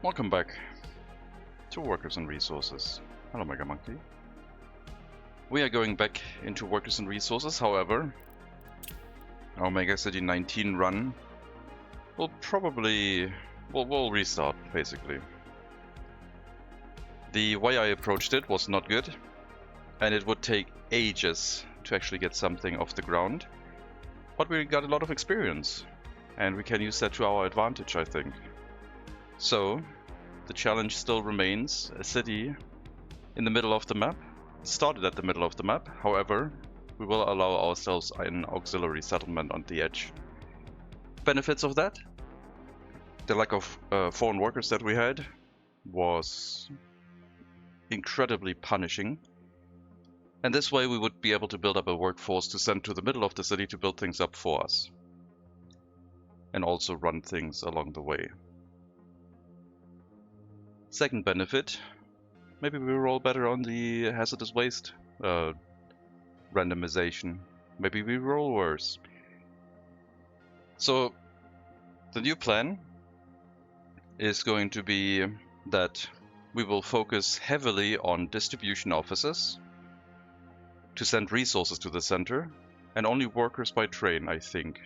Welcome back to Workers and Resources. Hello MegaMonkey. We are going back into Workers and Resources, however, our MegaCity 19 run will probably... we'll restart, basically. The way I approached it was not good, and it would take ages to actually get something off the ground. But we got a lot of experience, and we can use that to our advantage, I think. So, the challenge still remains a city in the middle of the map, started at the middle of the map, however, we will allow ourselves an auxiliary settlement on the edge. Benefits of that? The lack of foreign workers that we had was incredibly punishing. And this way we would be able to build up a workforce to send to the middle of the city to build things up for us. And also run things along the way. Second benefit, maybe we roll better on the hazardous waste randomization. Maybe we roll worse. So the new plan is going to be that we will focus heavily on distribution offices to send resources to the center, and only workers by train, I think.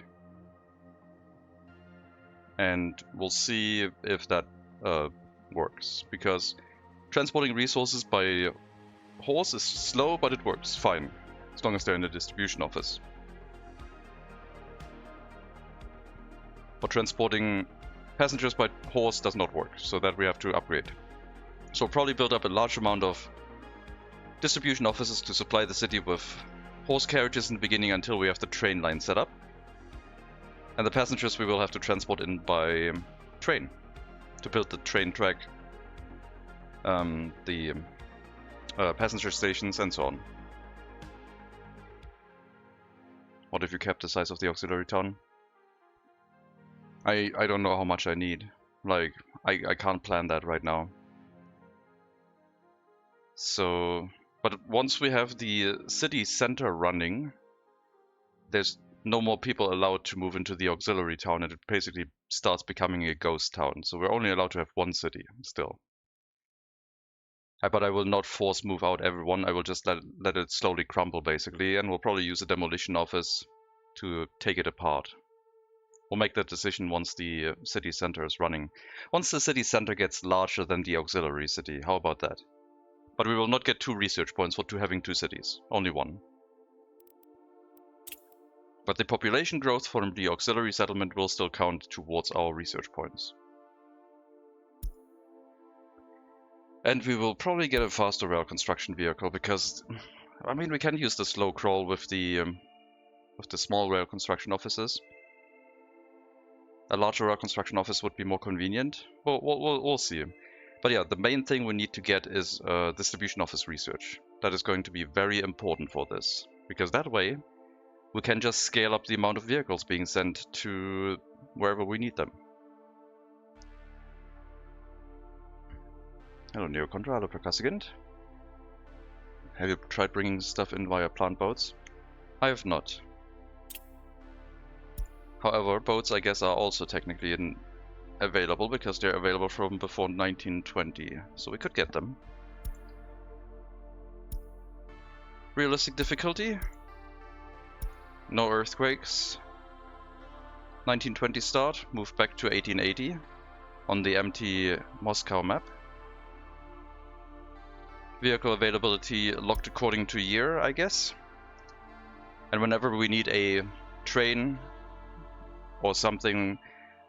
And we'll see if that works, because transporting resources by horse is slow, but it works fine, as long as they're in the distribution office. But transporting passengers by horse does not work, so that we have to upgrade. So we'll probably build up a large amount of distribution offices to supply the city with horse carriages in the beginning until we have the train line set up. And the passengers we will have to transport in by train to build the train track, the passenger stations, and so on. What if you kept the size of the auxiliary town? I don't know how much I need. Like, I can't plan that right now. So, but once we have the city center running, there's no more people allowed to move into the auxiliary town, and it basically starts becoming a ghost town. So we're only allowed to have one city still. But I will not force move out everyone. I will just let it slowly crumble, basically, and we'll probably use a demolition office to take it apart. We'll make that decision once the city center is running. Once the city center gets larger than the auxiliary city, how about that? But we will not get 2 research points for having 2 cities, only 1. But the population growth from the auxiliary settlement will still count towards our research points. And we will probably get a faster rail construction vehicle, because, I mean, we can use the slow crawl with the small rail construction offices. A larger rail construction office would be more convenient. We'll see. But yeah, the main thing we need to get is distribution office research. That is going to be very important for this, because that way we can just scale up the amount of vehicles being sent to wherever we need them. Hello Neocontra, hello Percussigant. Have you tried bringing stuff in via plant boats? I have not. However, boats I guess are also technically available, because they're available from before 1920, so we could get them. Realistic difficulty? No earthquakes. 1920 start, move back to 1880 on the empty Moscow map. Vehicle availability locked according to year, I guess. And whenever we need a train or something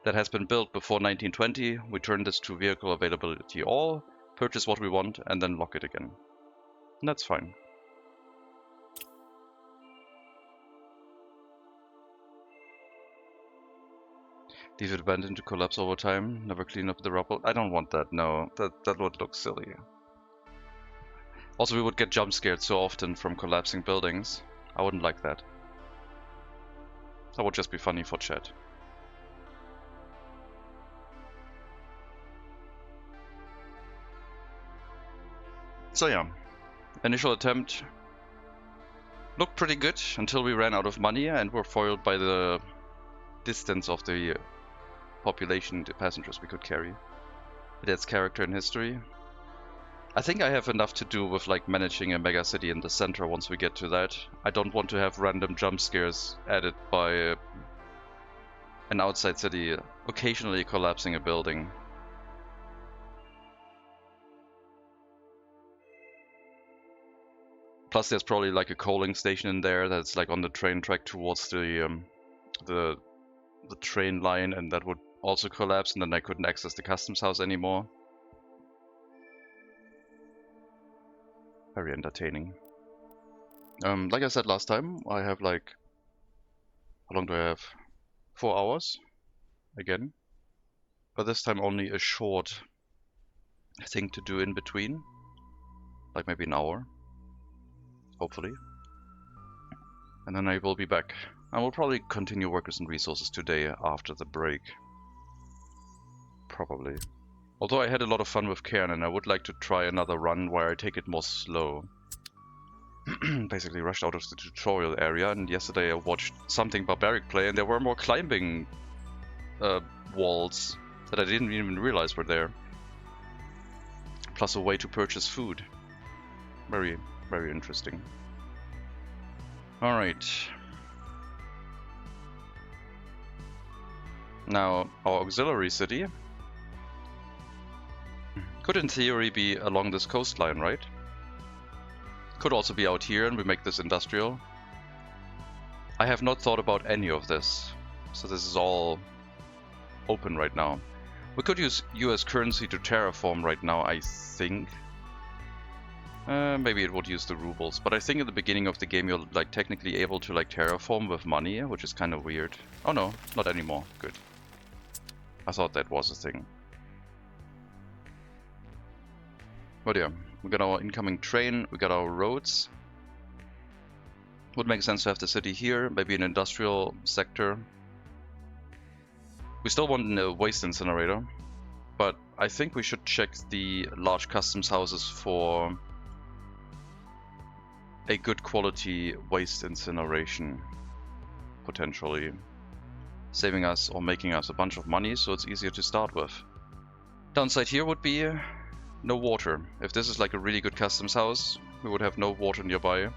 that has been built before 1920, we turn this to vehicle availability all, purchase what we want, and then lock it again. And that's fine. Leave it abandoned to collapse over time, never clean up the rubble. I don't want that, no. That would look silly. Also, we would get jump scared so often from collapsing buildings. I wouldn't like that. That would just be funny for chat. So yeah, initial attempt looked pretty good until we ran out of money and were foiled by the distance of the population, the passengers we could carry. It adds character and history. I think I have enough to do with like managing a megacity in the center once we get to that. I don't want to have random jump scares added by an outside city occasionally collapsing a building. Plus there's probably like a coaling station in there that's like on the train track towards the train line, and that would also collapse, and then I couldn't access the customs house anymore. Very entertaining. Like I said last time, I have like, how long do I have? 4 hours again, but this time only a short thing to do in between, like maybe an hour, hopefully, and then I will be back. I will probably continue workers and resources today after the break, probably. Although I had a lot of fun with Cairn, and I would like to try another run where I take it more slow. Basically rushed out of the tutorial area, and yesterday I watched something barbaric play, and there were more climbing walls that I didn't even realize were there. Plus a way to purchase food. Very, very interesting. Alright. Now, our auxiliary city could in theory be along this coastline, right? Could also be out here and we make this industrial. I have not thought about any of this, so this is all open right now. We could use US currency to terraform right now, I think. Maybe it would use the rubles, but I think at the beginning of the game you're like technically able to like terraform with money, which is kind of weird. Oh no, not anymore. Good. I thought that was a thing. But yeah, we got our incoming train, we got our roads. Would make sense to have the city here, maybe an industrial sector. We still want a waste incinerator, but I think we should check the large customs houses for a good quality waste incineration, potentially. Saving us or making us a bunch of money, so it's easier to start with. Downside here would be no water. If this is like a really good customs house, we would have no water nearby.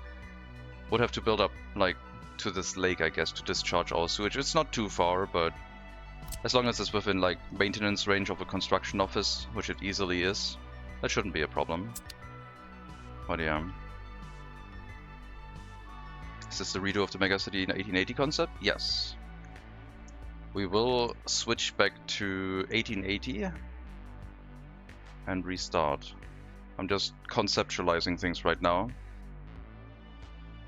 Would have to build up like to this lake, I guess, to discharge our sewage. It's not too far, but as long as it's within like maintenance range of a construction office, which it easily is, that shouldn't be a problem. But yeah. Is this the redo of the megacity in 1880 concept? Yes. We will switch back to 1880 and restart. I'm just conceptualizing things right now.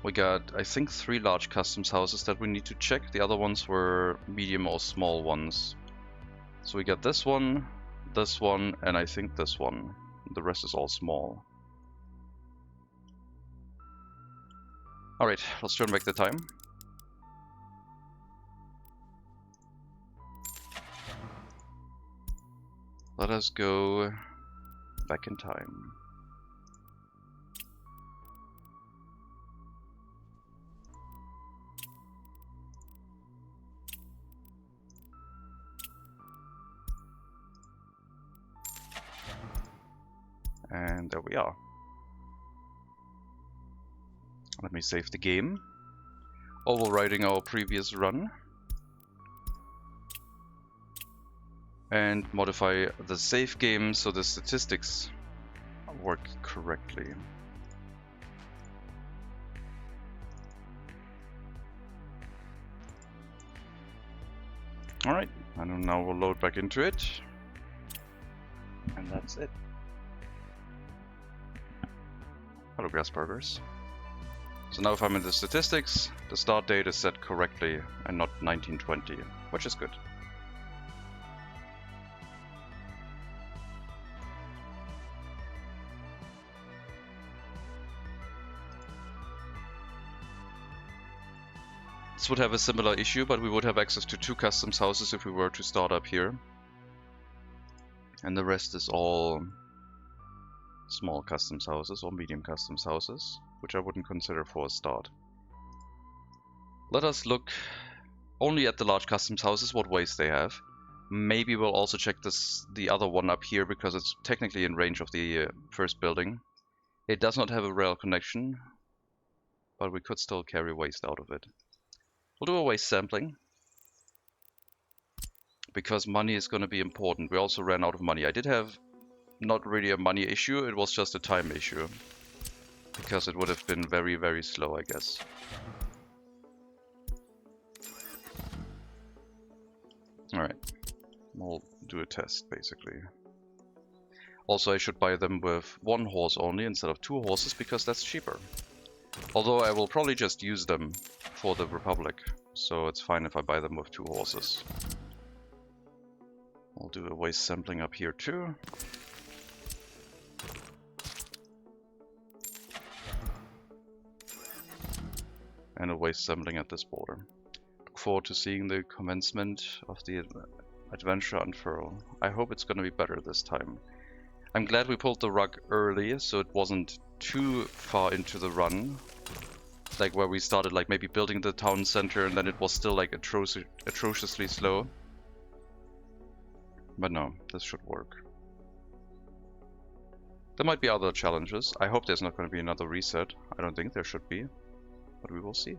We got, I think, 3 large customs houses that we need to check. The other ones were medium or small ones. So we got this one, and I think this one. The rest is all small. Alright, let's turn back the time. Let us go back in time. And there we are. Let me save the game. Overwriting our previous run. And modify the save game so the statistics work correctly. Alright, and now we'll load back into it. And that's it. Hello, grass burgers. So now if I'm in the statistics, the start date is set correctly and not 1920, which is good. This would have a similar issue, but we would have access to 2 customs houses if we were to start up here. And the rest is all small customs houses or medium customs houses, which I wouldn't consider for a start. Let us look only at the large customs houses, what waste they have. Maybe we'll also check the other one up here, because it's technically in range of the first building. It does not have a rail connection, but we could still carry waste out of it. We'll do a waste sampling, because money is going to be important. We also ran out of money. I did have not really a money issue, it was just a time issue, because it would have been very, very slow, I guess. Alright, we'll do a test, basically. Also, I should buy them with 1 horse only instead of 2 horses, because that's cheaper. Although I will probably just use them for the Republic, so it's fine if I buy them with 2 horses. I'll do a waste sampling up here too. And a waste sampling at this border. Look forward to seeing the commencement of the adventure unfurl. I hope it's gonna be better this time. I'm glad we pulled the rug early, so it wasn't too far into the run. Like where we started like maybe building the town center and then it was still like atrociously slow. But no, this should work. There might be other challenges. I hope there's not going to be another reset. I don't think there should be, but we will see.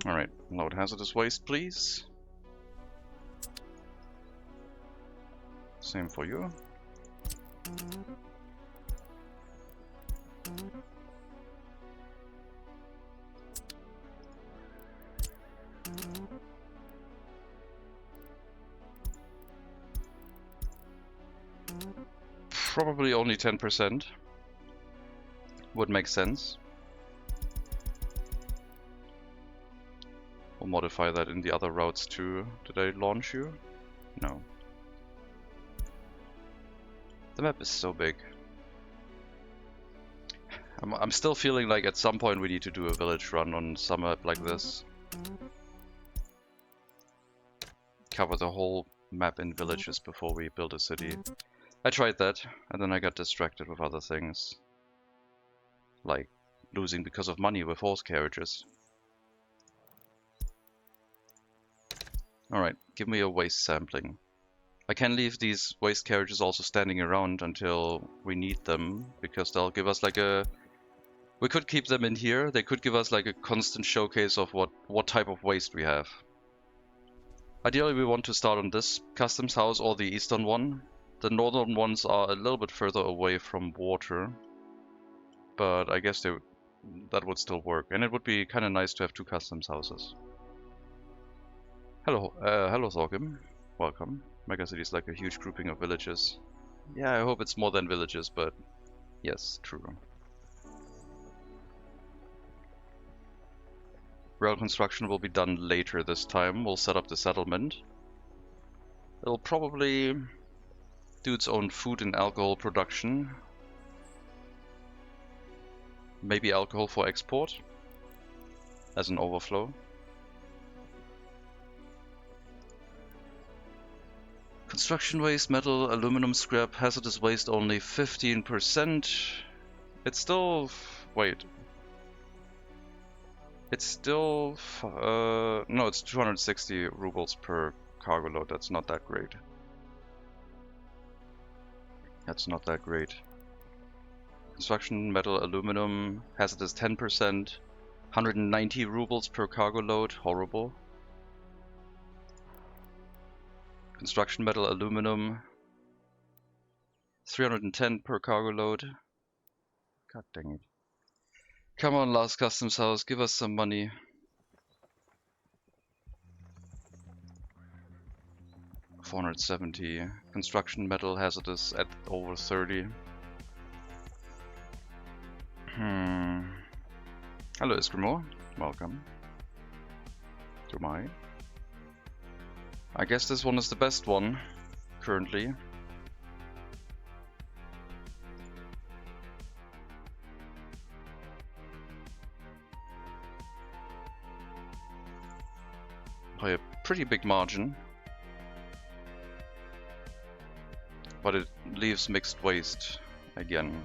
Alright, load hazardous waste, please. Same for you. Probably only 10% would make sense. We'll modify that in the other routes too. Did I launch you? No. The map is so big. I'm still feeling like at some point we need to do a village run on some map like this. Cover the whole map in villages before we build a city. I tried that, and then I got distracted with other things. Like losing because of money with horse carriages. Alright, give me a waste sampling. I can leave these waste carriages also standing around until we need them, because they'll give us like a... We could keep them in here, they could give us like a constant showcase of what type of waste we have. Ideally we want to start on this customs house or the eastern one. The northern ones are a little bit further away from water, but I guess that would still work, and it would be kind of nice to have 2 customs houses. Hello, hello Thorkim, welcome. MegaCity is like a huge grouping of villages. Yeah, I hope it's more than villages, but yes, true. Rail construction will be done later this time. We'll set up the settlement. It'll probably do its own food and alcohol production. Maybe alcohol for export as an overflow. Construction waste, metal, aluminum scrap, hazardous waste only 15%. It's still... wait. It's still... no, it's 260 rubles per cargo load. That's not that great. That's not that great. Construction, metal, aluminum, hazardous 10%. 190 rubles per cargo load. Horrible. Construction, metal, aluminum, 310 per cargo load. God dang it. Come on, last customs house, give us some money. $470. Construction, metal, hazardous at over 30. Hello, Eskimo. Welcome to my... I guess this one is the best one, currently. By a pretty big margin. But it leaves mixed waste again.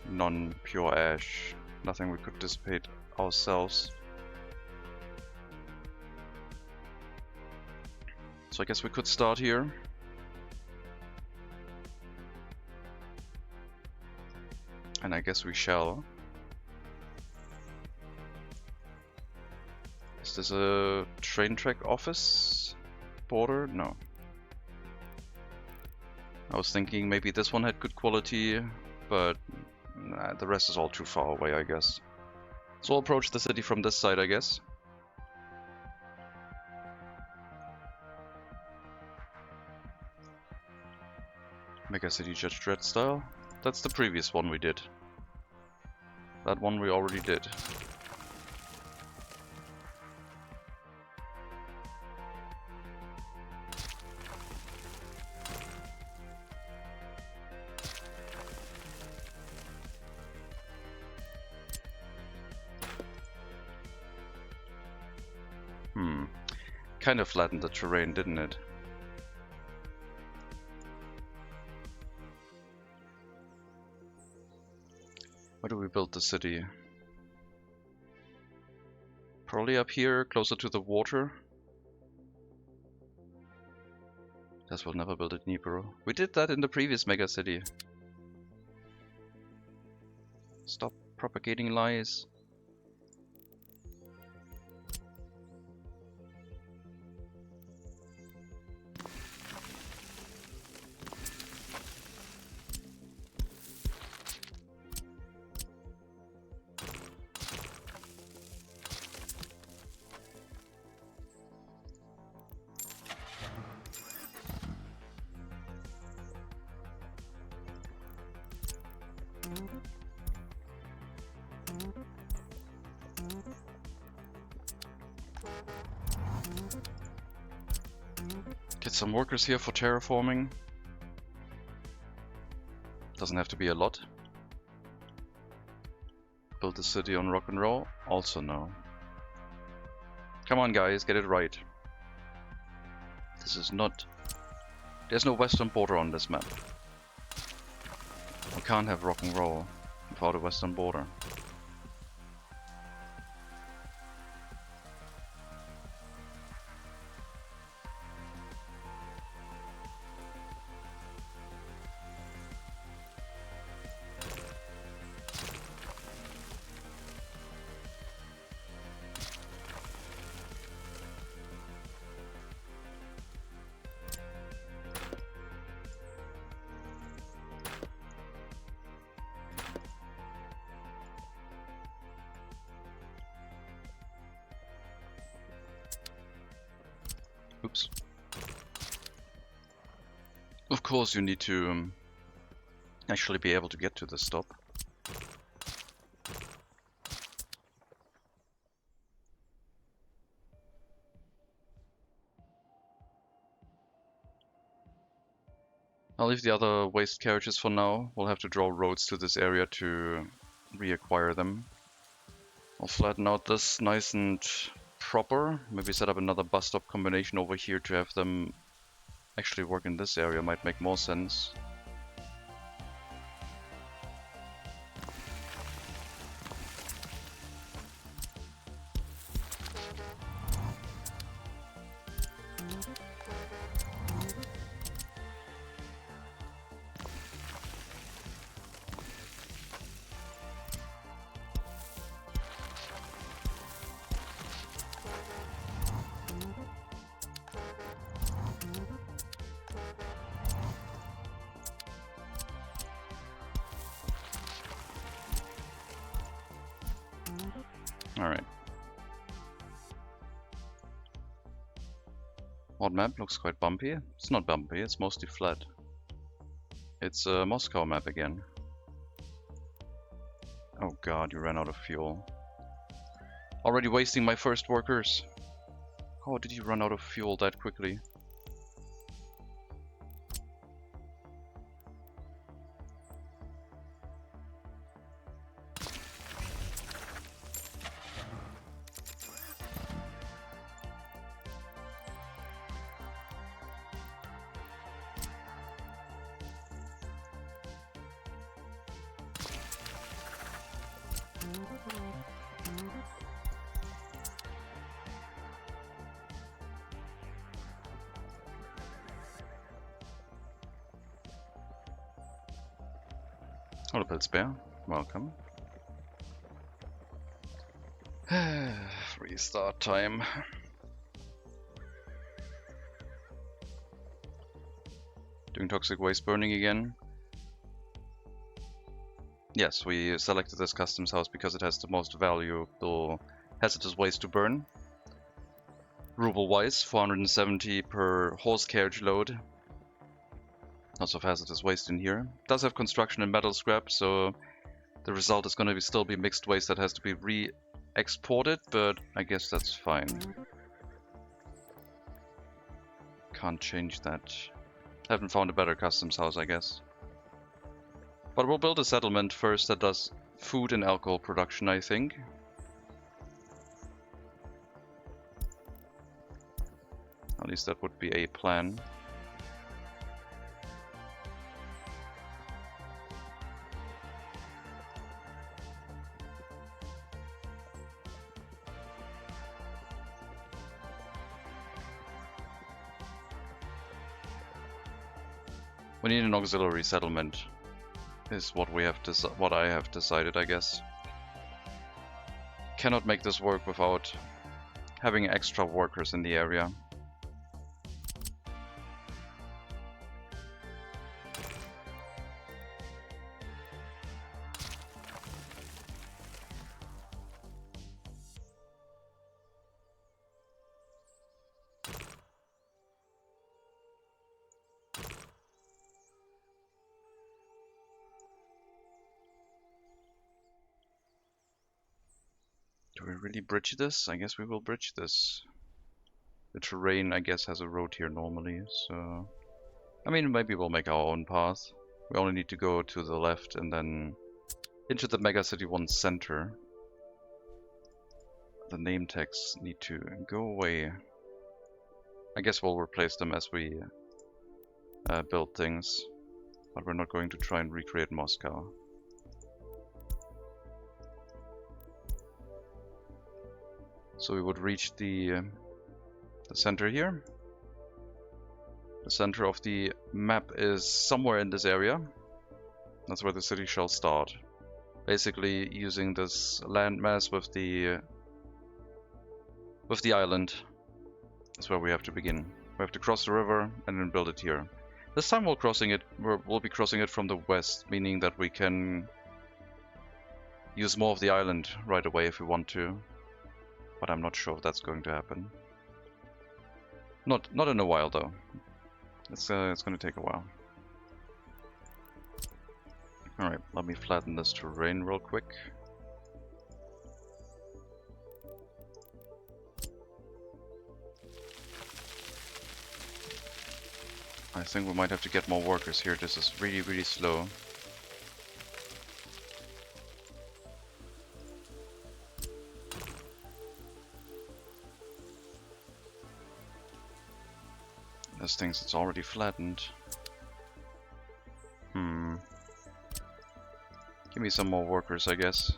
Non-pure ash. Nothing we could dissipate ourselves. So I guess we could start here. And I guess we shall. Is this a train track office border? No. I was thinking maybe this one had good quality, but nah, the rest is all too far away, I guess. So we'll approach the city from this side, I guess. MegaCity Judge Dredd style. That's the previous one we did. That one we already did. Kind of flattened the terrain, didn't it? Where do we build the city? Probably up here, closer to the water. Guess we'll never build it Dnipro. We did that in the previous MegaCity. Stop propagating lies. Get some workers here for terraforming. Doesn't have to be a lot. Build the city on rock and roll? Also no. Come on guys, get it right. This is not... There's no western border on this map. We can't have rock and roll without a western border. Oops. Of course you need to actually be able to get to the stop. I'll leave the other waste carriages for now. We'll have to draw roads to this area to reacquire them. I'll flatten out this nice and proper. Maybe set up another bus stop combination over here to have them actually work in this area. Might make more sense. Alright. What map looks quite bumpy? It's not bumpy, it's mostly flat. It's a Moscow map again. Oh god, you ran out of fuel. Already wasting my first workers. How did you run out of fuel that quickly? Hello, Pilzbeer. Welcome. Restart time. Doing toxic waste burning again. Yes, we selected this customs house because it has the most valuable hazardous waste to burn. Ruble-wise, 470 per horse carriage load. Lots of hazardous waste in here. It does have construction and metal scrap, so the result is going to still be mixed waste that has to be re-exported, but I guess that's fine. Can't change that. Haven't found a better customs house, I guess. But we'll build a settlement first that does food and alcohol production, I think. At least that would be a plan. We need an auxiliary settlement, is what I have decided, I guess. Cannot make this work without having extra workers in the area. Do we really bridge this? I guess we will bridge this. The terrain, I guess, has a road here normally, so... I mean, maybe we'll make our own path. We only need to go to the left and then into the MegaCity 1 center. The name tags need to go away. I guess we'll replace them as we build things, but we're not going to try and recreate Moscow. So we would reach the center here. The center of the map is somewhere in this area. That's where the city shall start. Basically using this landmass with the island. That's where we have to begin. We have to cross the river and then build it here. This time we'll be crossing it from the west, meaning that we can use more of the island right away if we want to. But I'm not sure if that's going to happen. Not in a while though. It's going to take a while. All right, let me flatten this terrain real quick. I think we might have to get more workers here. This is really, really slow. This thinks it's already flattened. Give me some more workers, I guess.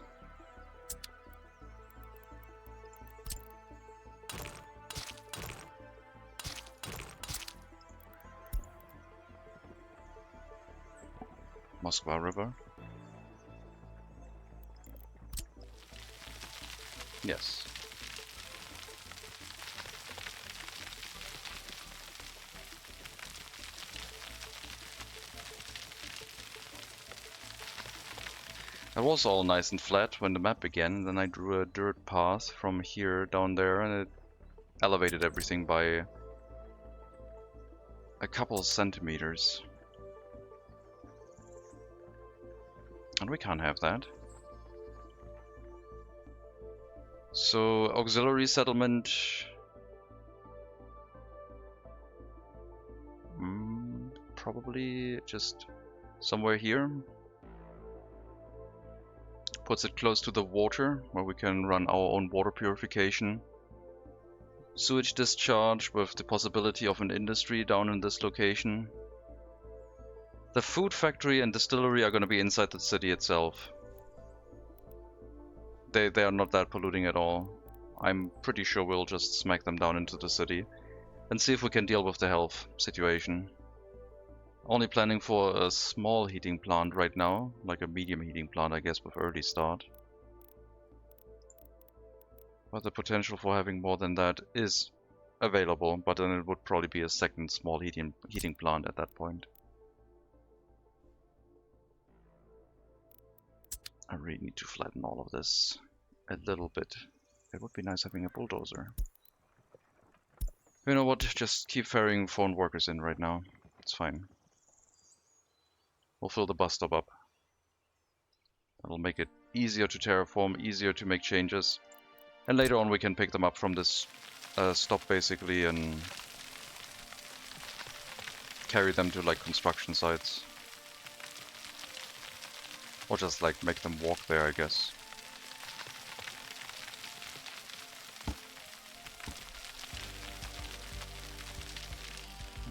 Moskva River. Yes. That was all nice and flat when the map began, then I drew a dirt path from here down there and it elevated everything by a couple of centimeters. And we can't have that. So, auxiliary settlement... probably just somewhere here. Puts it close to the water, where we can run our own water purification. Sewage discharge with the possibility of an industry down in this location. The food factory and distillery are going to be inside the city itself. They are not that polluting at all. I'm pretty sure we'll just smack them down into the city and see if we can deal with the health situation. Only planning for a small heating plant right now, like a medium heating plant, I guess, with early start. But the potential for having more than that is available, but then it would probably be a second small heating plant at that point. I really need to flatten all of this a little bit. It would be nice having a bulldozer. You know what, just keep ferrying foreign workers in right now. It's fine. We'll fill the bus stop up. That'll make it easier to terraform, easier to make changes. And later on we can pick them up from this stop basically and carry them to like construction sites. Or just like make them walk there, I guess.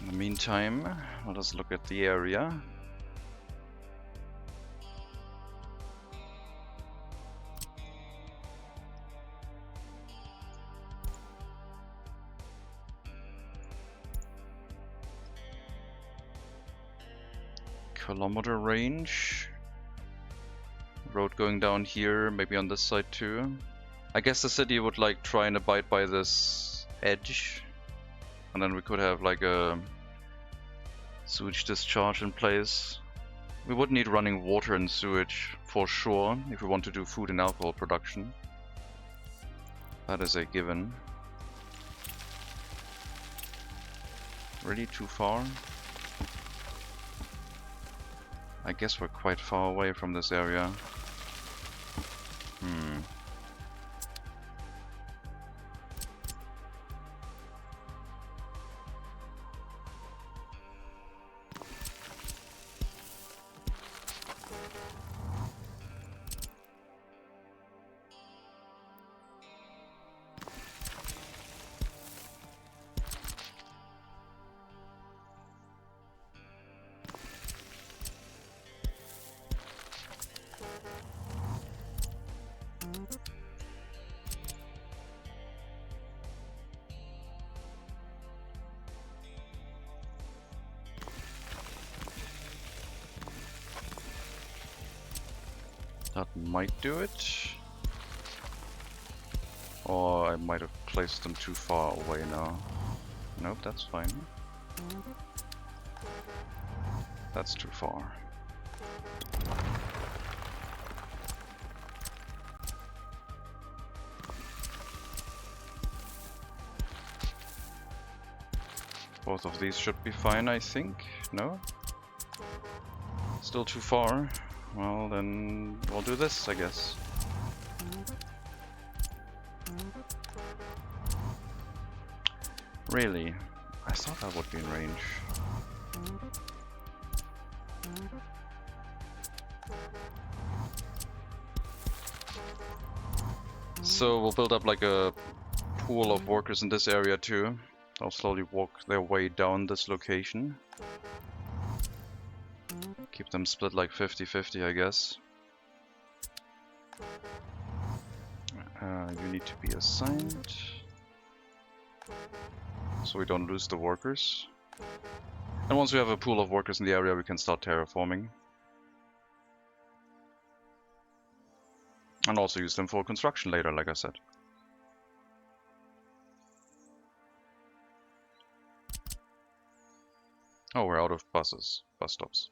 In the meantime, let us look at the area. Kilometer range. Road going down here, maybe on this side too. I guess the city would like try and abide by this edge. And then we could have like a sewage discharge in place. We would need running water and sewage for sure if we want to do food and alcohol production. That is a given. Really too far? I guess we're quite far away from this area. That might do it. Or I might have placed them too far away now. Nope, that's fine. That's too far. Both of these should be fine, I think. No? Still too far. Well, then we'll do this, I guess. Really? I thought that would be in range. So we'll build up like a pool of workers in this area too. They'll slowly walk their way down this location. Keep them split like 50-50, I guess. You need to be assigned, so we don't lose the workers. And once we have a pool of workers in the area, we can start terraforming. And also use them for construction later, like I said. Oh, we're out of bus stops.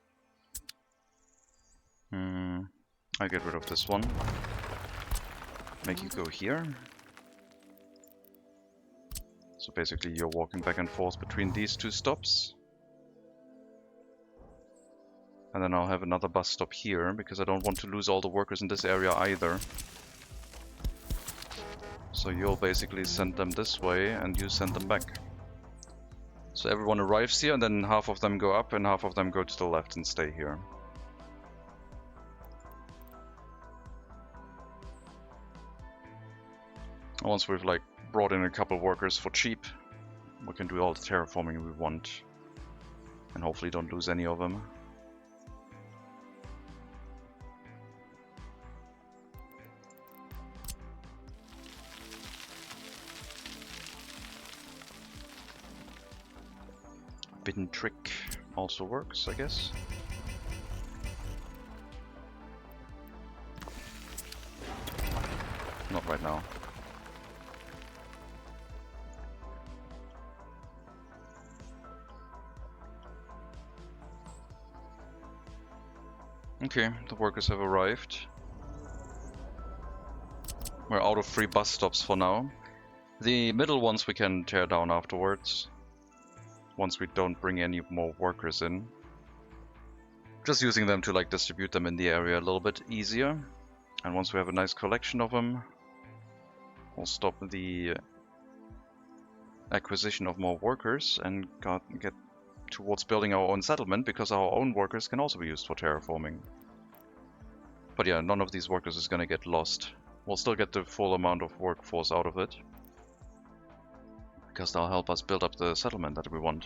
I get rid of this one. Make you go here. So basically you're walking back and forth between these two stops. And then I'll have another bus stop here, because I don't want to lose all the workers in this area either. So you'll basically send them this way, and you send them back. So everyone arrives here, and then half of them go up, and half of them go to the left and stay here. Once we've like brought in a couple workers for cheap, we can do all the terraforming we want. And hopefully don't lose any of them. Bitten trick. also works, I guess. Not right now. Okay, the workers have arrived. We're out of free bus stops for now. The middle ones we can tear down afterwards, once we don't bring any more workers in. Just using them to like distribute them in the area a little bit easier. And once we have a nice collection of them, we'll stop the acquisition of more workers and get towards building our own settlement, because our own workers can also be used for terraforming. But yeah, none of these workers is gonna get lost. We'll still get the full amount of workforce out of it, because they'll help us build up the settlement that we want.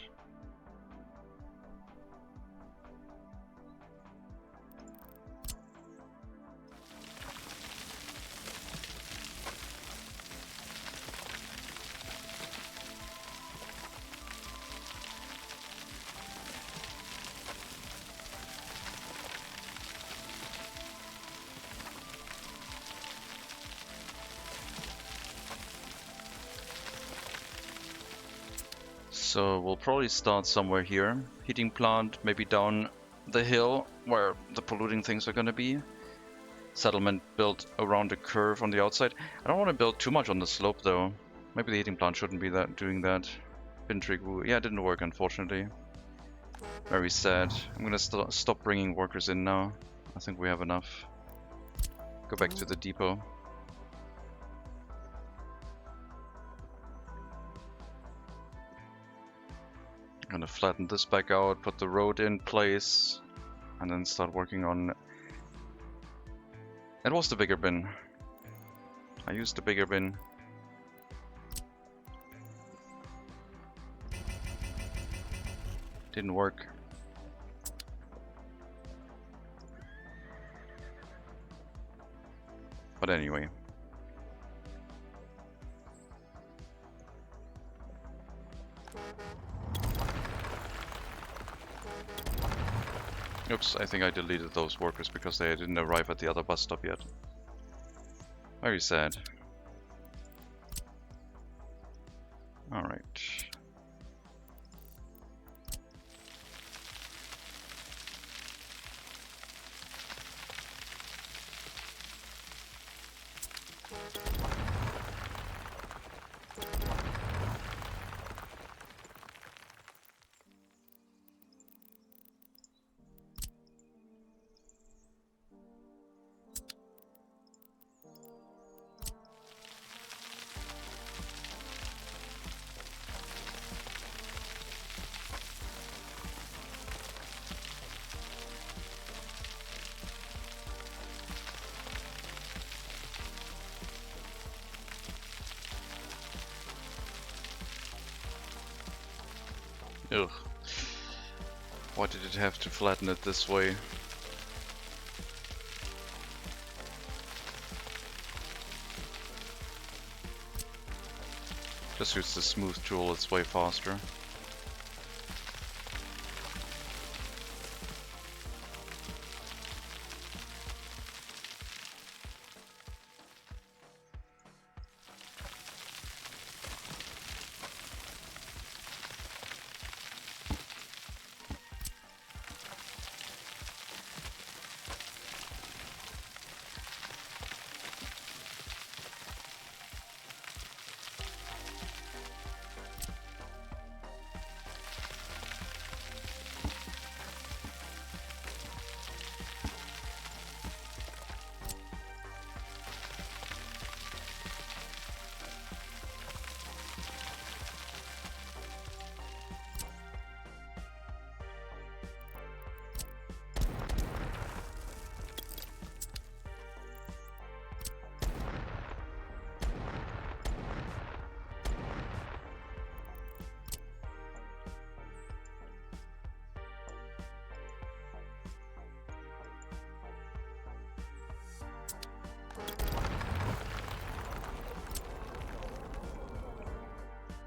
So we'll probably start somewhere here. Heating plant, maybe down the hill where the polluting things are gonna be. Settlement built around a curve on the outside. I don't want to build too much on the slope though. Maybe the heating plant shouldn't be doing that. Pintrigu, yeah, it didn't work unfortunately. Very sad. I'm gonna stop bringing workers in now. I think we have enough. Go back to the depot. I'm gonna flatten this back out, put the road in place, and then start working on... It was the bigger bin. I used the bigger bin. Didn't work. But anyway. Oops, I think I deleted those workers because they didn't arrive at the other bus stop yet. Very sad. Alright. Ugh. Why did it have to flatten it this way? Just use the smooth tool, it's way faster.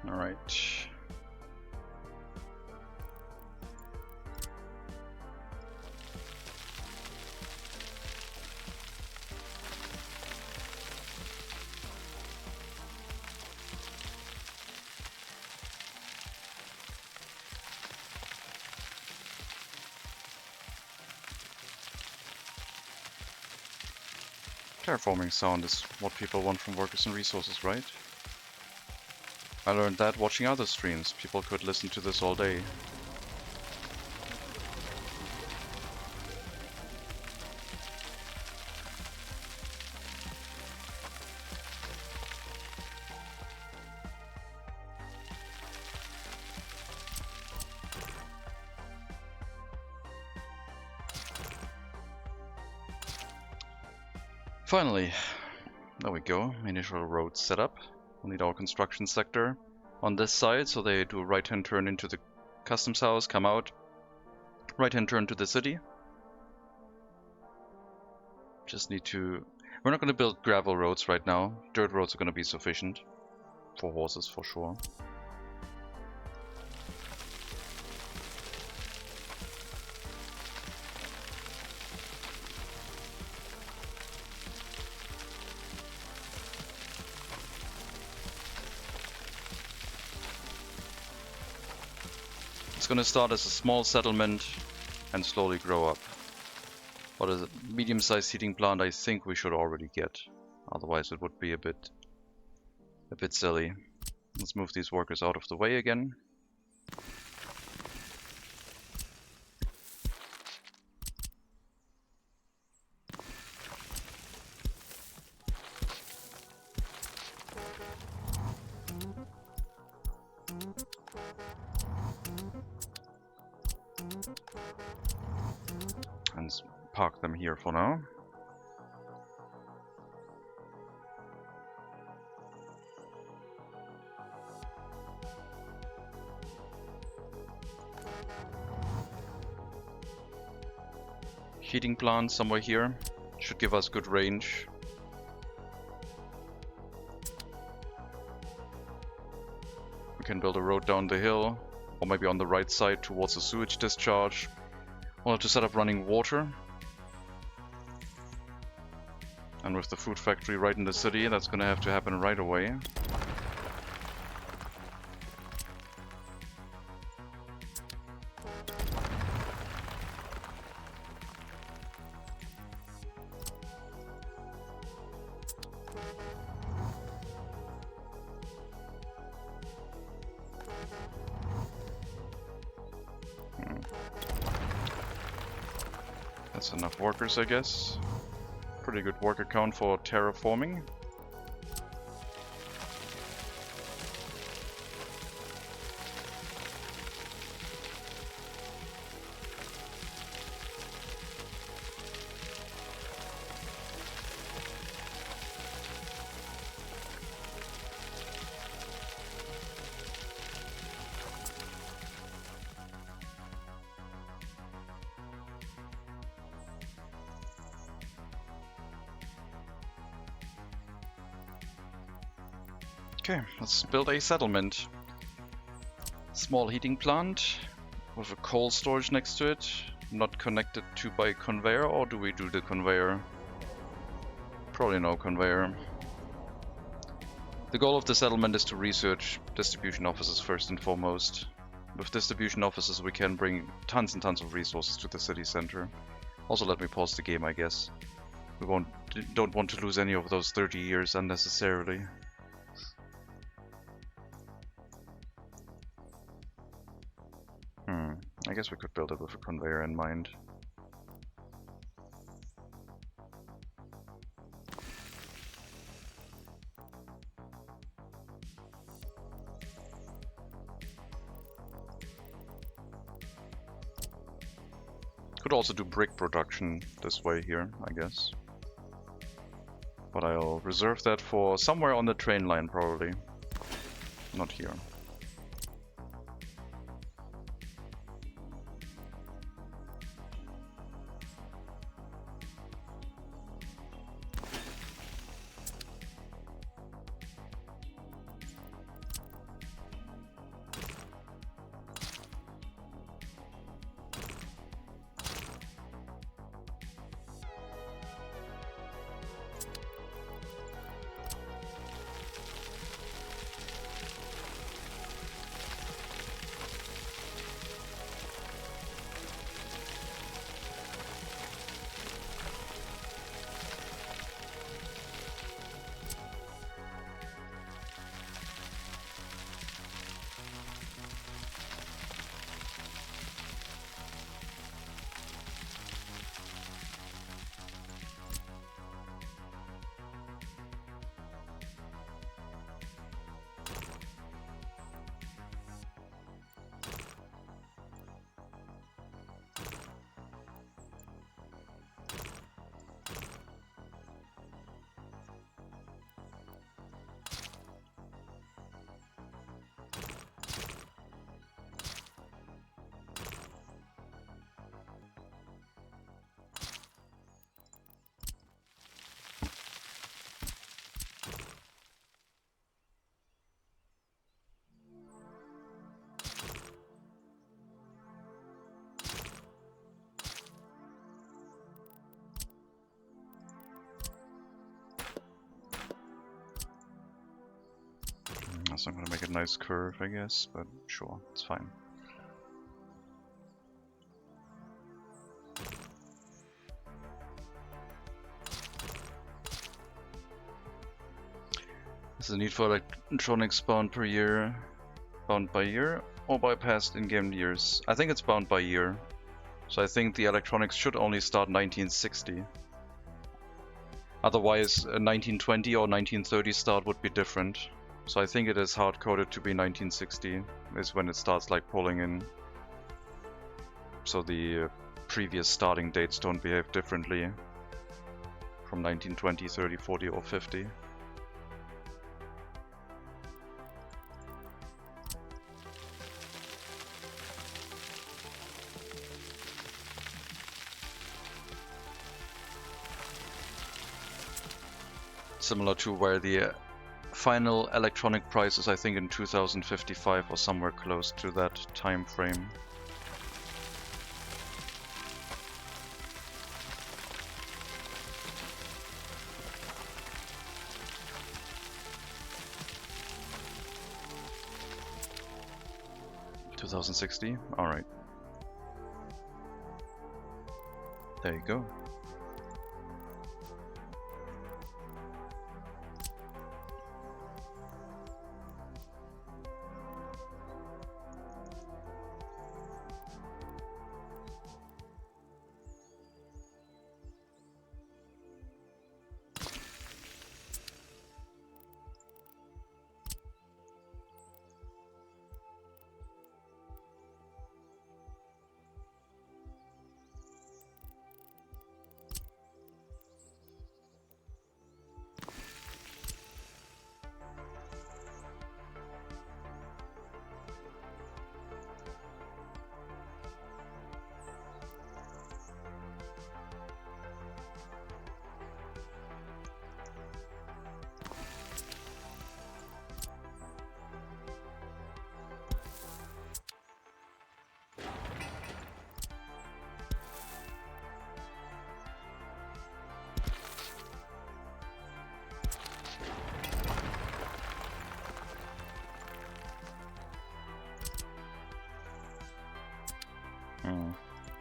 Alright. Terraforming sound is what people want from workers and resources, right? I learned that watching other streams. People could listen to this all day. Finally, there we go. Initial road set up. We'll need our construction sector on this side, so they do a right-hand turn into the customs house, come out, right-hand turn to the city. Just need to... We're not going to build gravel roads right now. Dirt roads are going to be sufficient for horses for sure. It's going to start as a small settlement and slowly grow up. What is it? Medium-sized heating plant I think we should already get. Otherwise it would be a bit silly. Let's move these workers out of the way again. And park them here for now. Heating plant somewhere here should give us good range. We can build a road down the hill, or maybe on the right side towards the sewage discharge. We'll have to set up running water. And with the food factory right in the city, that's going to have to happen right away. That's enough workers, I guess. Pretty good worker count for terraforming. Okay, let's build a settlement. Small heating plant with a coal storage next to it. Not connected to by conveyor, or do we do the conveyor? Probably no conveyor. The goal of the settlement is to research distribution offices first and foremost. With distribution offices we can bring tons and tons of resources to the city center. Also let me pause the game, I guess. We don't want to lose any of those 30 years unnecessarily. I guess we could build it with a conveyor in mind. Could also do brick production this way here, I guess. But I'll reserve that for somewhere on the train line, probably. Not here. It's not gonna make a nice curve, I guess, but sure, it's fine. Is the need for electronics bound per year, bound by year, or by past in-game years? I think it's bound by year. So I think the electronics should only start 1960. Otherwise, a 1920 or 1930 start would be different. So I think it is hard-coded to be 1960, is when it starts like pulling in. So the previous starting dates don't behave differently from 1920, 30, 40, or 50. Similar to where the final electronic price is, I think, in 2055 or somewhere close to that time frame. $2060? Alright. There you go.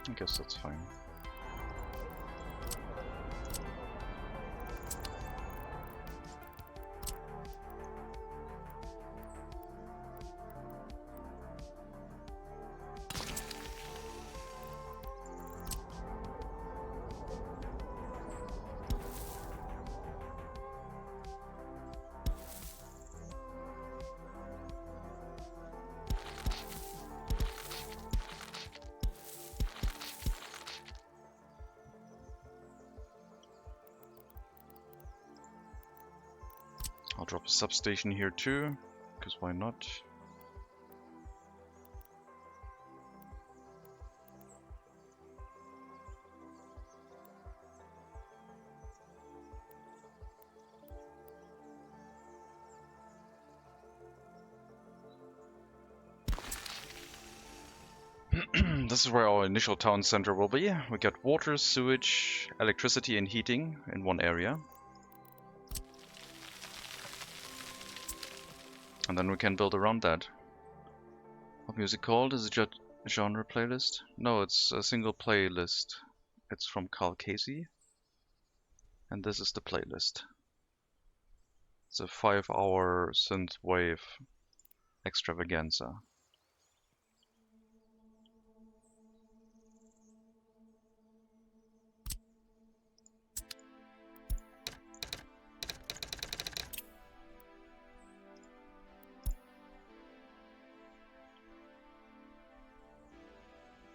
I guess that's fine. I'll drop a substation here too, because why not? This is where our initial town center will be. We got water, sewage, electricity and heating in one area. And then we can build around that. What music called? Is it just a genre playlist? No, it's a single playlist. It's from Carl Casey. And this is the playlist. It's a 5-hour synthwave extravaganza.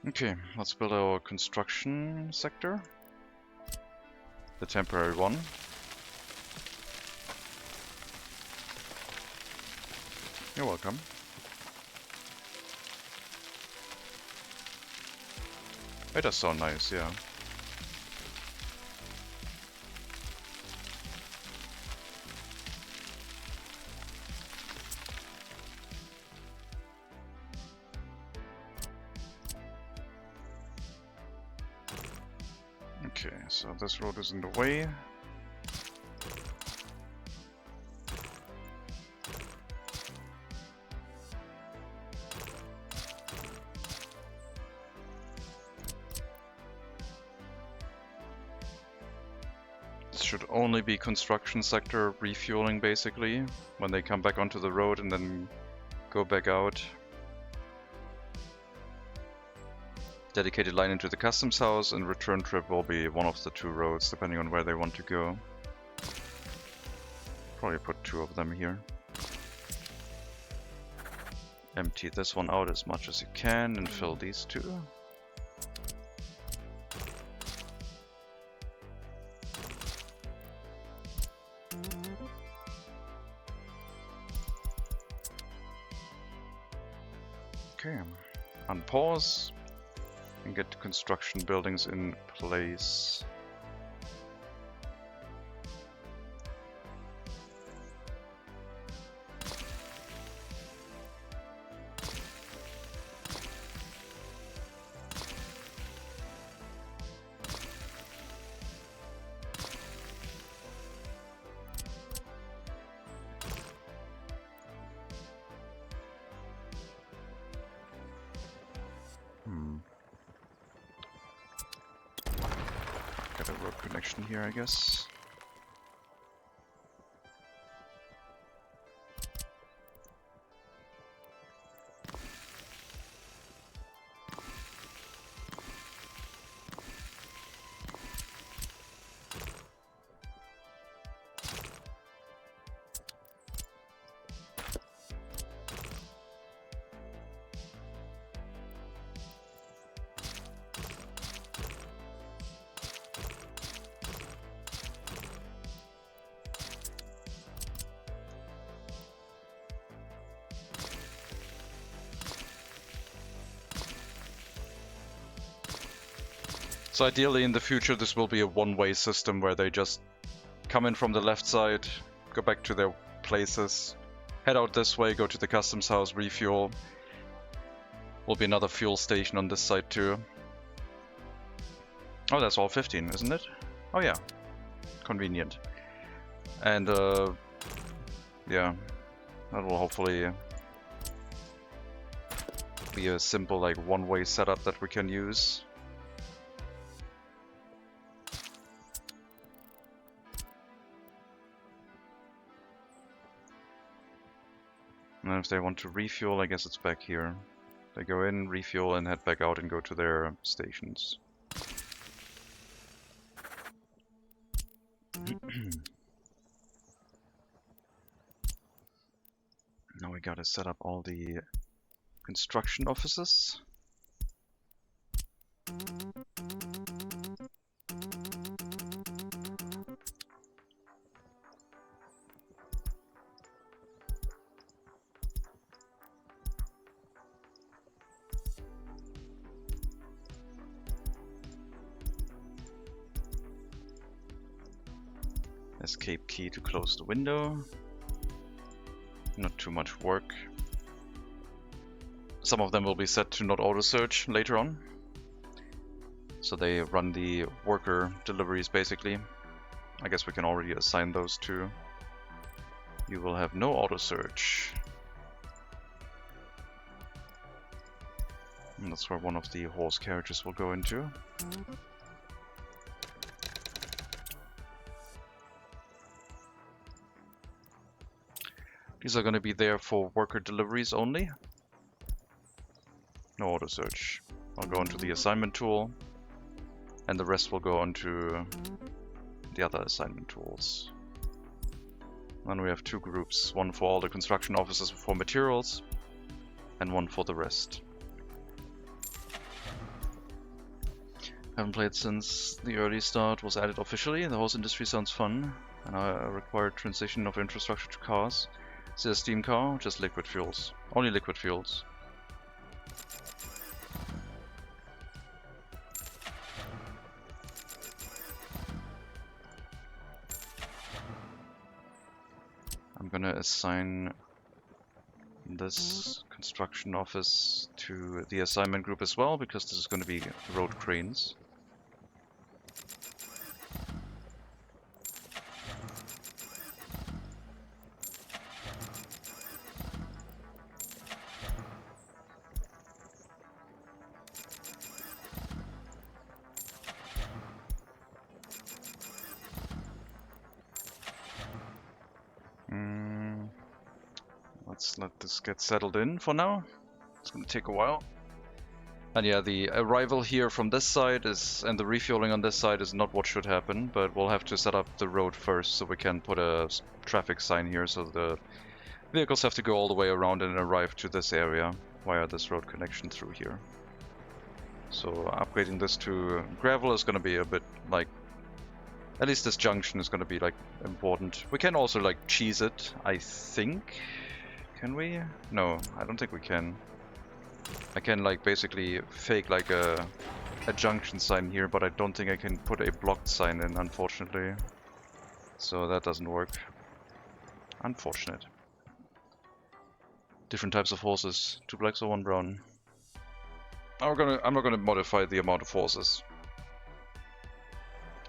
Okay, let's build our construction sector. The temporary one. You're welcome. It does sound nice, yeah. Okay, so this road is in the way. should only be construction sector refueling basically when they come back onto the road and then go back out. Dedicated line into the customs house, and return trip will be one of the two roads depending on where they want to go. Probably put two of them here. Empty this one out as much as you can and fill these two. Okay, unpause and get construction buildings in place. Got a road connection here, I guess. So ideally in the future this will be a one-way system where they just come in from the left side, go back to their places, head out this way, go to the customs house, refuel. Will be another fuel station on this side too. Oh, that's all 15, isn't it? Oh yeah, convenient. And yeah, that will hopefully be a simple like one-way setup that we can use. And then if they want to refuel, I guess it's back here. They go in, refuel, and head back out and go to their stations. Now we gotta set up all the construction offices. Escape key to close the window. Not too much work. Some of them will be set to not auto search later on. So they run the worker deliveries basically. I guess we can already assign those to. You will have no auto search. And that's where one of the horse carriages will go into. These are going to be there for worker deliveries only. No auto search. I'll go into the assignment tool, and the rest will go onto the other assignment tools. Then we have two groups, one for all the construction offices for materials, and one for the rest. Haven't played since the early start was added officially. The horse industry sounds fun, and a required transition of infrastructure to cars. Is it a steam car? Just liquid fuels. Only liquid fuels. I'm gonna assign this construction office to the assignment group as well, because this is going to be road cranes. Let's let this get settled in for now. It's gonna take a while. And yeah, the arrival here from this side is, and the refueling on this side is not what should happen, but we'll have to set up the road first so we can put a traffic sign here so the vehicles have to go all the way around and arrive to this area via this road connection through here. So upgrading this to gravel is going to be a bit like, at least this junction is going to be like important. We can also like cheese it, I think. Can we? No, I don't think we can. I can like basically fake like a junction sign here, but I don't think I can put a blocked sign in, unfortunately. So that doesn't work. Unfortunate. Different types of horses. 2 blacks or 1 brown. I'm not gonna modify the amount of horses.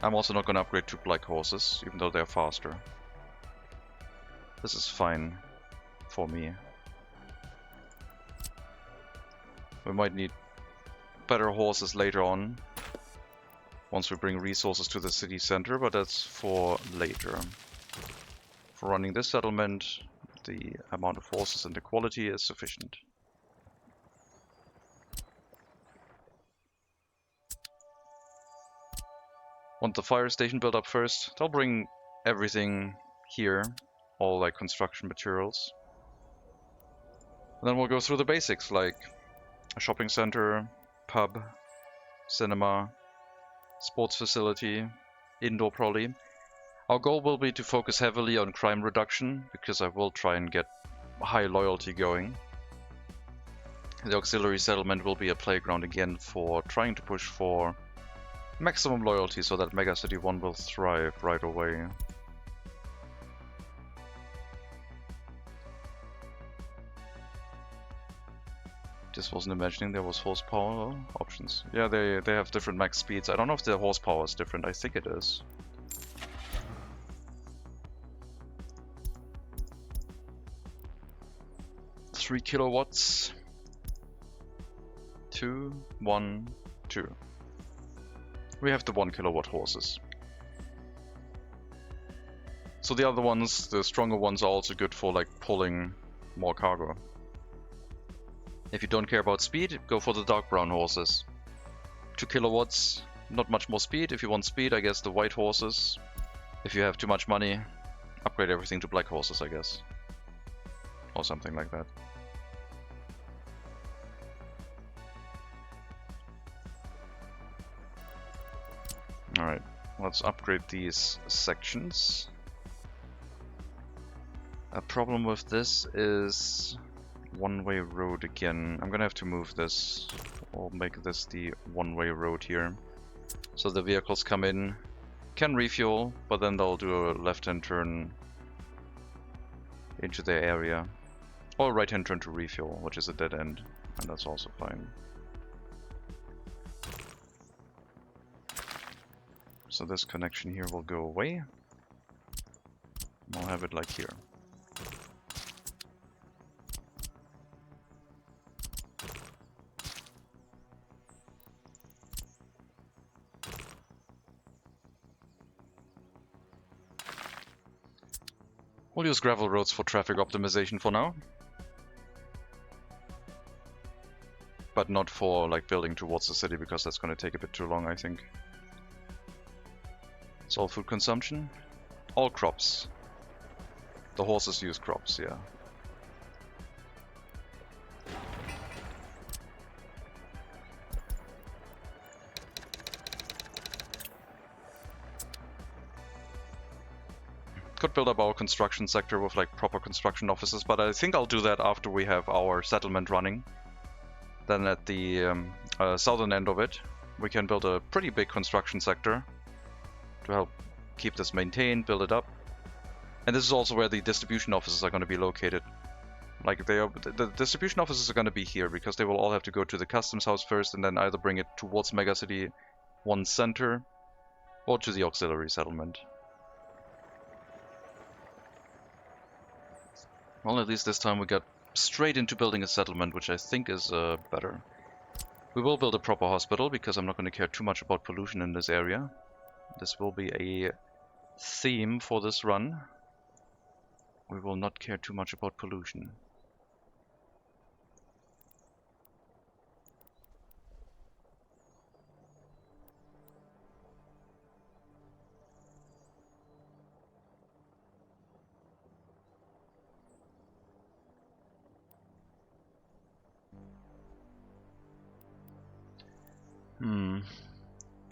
I'm also not gonna upgrade 2 black horses, even though they're faster. This is fine for me. We might need better horses later on, once we bring resources to the city center, but that's for later. For running this settlement, the amount of horses and the quality is sufficient. Want the fire station built up first. They'll bring everything here, all like construction materials. And then we'll go through the basics, like a shopping center, pub, cinema, sports facility, indoor probably. Our goal will be to focus heavily on crime reduction, because I will try and get high loyalty going. The auxiliary settlement will be a playground again for trying to push for maximum loyalty so that MegaCity 1 will thrive right away. Just wasn't imagining there was horsepower options. Yeah, they have different max speeds. I don't know if the horsepower is different. I think it is. Three kilowatts. 2, 1, 2. We have the 1 kilowatt horses. So the other ones, the stronger ones, are also good for like pulling more cargo. If you don't care about speed, go for the dark brown horses. 2 kilowatts, not much more speed. If you want speed, I guess the white horses. If you have too much money, upgrade everything to black horses, I guess. Or something like that. Alright, let's upgrade these sections. A problem with this is one-way road again. I'm gonna have to move this, or make this the one-way road here. So the vehicles come in, can refuel, but then they'll do a left-hand turn into their area. Or a right-hand turn to refuel, which is a dead end, and that's also fine. So this connection here will go away. We'll have it like here. We'll use gravel roads for traffic optimization for now. But not for like building towards the city, because that's going to take a bit too long, I think. It's all food consumption. All crops. The horses use crops, yeah. Could build up our construction sector with like proper construction offices, but I think I'll do that after we have our settlement running. Then at the southern end of it, we can build a pretty big construction sector to help keep this maintained, build it up. And this is also where the distribution offices are going to be located. Like the distribution offices are going to be here, because they will all have to go to the customs house first and then either bring it towards MegaCity 1 center or to the auxiliary settlement. Well, at least this time we got straight into building a settlement, which I think is better. We will build a proper hospital, because I'm not going to care too much about pollution in this area. This will be a theme for this run. We will not care too much about pollution.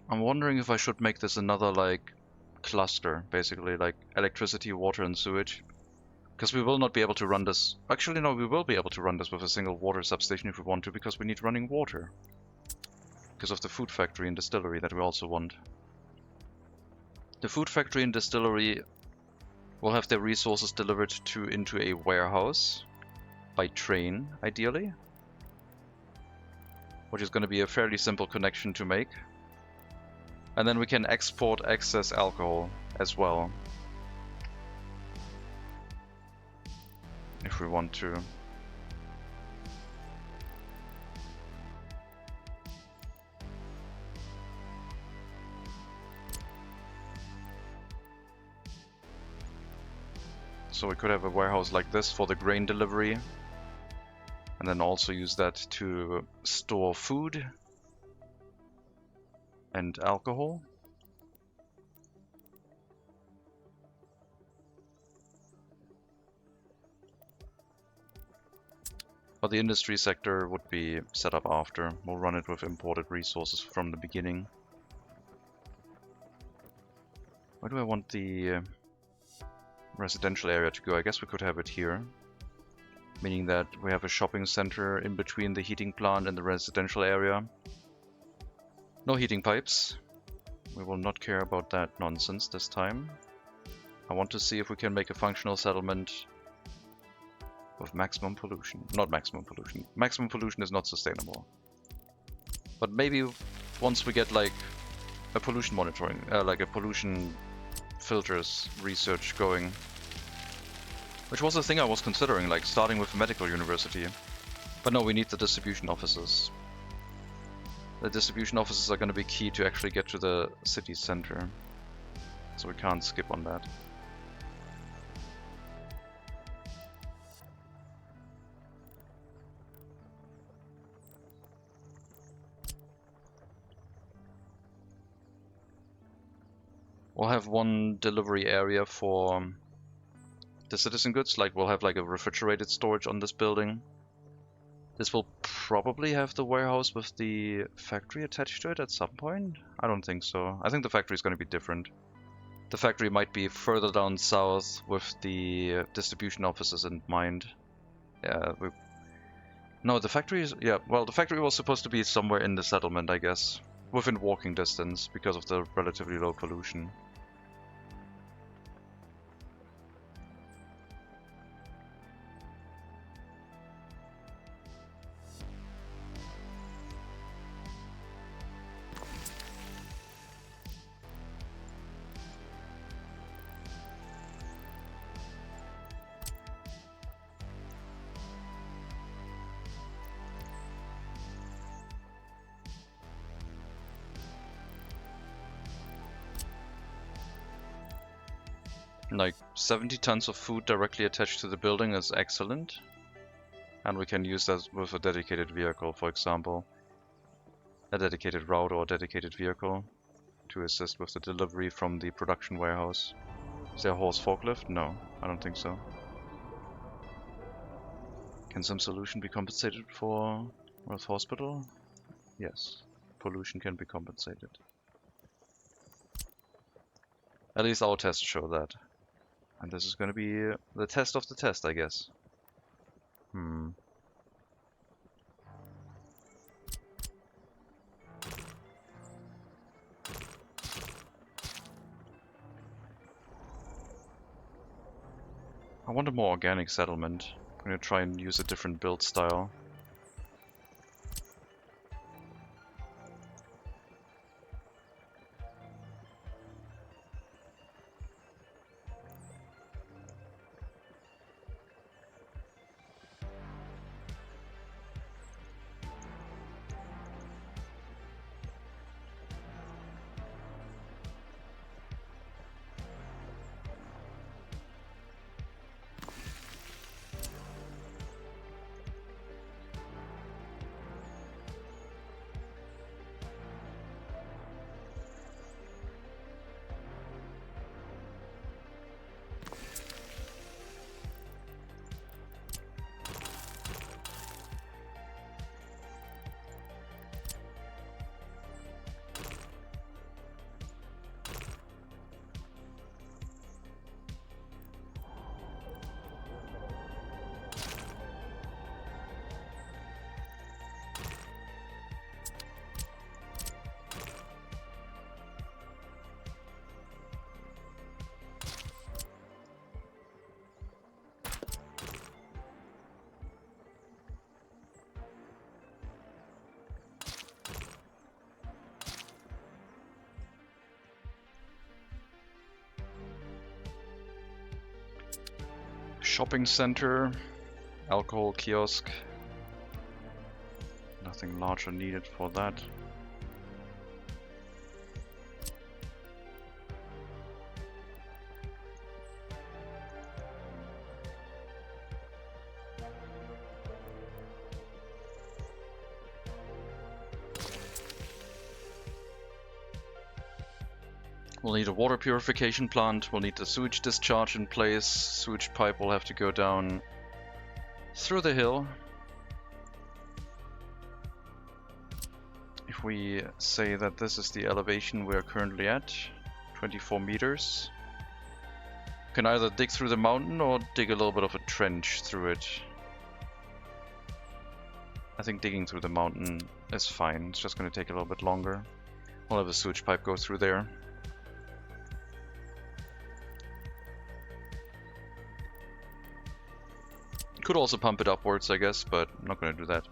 I'm wondering if I should make this another like cluster, basically like electricity, water, and sewage. Because we will not be able to run this. Actually, no, we will be able to run this with a single water substation if we want to, because we need running water. Because of the food factory and distillery that we also want. The food factory and distillery will have their resources delivered into a warehouse by train, ideally. Which is going to be a fairly simple connection to make. And then we can export excess alcohol as well. If we want to. So we could have a warehouse like this for the grain delivery. And then also use that to store food and alcohol. But the industry sector would be set up after. We'll run it with imported resources from the beginning. Where do I want the residential area to go? I guess we could have it here. Meaning that we have a shopping center in between the heating plant and the residential area. No heating pipes. We will not care about that nonsense this time. I want to see if we can make a functional settlement with maximum pollution. Not maximum pollution. Maximum pollution is not sustainable. But maybe once we get like a pollution monitoring, like a pollution filters research going. Which was a thing I was considering, like starting with a medical university. But no, we need the distribution offices. The distribution offices are going to be key to actually get to the city center. So we can't skip on that. We'll have one delivery area for the citizen goods, like we'll have like a refrigerated storage on this building. This will probably have the warehouse with the factory attached to it at some point? I don't think so. I think the factory is going to be different. The factory might be further down south with the distribution offices in mind. Yeah, no, the factory is... Yeah, well, the factory was supposed to be somewhere in the settlement, I guess. Within walking distance, because of the relatively low pollution. Like 70 tons of food directly attached to the building is excellent. And we can use that with a dedicated vehicle, for example. A dedicated route or a dedicated vehicle to assist with the delivery from the production warehouse. Is there a horse forklift? No, I don't think so. Can some solution be compensated for with hospital? Yes, pollution can be compensated. At least our tests show that. And this is going to be the test of the test, I guess. I want a more organic settlement. I'm going to try and use a different build style. shopping center, alcohol kiosk. Nothing larger needed for that. We'll need a water purification plant, we'll need the sewage discharge in place, sewage pipe will have to go down through the hill. If we say that this is the elevation we're currently at, 24 meters, we can either dig through the mountain or dig a little bit of a trench through it. I think digging through the mountain is fine, it's just going to take a little bit longer. We'll have a sewage pipe go through there. Could also pump it upwards, I guess, but I'm not going to do that.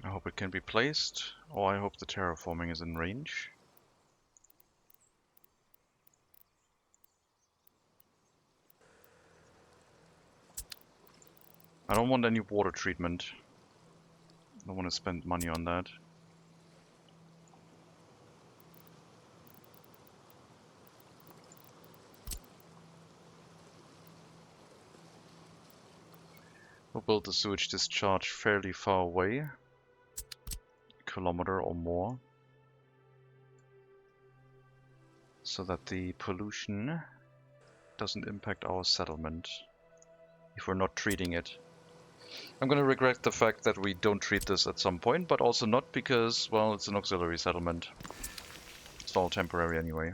I hope it can be placed, or I hope the terraforming is in range. I don't want any water treatment. I don't want to spend money on that. We'll build the sewage discharge fairly far away. Kilometer or more, so that the pollution doesn't impact our settlement if we're not treating it. I'm gonna regret the fact that we don't treat this at some point, but also not because, well, it's an auxiliary settlement. It's all temporary anyway.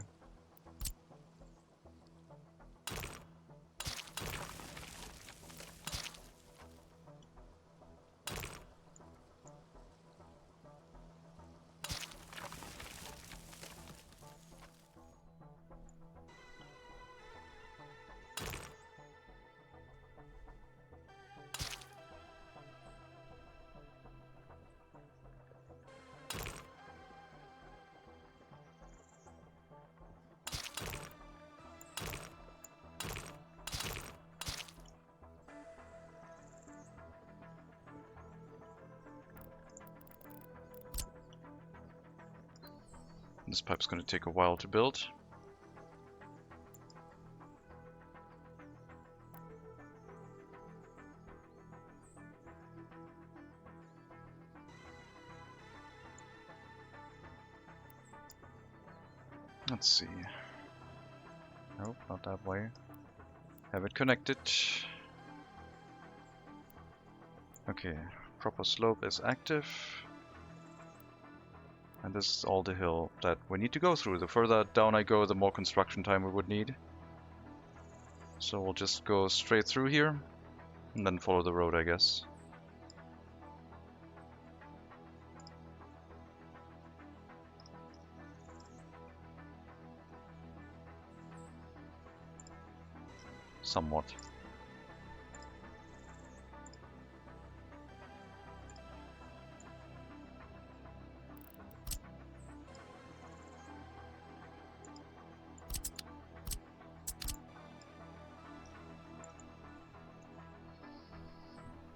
This pipe's going to take a while to build. Let's see. Nope, not that way. Have it connected. Okay, proper slope is active. And this is all the hill that we need to go through. The further down I go, the more construction time we would need. So we'll just go straight through here and then follow the road, I guess. Somewhat.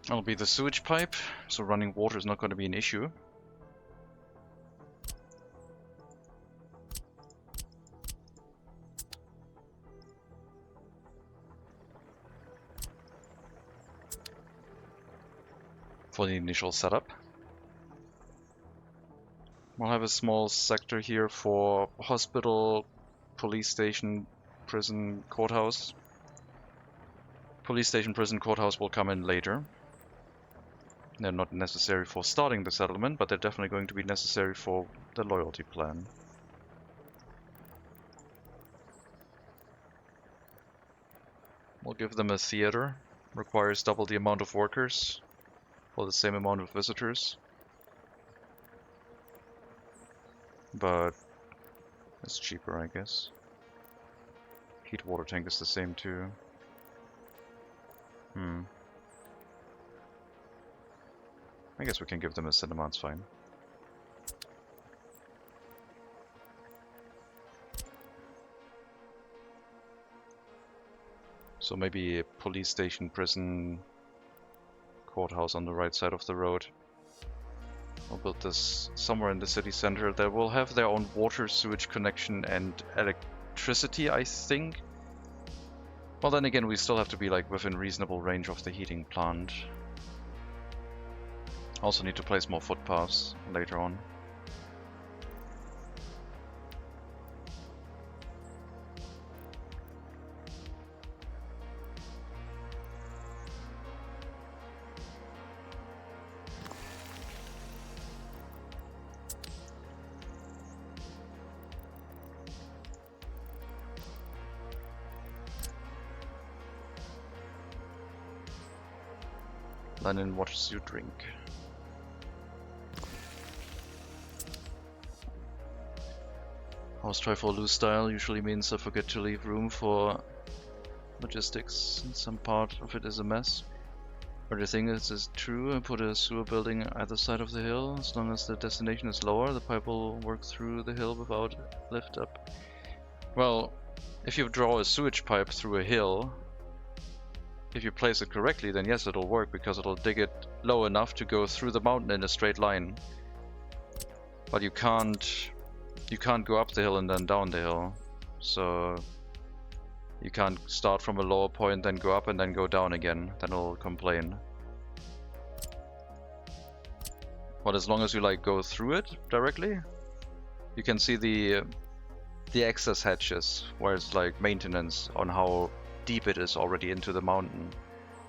That'll be the sewage pipe, so running water is not going to be an issue. For the initial setup. We'll have a small sector here for hospital, police station, prison, courthouse. Police station, prison, courthouse will come in later. They're not necessary for starting the settlement, but they're definitely going to be necessary for the loyalty plan. We'll give them a theater. Requires double the amount of workers for the same amount of visitors. But it's cheaper, I guess. Heat water tank is the same too. I guess we can give them a cinema, it's fine. So maybe a police station, prison, courthouse on the right side of the road. I'll build this somewhere in the city center. They will have their own water, sewage connection and electricity, I think. Well, then again, we still have to be like within reasonable range of the heating plant. Also need to place more footpaths later on. Lenin, what does you drink? House try for loose style usually means I forget to leave room for logistics, and some part of it is a mess. But the thing is true, I put a sewer building either side of the hill. As long as the destination is lower, the pipe will work through the hill without lift up. Well, if you draw a sewage pipe through a hill, if you place it correctly, then yes, it'll work, because it'll dig it low enough to go through the mountain in a straight line. But you can't go up the hill and then down the hill. So you can't start from a lower point, then go up and then go down again. Then it'll complain. But as long as you like go through it directly, you can see the access hatches where it's like maintenance on how deep it is already into the mountain,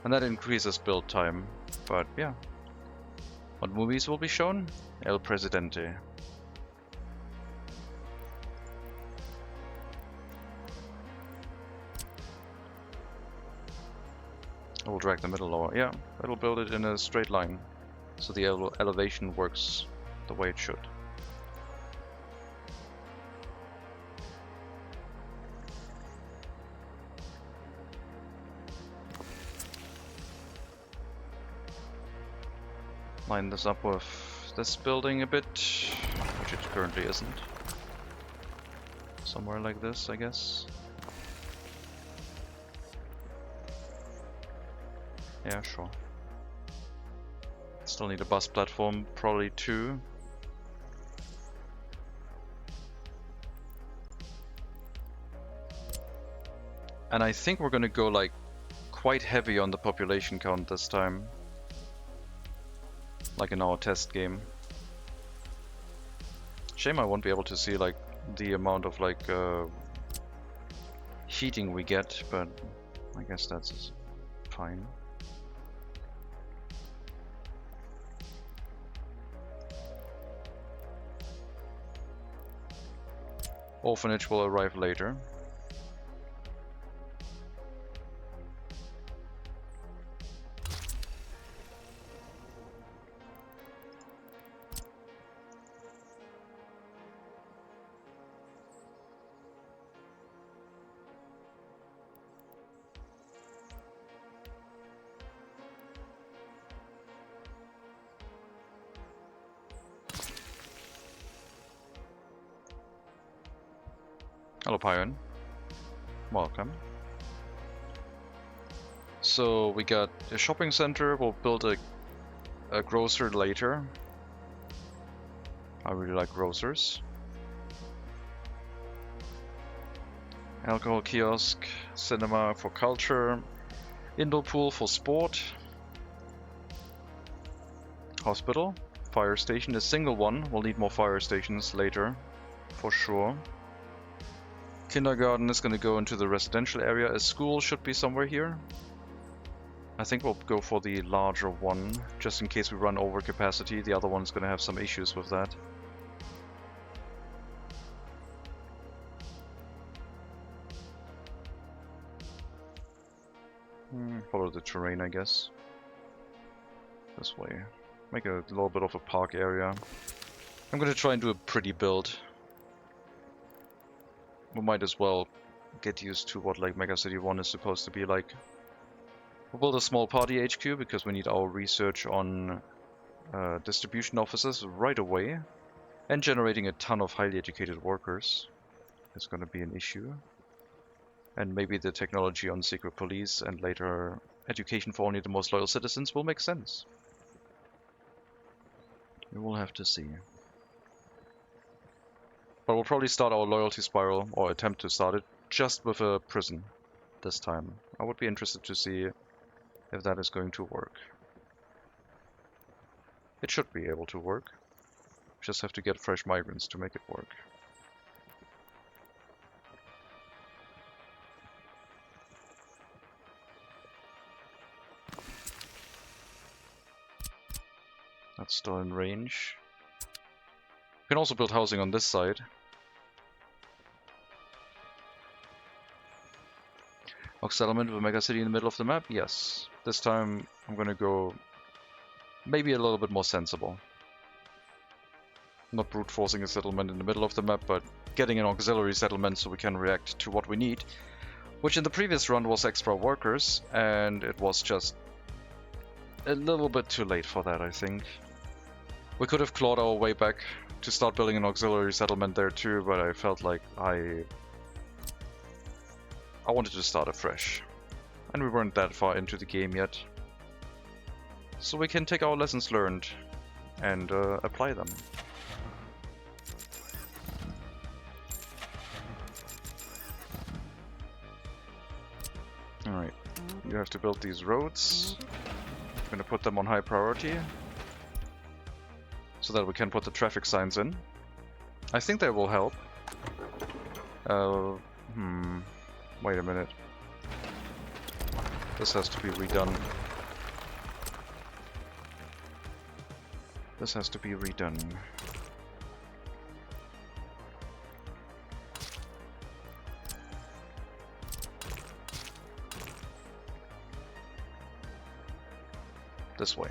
and that increases build time. But yeah, what movies will be shown? El Presidente. I will drag the middle lower. Yeah, it'll build it in a straight line, so the elevation works the way it should. Line this up with this building a bit, which it currently isn't. Somewhere like this, I guess. Yeah, sure. Still need a bus platform, probably 2. And I think we're gonna go like quite heavy on the population count this time. Like in our test game. Shame I won't be able to see like the amount of like heating we get, but I guess that's fine. Orphanage will arrive later. Hello, Pion. Welcome. So we got a shopping center. We'll build a grocer later. I really like grocers. Alcohol kiosk, cinema for culture, indoor pool for sport, hospital, fire station, a single one. We'll need more fire stations later, for sure. Kindergarten is going to go into the residential area. A school should be somewhere here. I think we'll go for the larger one, just in case we run over capacity. The other one's going to have some issues with that. Follow the terrain, I guess. This way. Make a little bit of a park area. I'm gonna try and do a pretty build. We might as well get used to what like MegaCity 1 is supposed to be like. We'll build a small party HQ because we need our research on distribution offices right away. And generating a ton of highly educated workers is gonna be an issue. And maybe the technology on secret police and later education for only the most loyal citizens will make sense. We will have to see. But we'll probably start our loyalty spiral, or attempt to start it, just with a prison this time. I would be interested to see if that is going to work. It should be able to work. We just have to get fresh migrants to make it work. That's still in range. We can also build housing on this side. Ox settlement with MegaCity in the middle of the map? Yes. This time I'm gonna go maybe a little bit more sensible. Not brute forcing a settlement in the middle of the map, but getting an auxiliary settlement so we can react to what we need. Which in the previous run was extra workers, and it was just a little bit too late for that, I think. We could have clawed our way back to start building an auxiliary settlement there too, but I felt like I wanted to start afresh. And we weren't that far into the game yet. So we can take our lessons learned and apply them. Alright, you have to build these roads. I'm gonna put them on high priority so that we can put the traffic signs in. I think they will help. Wait a minute. This has to be redone. This has to be redone. This way.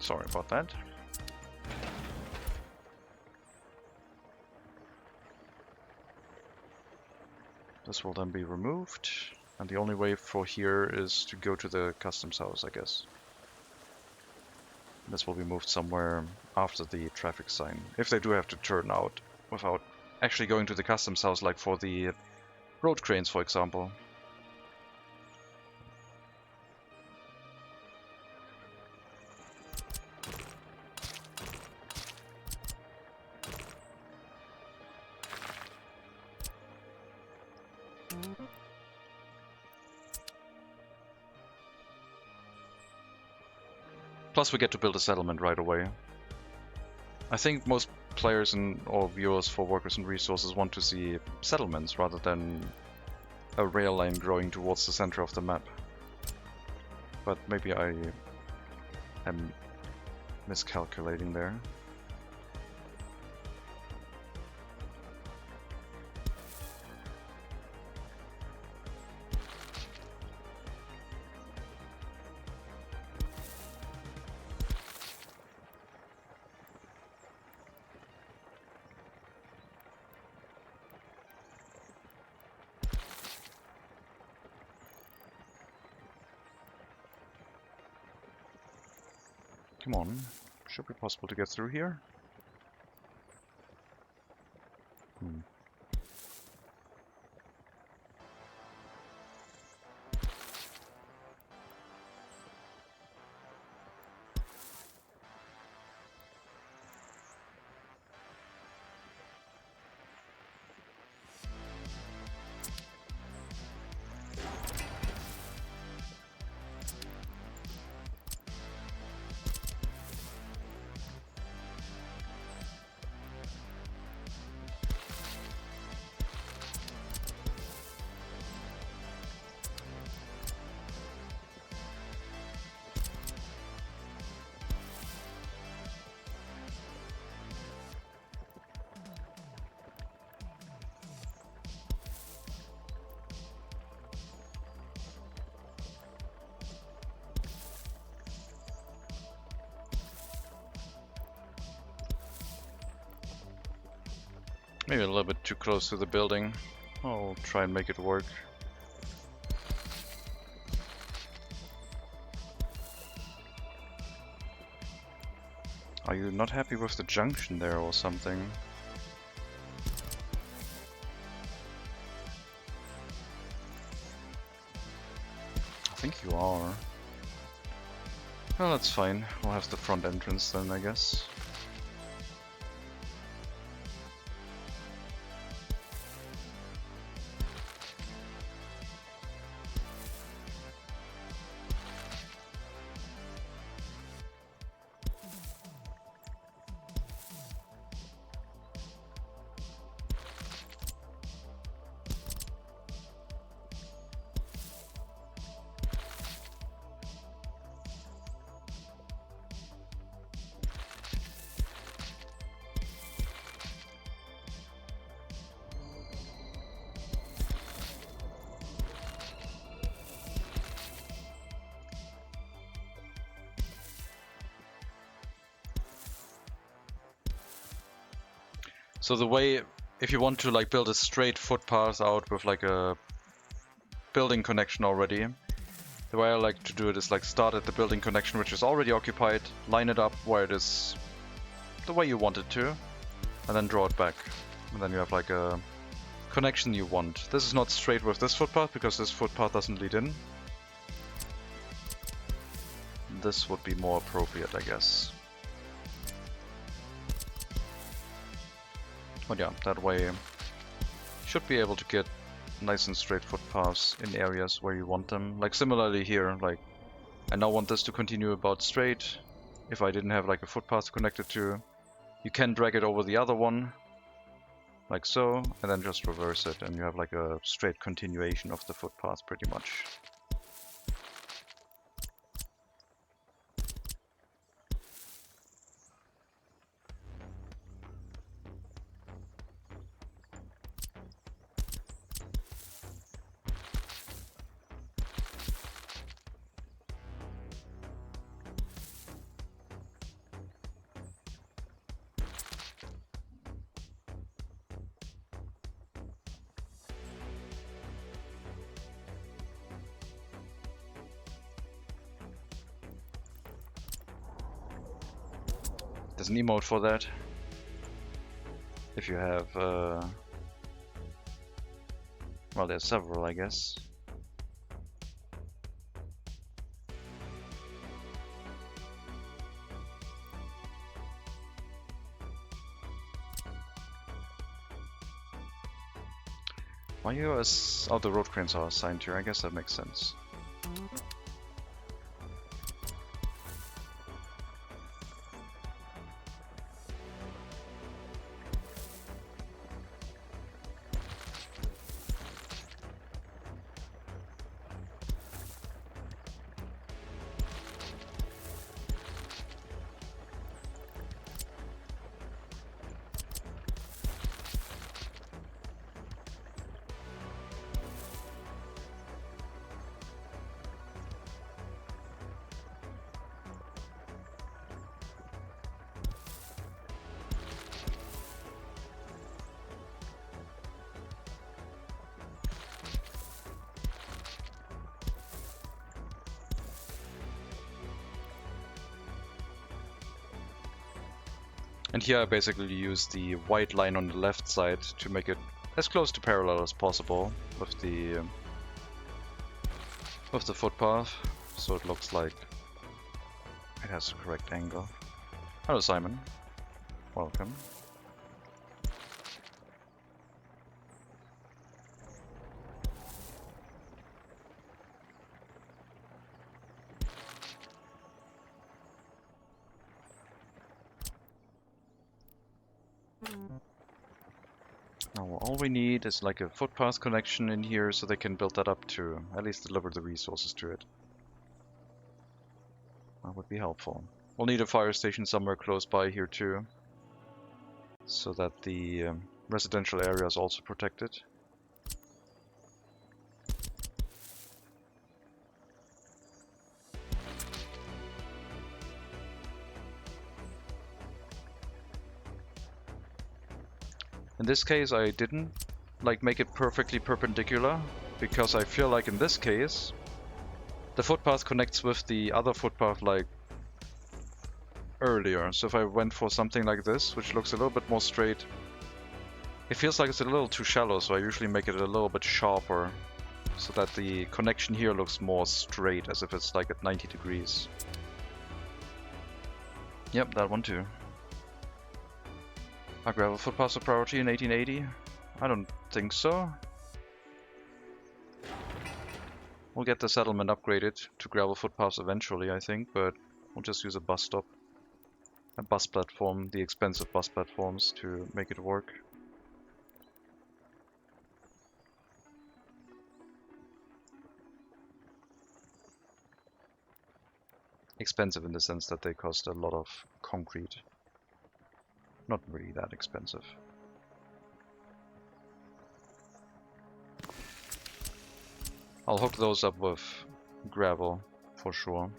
Sorry about that. This will then be removed, and the only way for here is to go to the customs house, I guess. This will be moved somewhere after the traffic sign, if they do have to turn out without actually going to the customs house, like for the road cranes, for example. Plus we get to build a settlement right away. I think most players or viewers for Workers and Resources want to see settlements rather than a rail line growing towards the center of the map. But maybe I am miscalculating there. Come on, should be possible to get through here. Maybe a little bit too close to the building. I'll try and make it work. Are you not happy with the junction there or something? I think you are. Well, that's fine. We'll have the front entrance then, I guess. So the way, if you want to like build a straight footpath out with like a building connection already, the way I like to do it is like start at the building connection which is already occupied, line it up where it is the way you want it to, and then draw it back. And then you have like a connection you want. This is not straight with this footpath because this footpath doesn't lead in. This would be more appropriate, I guess. But yeah, that way you should be able to get nice and straight footpaths in areas where you want them. Like similarly here, like I now want this to continue about straight. If I didn't have like a footpath connected to, you can drag it over the other one, like so, and then just reverse it, and you have like a straight continuation of the footpath pretty much. There's an emote for that. If you have, well, there's several, I guess. Why you as oh, the road cranes are assigned here? I guess that makes sense. And here I basically use the white line on the left side to make it as close to parallel as possible with the footpath, so it looks like it has the correct angle. Hello Simon, welcome. Now all we need is like a footpath connection in here so they can build that up to at least deliver the resources to it. That would be helpful. We'll need a fire station somewhere close by here too, so that the residential area is also protected. In this case I didn't like make it perfectly perpendicular, because I feel like in this case the footpath connects with the other footpath like earlier. So if I went for something like this, which looks a little bit more straight, it feels like it's a little too shallow, so I usually make it a little bit sharper so that the connection here looks more straight, as if it's like at 90 degrees. Yep, that one too. Are gravel footpaths a priority in 1880? I don't think so. We'll get the settlement upgraded to gravel footpaths eventually, I think, but we'll just use a bus stop. A bus platform, the expensive bus platforms, to make it work. Expensive in the sense that they cost a lot of concrete. Not really that expensive. I'll hook those up with gravel for sure.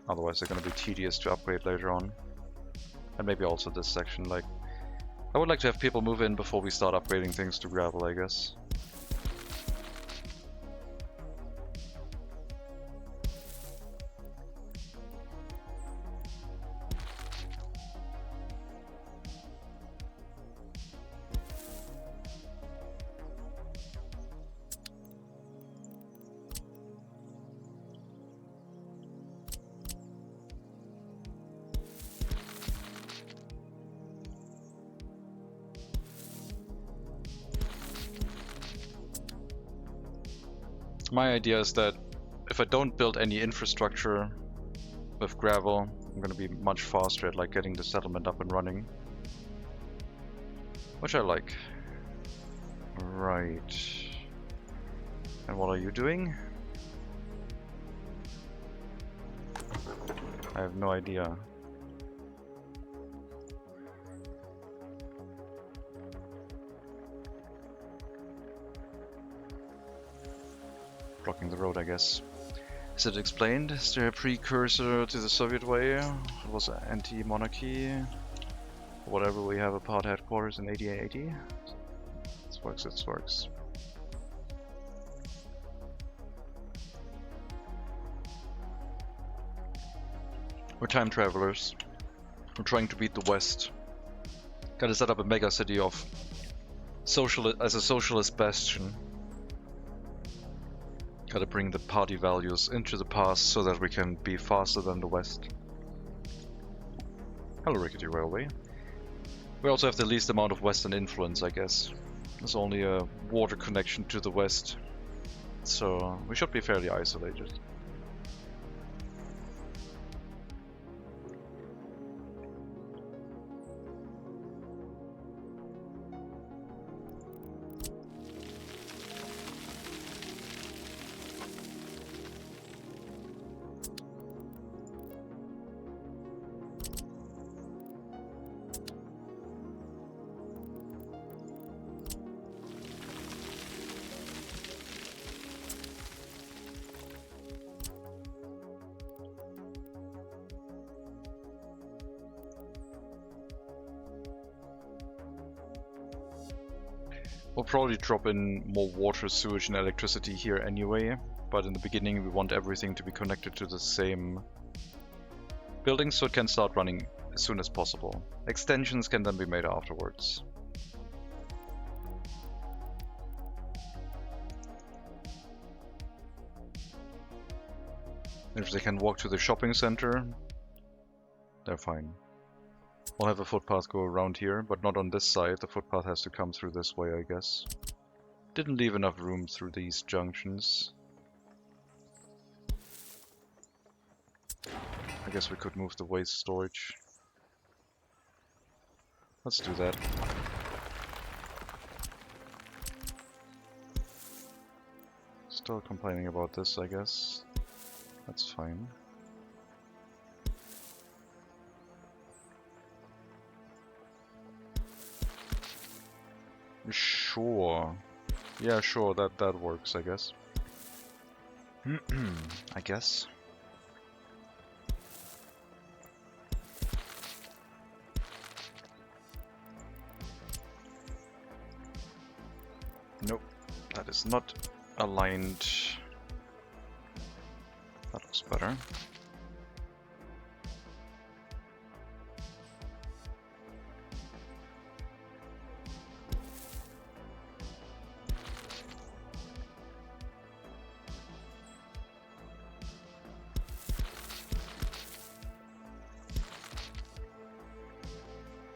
Otherwise they're gonna be tedious to upgrade later on. And maybe also this section, like... I would like to have people move in before we start upgrading things to gravel, I guess. My idea is that if I don't build any infrastructure with gravel, I'm gonna be much faster at like getting the settlement up and running. Which I like. Right. And what are you doing? I have no idea. Blocking the road, I guess. Is it explained? Is there a precursor to the Soviet way? It was anti-monarchy. Whatever, we have apart headquarters in 1880. This works, it works. We're time travelers. We're trying to beat the West. Gotta set up a megacity of as a socialist bastion. Gotta bring the party values into the past so that we can be faster than the West. Hello, Rickety Railway. We also have the least amount of Western influence, I guess. There's only a water connection to the West, so we should be fairly isolated. We'll probably drop in more water, sewage and electricity here anyway, but in the beginning we want everything to be connected to the same building so it can start running as soon as possible. Extensions can then be made afterwards. If they can walk to the shopping center, they're fine. We'll have a footpath go around here, but not on this side. The footpath has to come through this way, I guess. Didn't leave enough room through these junctions. I guess we could move the waste storage. Let's do that. Still complaining about this, I guess. That's fine. Sure. Yeah, sure, that works, I guess. I guess. is not aligned. That looks better.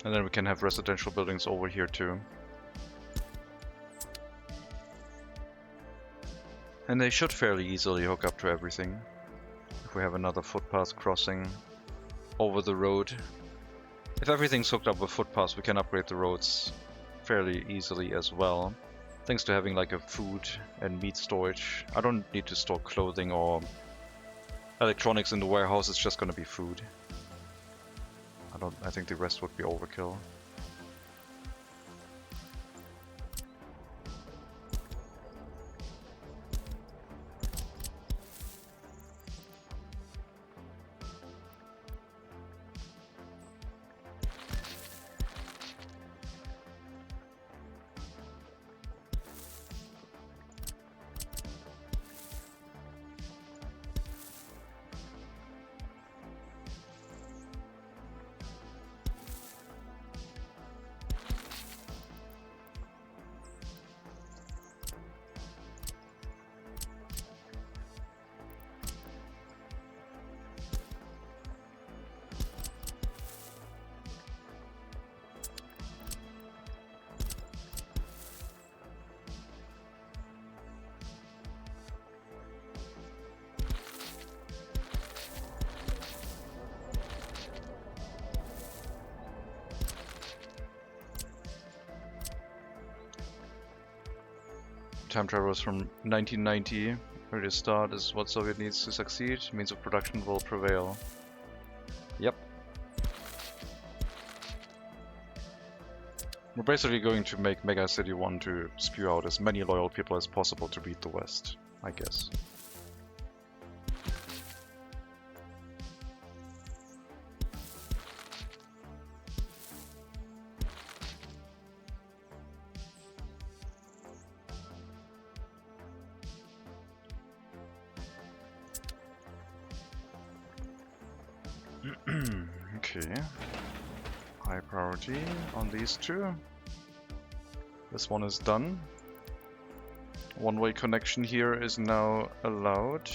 And then we can have residential buildings over here too. And they should fairly easily hook up to everything. If we have another footpath crossing over the road. If everything's hooked up with footpaths, we can upgrade the roads fairly easily as well. Thanks to having like a food and meat storage. I don't need to store clothing or electronics in the warehouse, it's just gonna be food. I think the rest would be overkill. Time travelers from 1990. Where to start is what Soviet needs to succeed. Means of production will prevail. Yep. We're basically going to make MegaCity 1 to spew out as many loyal people as possible to beat the West, I guess. Okay, high priority on these two. This one is done. One-way connection here is now allowed.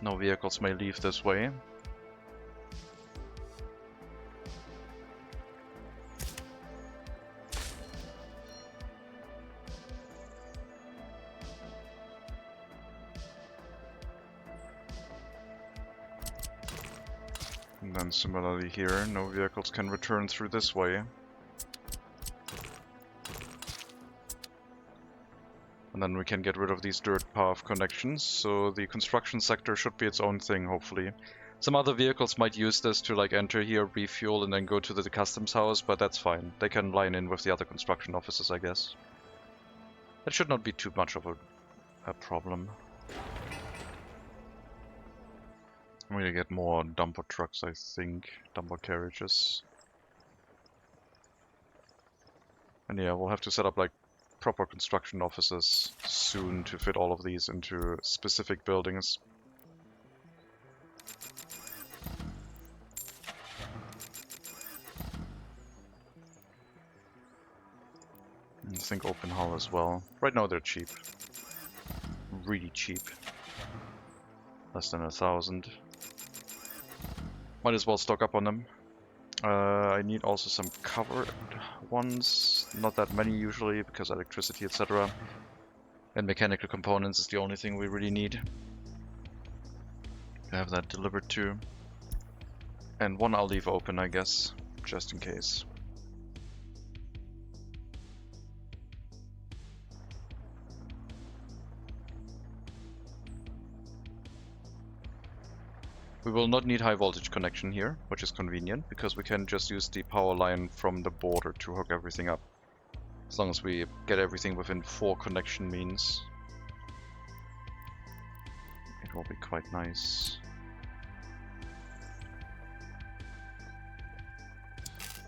No vehicles may leave this way. And then similarly here, no vehicles can return through this way. And then we can get rid of these dirt path connections, so the construction sector should be its own thing, hopefully. Some other vehicles might use this to like enter here, refuel, and then go to the customs house, but that's fine. They can line in with the other construction offices, I guess. That should not be too much of a problem. I'm gonna get more dumper trucks, I think. Dumper carriages. And yeah, we'll have to set up like proper construction offices soon to fit all of these into specific buildings. And I think open hull as well. Right now they're cheap. Really cheap. Less than 1,000. Might as well stock up on them. I need also some covered ones. Not that many usually, because electricity, etc. And mechanical components is the only thing we really need. I have that delivered to. And one I'll leave open, I guess, just in case. We will not need high voltage connection here, which is convenient, because we can just use the power line from the border to hook everything up. As long as we get everything within 4 connection means. It will be quite nice.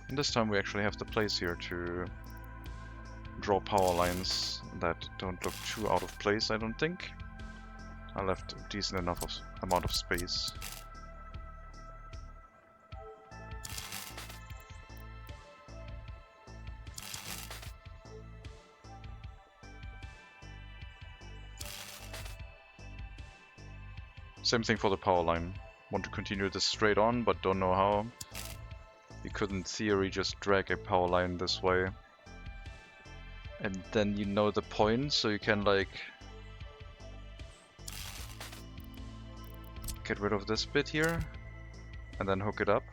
And this time we actually have the place here to draw power lines that don't look too out of place, I don't think. I left a decent enough amount of space. Same thing for the power line. Want to continue this straight on, but don't know how. You could in theory just drag a power line this way. And then you know the point, so you can like get rid of this bit here and then hook it up.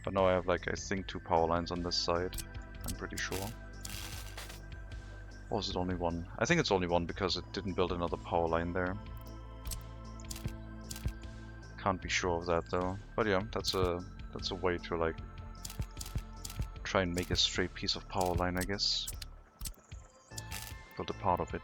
But now I have like, I think 2 power lines on this side, I'm pretty sure. Or is it only 1? I think it's only 1 because it didn't build another power line there. Can't be sure of that though. But yeah, that's a way to like try and make a straight piece of power line, I guess. Build a part of it.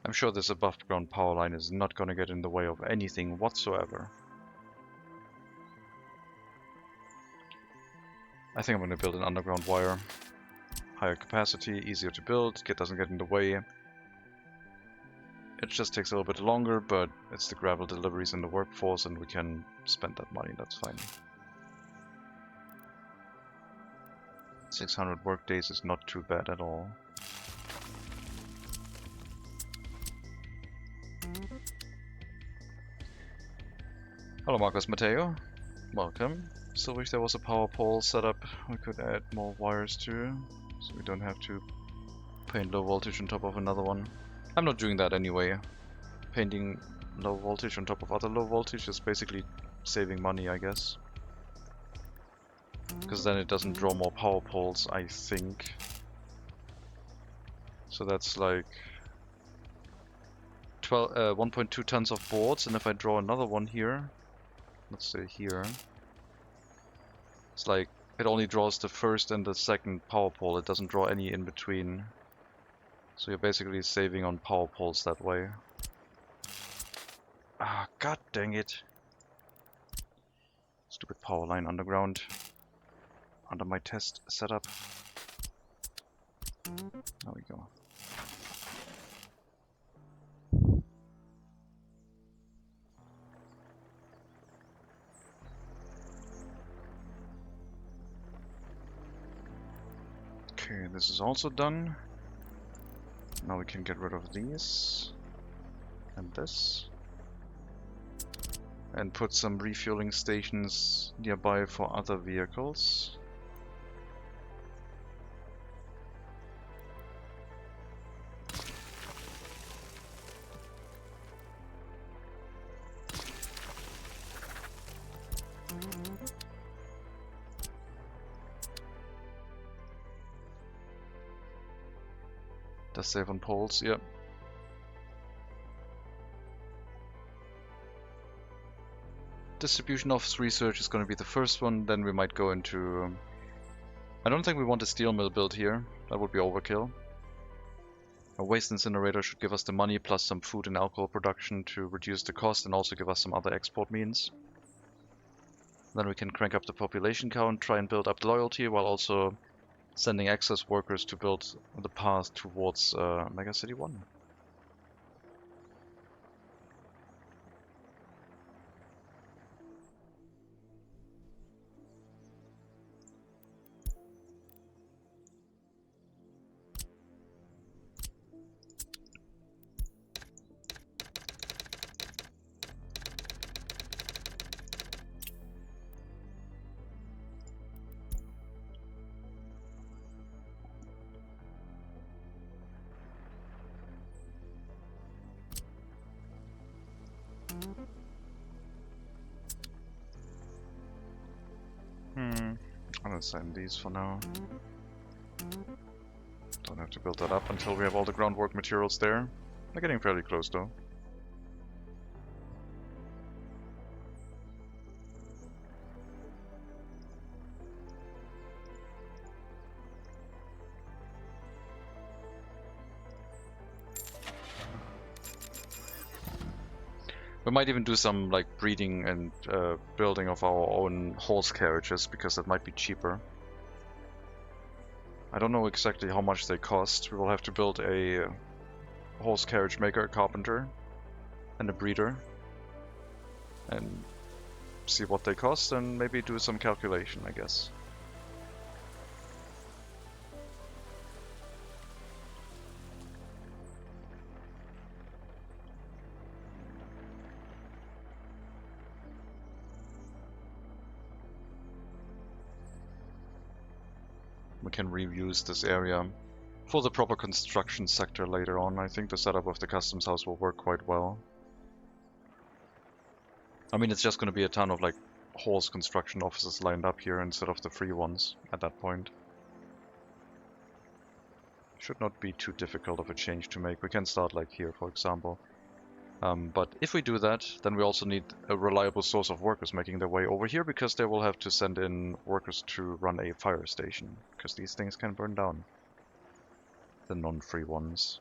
I'm sure this above ground power line is not gonna get in the way of anything whatsoever. I think I'm gonna build an underground wire. Higher capacity, easier to build, it doesn't get in the way. It just takes a little bit longer, but it's the gravel deliveries in the workforce and we can spend that money, that's fine. 600 work days is not too bad at all. Hello Marcos Mateo, welcome. Still wish there was a power pole set up we could add more wires to, so we don't have to paint low voltage on top of another one. I'm not doing that anyway. Painting low voltage on top of other low voltage is basically saving money, I guess. Because then it doesn't draw more power poles, I think. So that's like 1.2 tons of boards, and if I draw another one here, let's say here, it's like it only draws the first and the second power pole, it doesn't draw any in between. So you're basically saving on power poles that way. Ah, god dang it. Stupid power line underground. Under my test setup. There we go. Okay, this is also done. Now we can get rid of these and this. And put some refueling stations nearby for other vehicles. Does save on poles, yep. Distribution office research is going to be the first one, then we might go into... I don't think we want a steel mill built here, that would be overkill. A waste incinerator should give us the money plus some food and alcohol production to reduce the cost and also give us some other export means. Then we can crank up the population count, try and build up loyalty while also sending excess workers to build the path towards MegaCity 1. I'll assign these for now. Don't have to build that up until we have all the groundwork materials there. They're getting fairly close though. We might even do some like breeding and building of our own horse carriages, because that might be cheaper. I don't know exactly how much they cost. We will have to build a horse carriage maker, a carpenter, and a breeder, and see what they cost, and maybe do some calculation, I guess. We can reuse this area for the proper construction sector later on. I think the setup of the customs house will work quite well. I mean, it's just going to be a ton of like horse construction offices lined up here instead of the free ones at that point. Should not be too difficult of a change to make. We can start like here, for example. But if we do that, then we also need a reliable source of workers making their way over here, because they will have to send in workers to run a fire station, because these things can burn down. The non-free ones.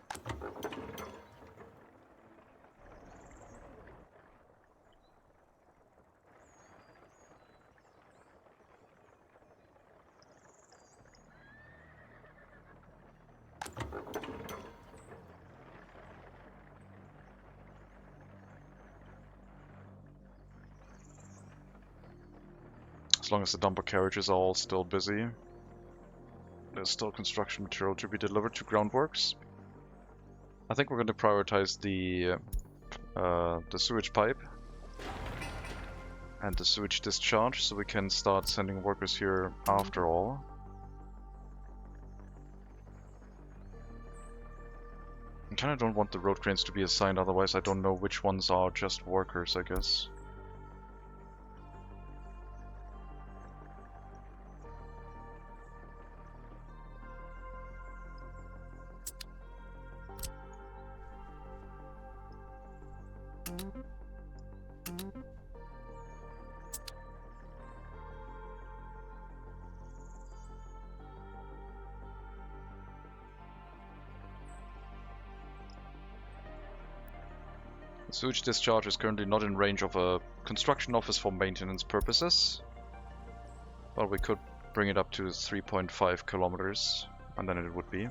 As long as the dumper carriages are all still busy. There's still construction material to be delivered to groundworks. I think we're going to prioritize the sewage pipe and the sewage discharge, so we can start sending workers here after all. I kind of don't want the road cranes to be assigned, otherwise I don't know which ones are just workers, I guess. The sewage discharge is currently not in range of a construction office for maintenance purposes, but we could bring it up to 3.5 kilometers, and then it would be.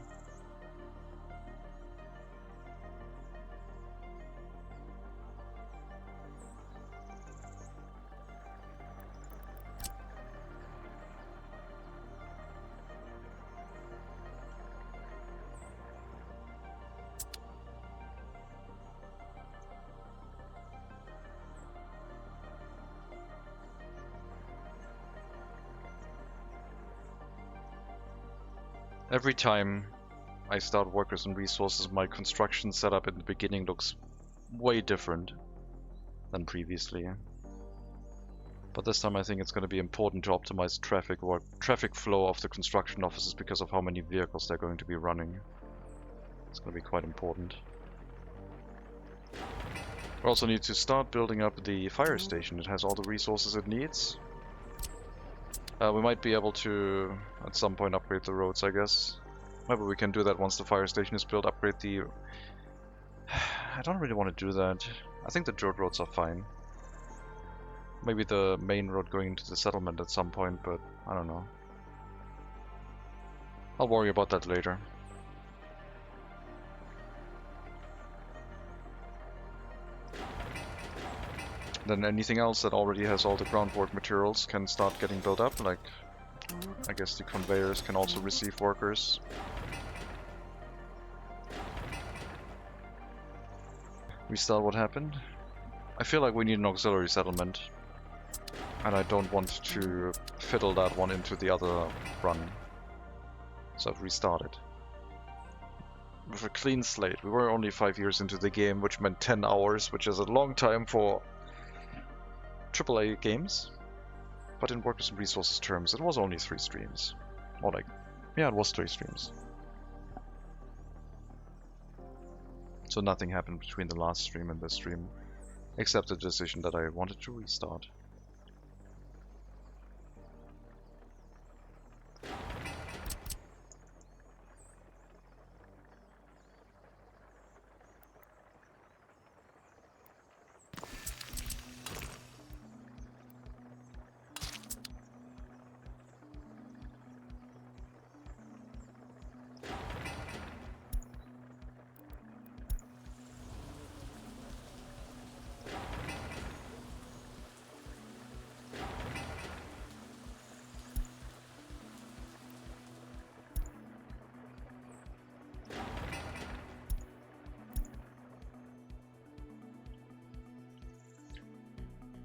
Every time I start workers and resources, my construction setup in the beginning looks way different than previously. But this time I think it's going to be important to optimize traffic flow of the construction offices because of how many vehicles they're going to be running. It's going to be quite important. We also need to start building up the fire station. It has all the resources it needs. We might be able to, at some point, upgrade the roads, I guess. Maybe we can do that once the fire station is built, upgrade the... I don't really want to do that. I think the dirt roads are fine. Maybe the main road going into the settlement at some point, but I don't know. I'll worry about that later. Then anything else that already has all the groundwork materials can start getting built up, like I guess the conveyors can also receive workers. Restart what happened? I feel like we need an auxiliary settlement, and I don't want to fiddle that one into the other run. So I've restarted. With a clean slate. We were only 5 years into the game, which meant 10 hours, which is a long time for AAA games, but in workers and resources terms, it was only 3 streams. Or like, yeah, it was 3 streams. So nothing happened between the last stream and this stream, except the decision that I wanted to restart.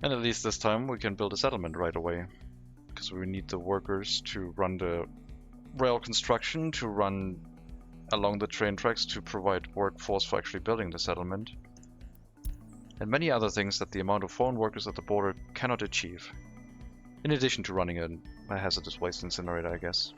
And at least this time we can build a settlement right away, because we need the workers to run the rail construction, to run along the train tracks, to provide workforce for actually building the settlement, and many other things that the amount of foreign workers at the border cannot achieve, in addition to running a hazardous waste incinerator, I guess.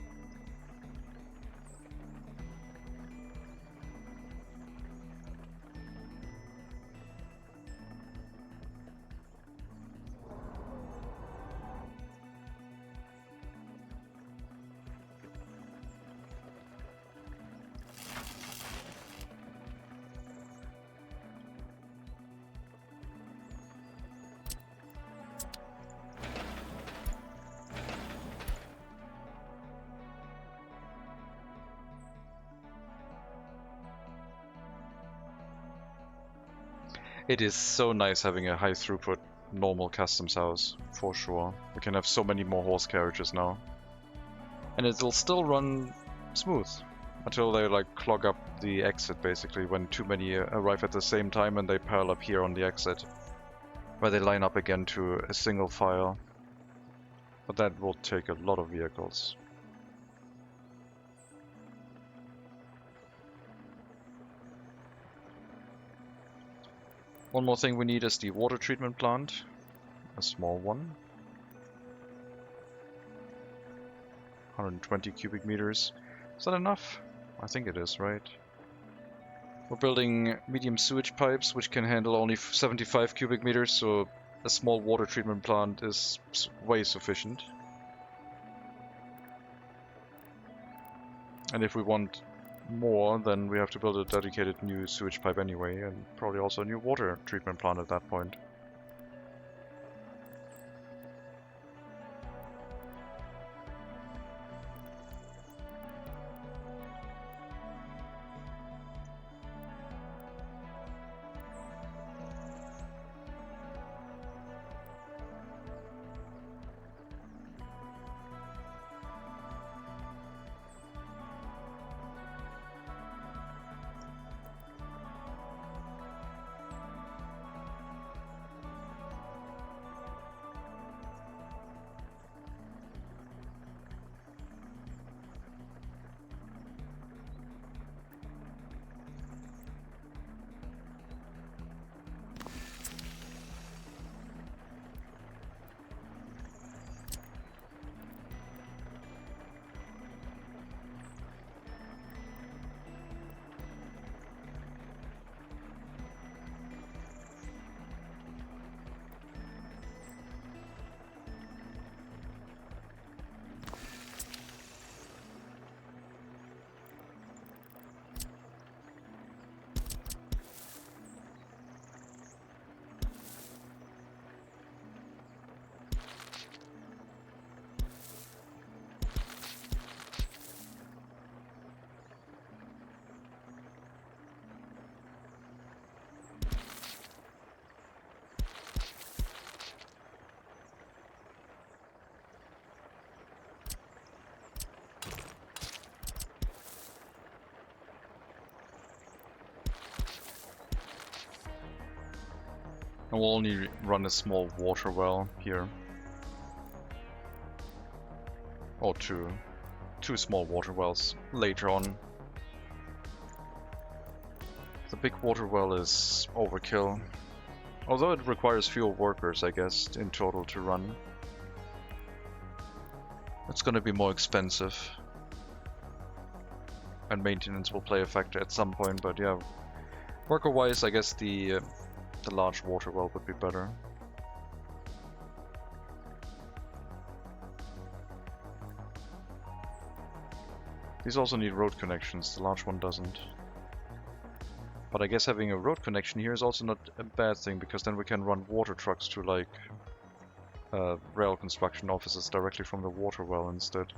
It is so nice having a high throughput normal customs house, for sure. We can have so many more horse carriages now. And it'll still run smooth until they like clog up the exit, basically, when too many arrive at the same time and they pile up here on the exit, where they line up again to a single file. But that will take a lot of vehicles. One more thing we need is the water treatment plant, a small one. 120 cubic meters. Is that enough? I think it is, right? We're building medium sewage pipes, which can handle only 75 cubic meters, so a small water treatment plant is way sufficient. And if we want more, then we have to build a dedicated new sewage pipe anyway, and probably also a new water treatment plant at that point. And we'll only run a small water well here. Or two small water wells later on. The big water well is overkill. Although it requires fewer workers, I guess, in total to run. It's gonna be more expensive. And maintenance will play a factor at some point, but yeah. Worker-wise, I guess the large water well would be better. These also need road connections, the large one doesn't. But I guess having a road connection here is also not a bad thing, because then we can run water trucks to like rail construction offices directly from the water well instead.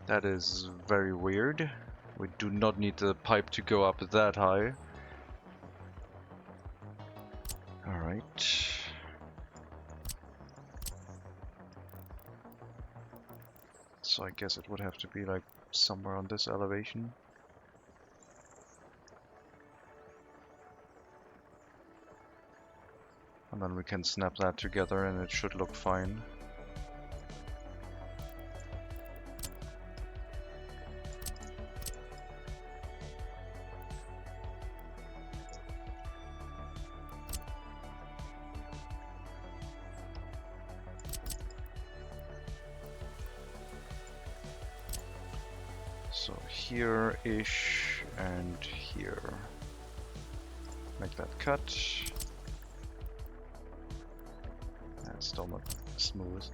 That is very weird. We do not need the pipe to go up that high. Alright. So I guess it would have to be like somewhere on this elevation. And then we can snap that together and it should look fine. So here-ish and here. Make that cut. That's still not smooth.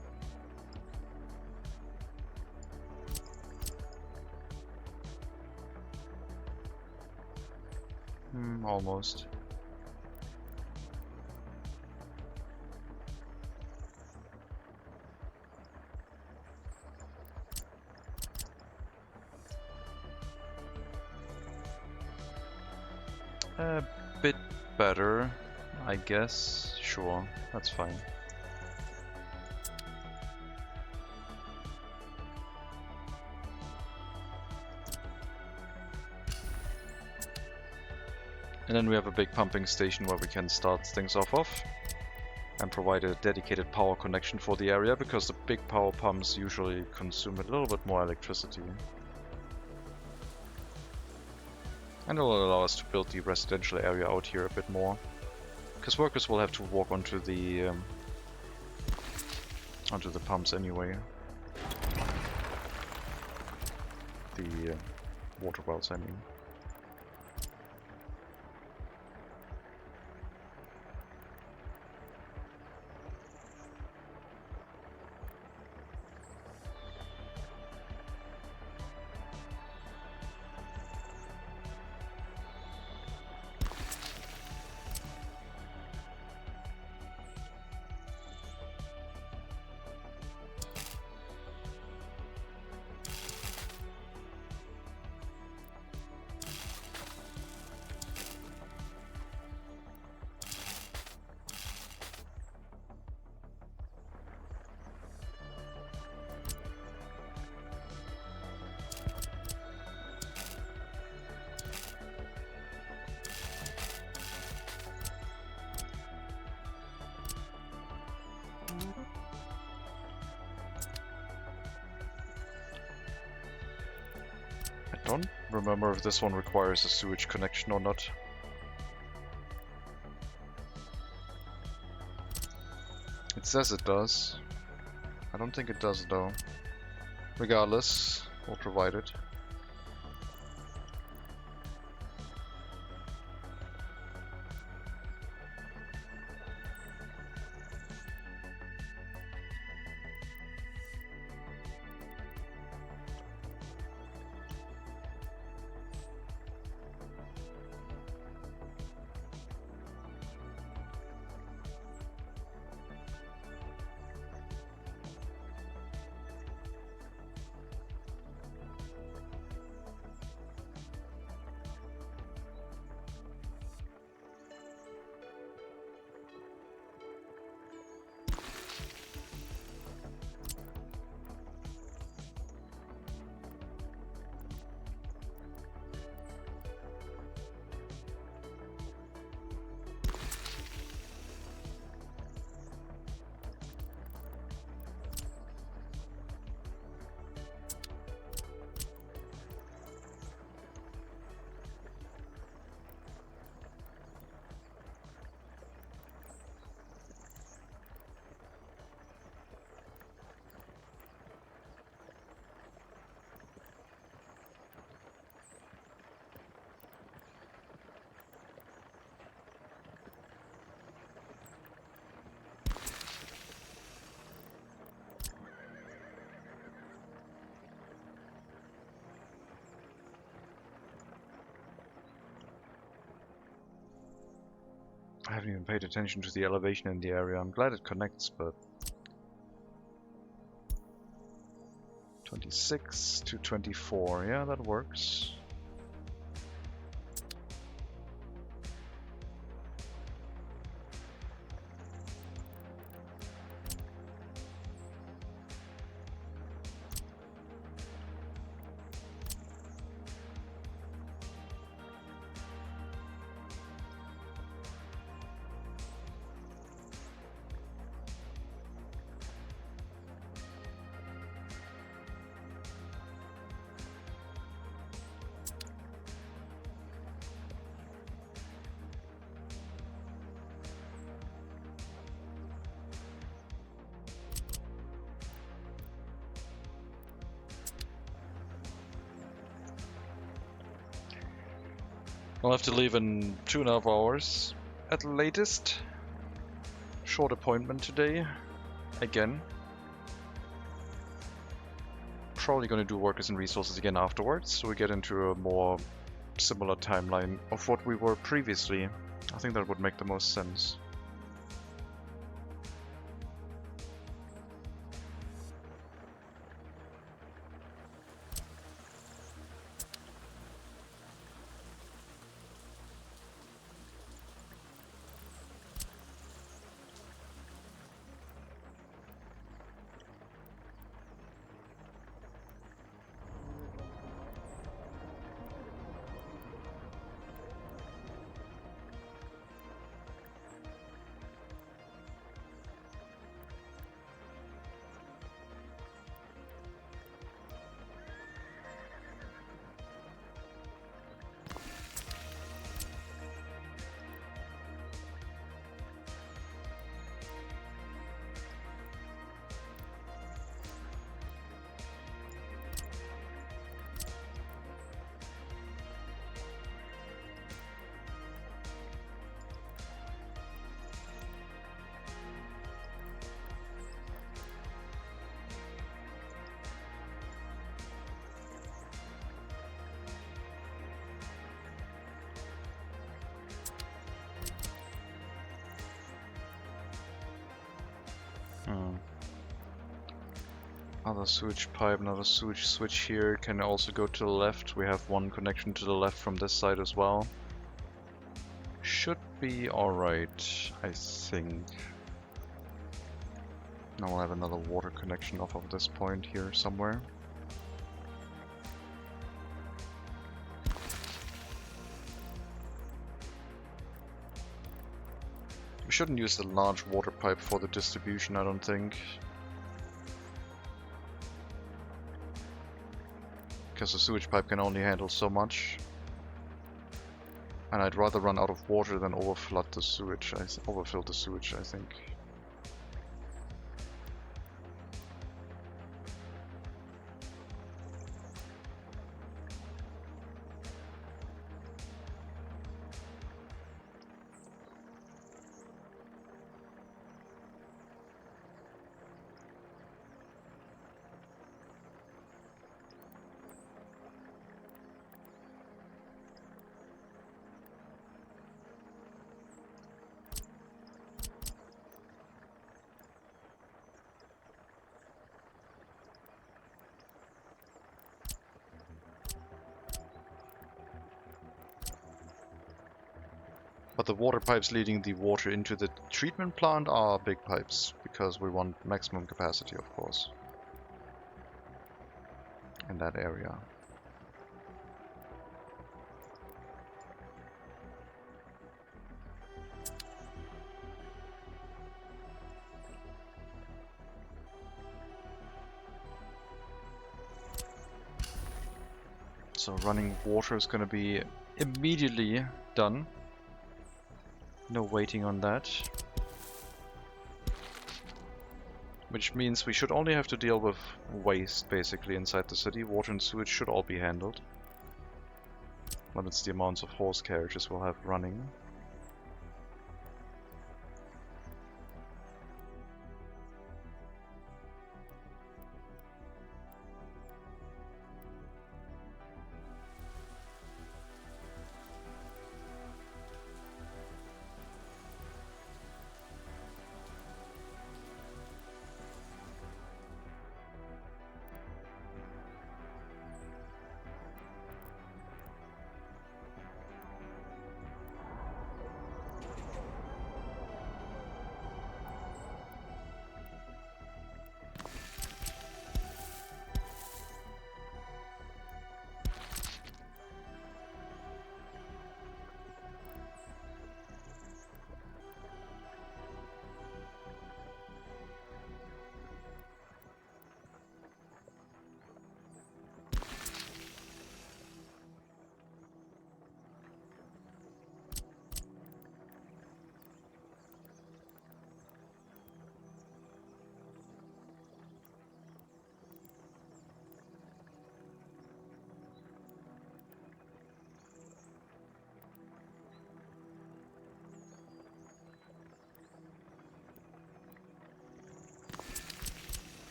Almost. A bit better, I guess. Sure, that's fine. And then we have a big pumping station where we can start things off of and provide a dedicated power connection for the area, because the big power pumps usually consume a little bit more electricity. And it will allow us to build the residential area out here a bit more, because workers will have to walk onto the pumps anyway. The water wells, I mean. Don't remember if this one requires a sewage connection or not. It says it does. I don't think it does though. Regardless, we'll provide it. I haven't even paid attention to the elevation in the area. I'm glad it connects, but 26 to 24, yeah, that works. I'll have to leave in 2.5 hours at the latest. Short appointment today, again. Probably going to do workers and resources again afterwards, so we get into a more similar timeline of what we were previously. I think that would make the most sense. Another sewage pipe, another sewage switch here. Can also go to the left. We have one connection to the left from this side as well. Should be alright, I think. Now we'll have another water connection off of this point here somewhere. We shouldn't use the large water pipe for the distribution, I don't think. because the sewage pipe can only handle so much. And I'd rather run out of water than overfill the sewage, I think. But the water pipes leading the water into the treatment plant are big pipes, because we want maximum capacity, of course, in that area. So running water is going to be immediately done. No waiting on that. Which means we should only have to deal with waste basically inside the city. Water and sewage should all be handled. Limits the amounts of horse carriages we'll have running.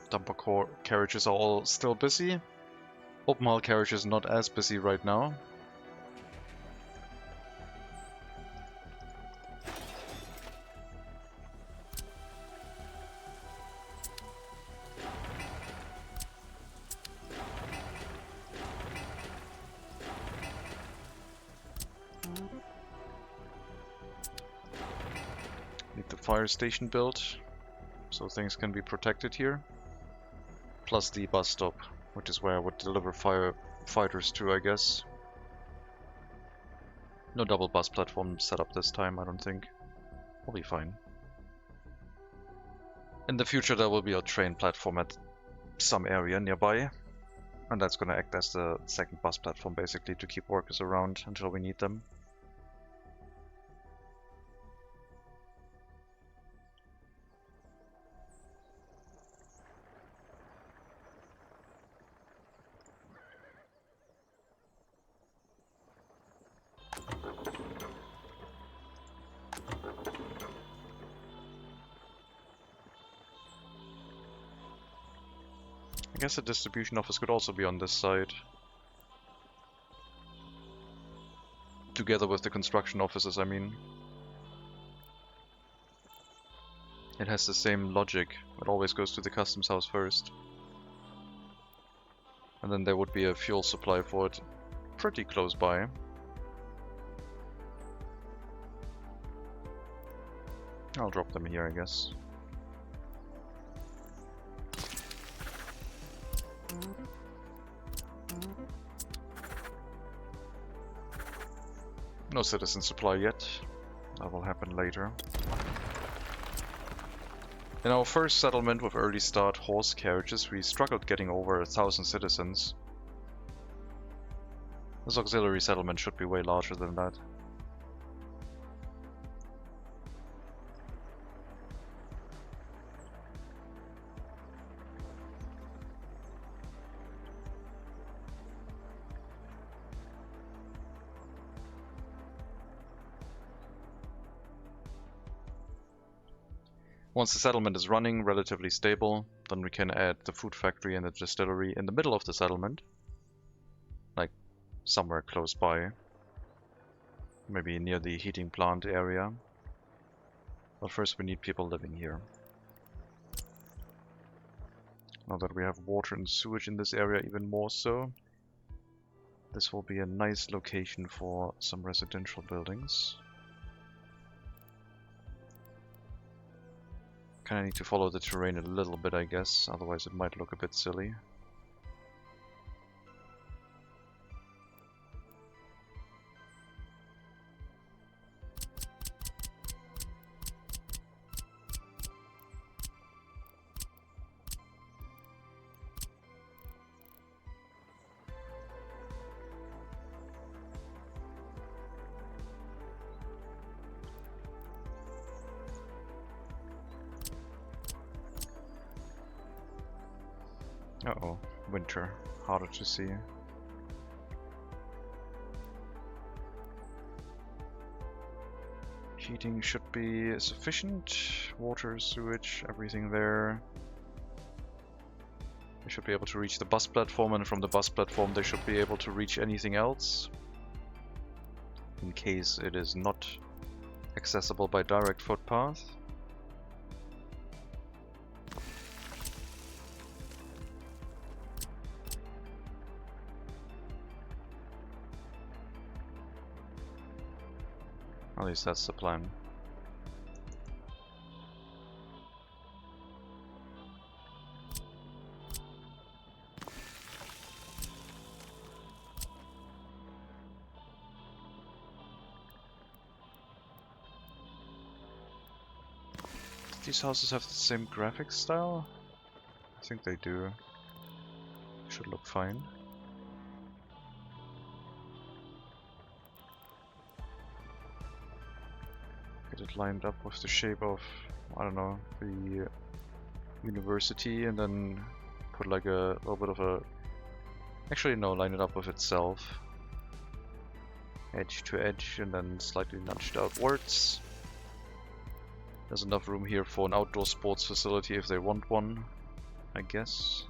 Dumper carriages are all still busy. Open haul carriages not as busy right now. Need the fire station built, so things can be protected here. Plus the bus stop, which is where I would deliver firefighters to, I guess. No double bus platform set up this time, I don't think. We'll be fine. In the future there will be a train platform at some area nearby. And that's gonna act as the second bus platform basically to keep workers around until we need them. I guess the distribution office could also be on this side. Together with the construction offices, I mean. It has the same logic. It always goes to the customs house first. And then there would be a fuel supply for it pretty close by. I'll drop them here, I guess. No citizen supply yet. That will happen later. In our first settlement with early start horse carriages, we struggled getting over 1,000 citizens. This auxiliary settlement should be way larger than that. Once the settlement is running, relatively stable, then we can add the food factory and the distillery in the middle of the settlement. Like, somewhere close by. Maybe near the heating plant area. But first we need people living here. Now that we have water and sewage in this area, even more so. This will be a nice location for some residential buildings. Kinda need to follow the terrain a little bit, I guess, otherwise it might look a bit silly. Uh-oh, winter. Harder to see. Heating should be sufficient. Water, sewage, everything there. They should be able to reach the bus platform, and from the bus platform they should be able to reach anything else. In case it is not accessible by direct footpath. At least that's the plan. Do these houses have the same graphics style? I think they do. Should look fine. Get it lined up with the shape of, I don't know, the university, and then put like a little bit of a... Actually no, line it up with itself. Edge to edge, and then slightly nudged outwards. There's enough room here for an outdoor sports facility if they want one, I guess.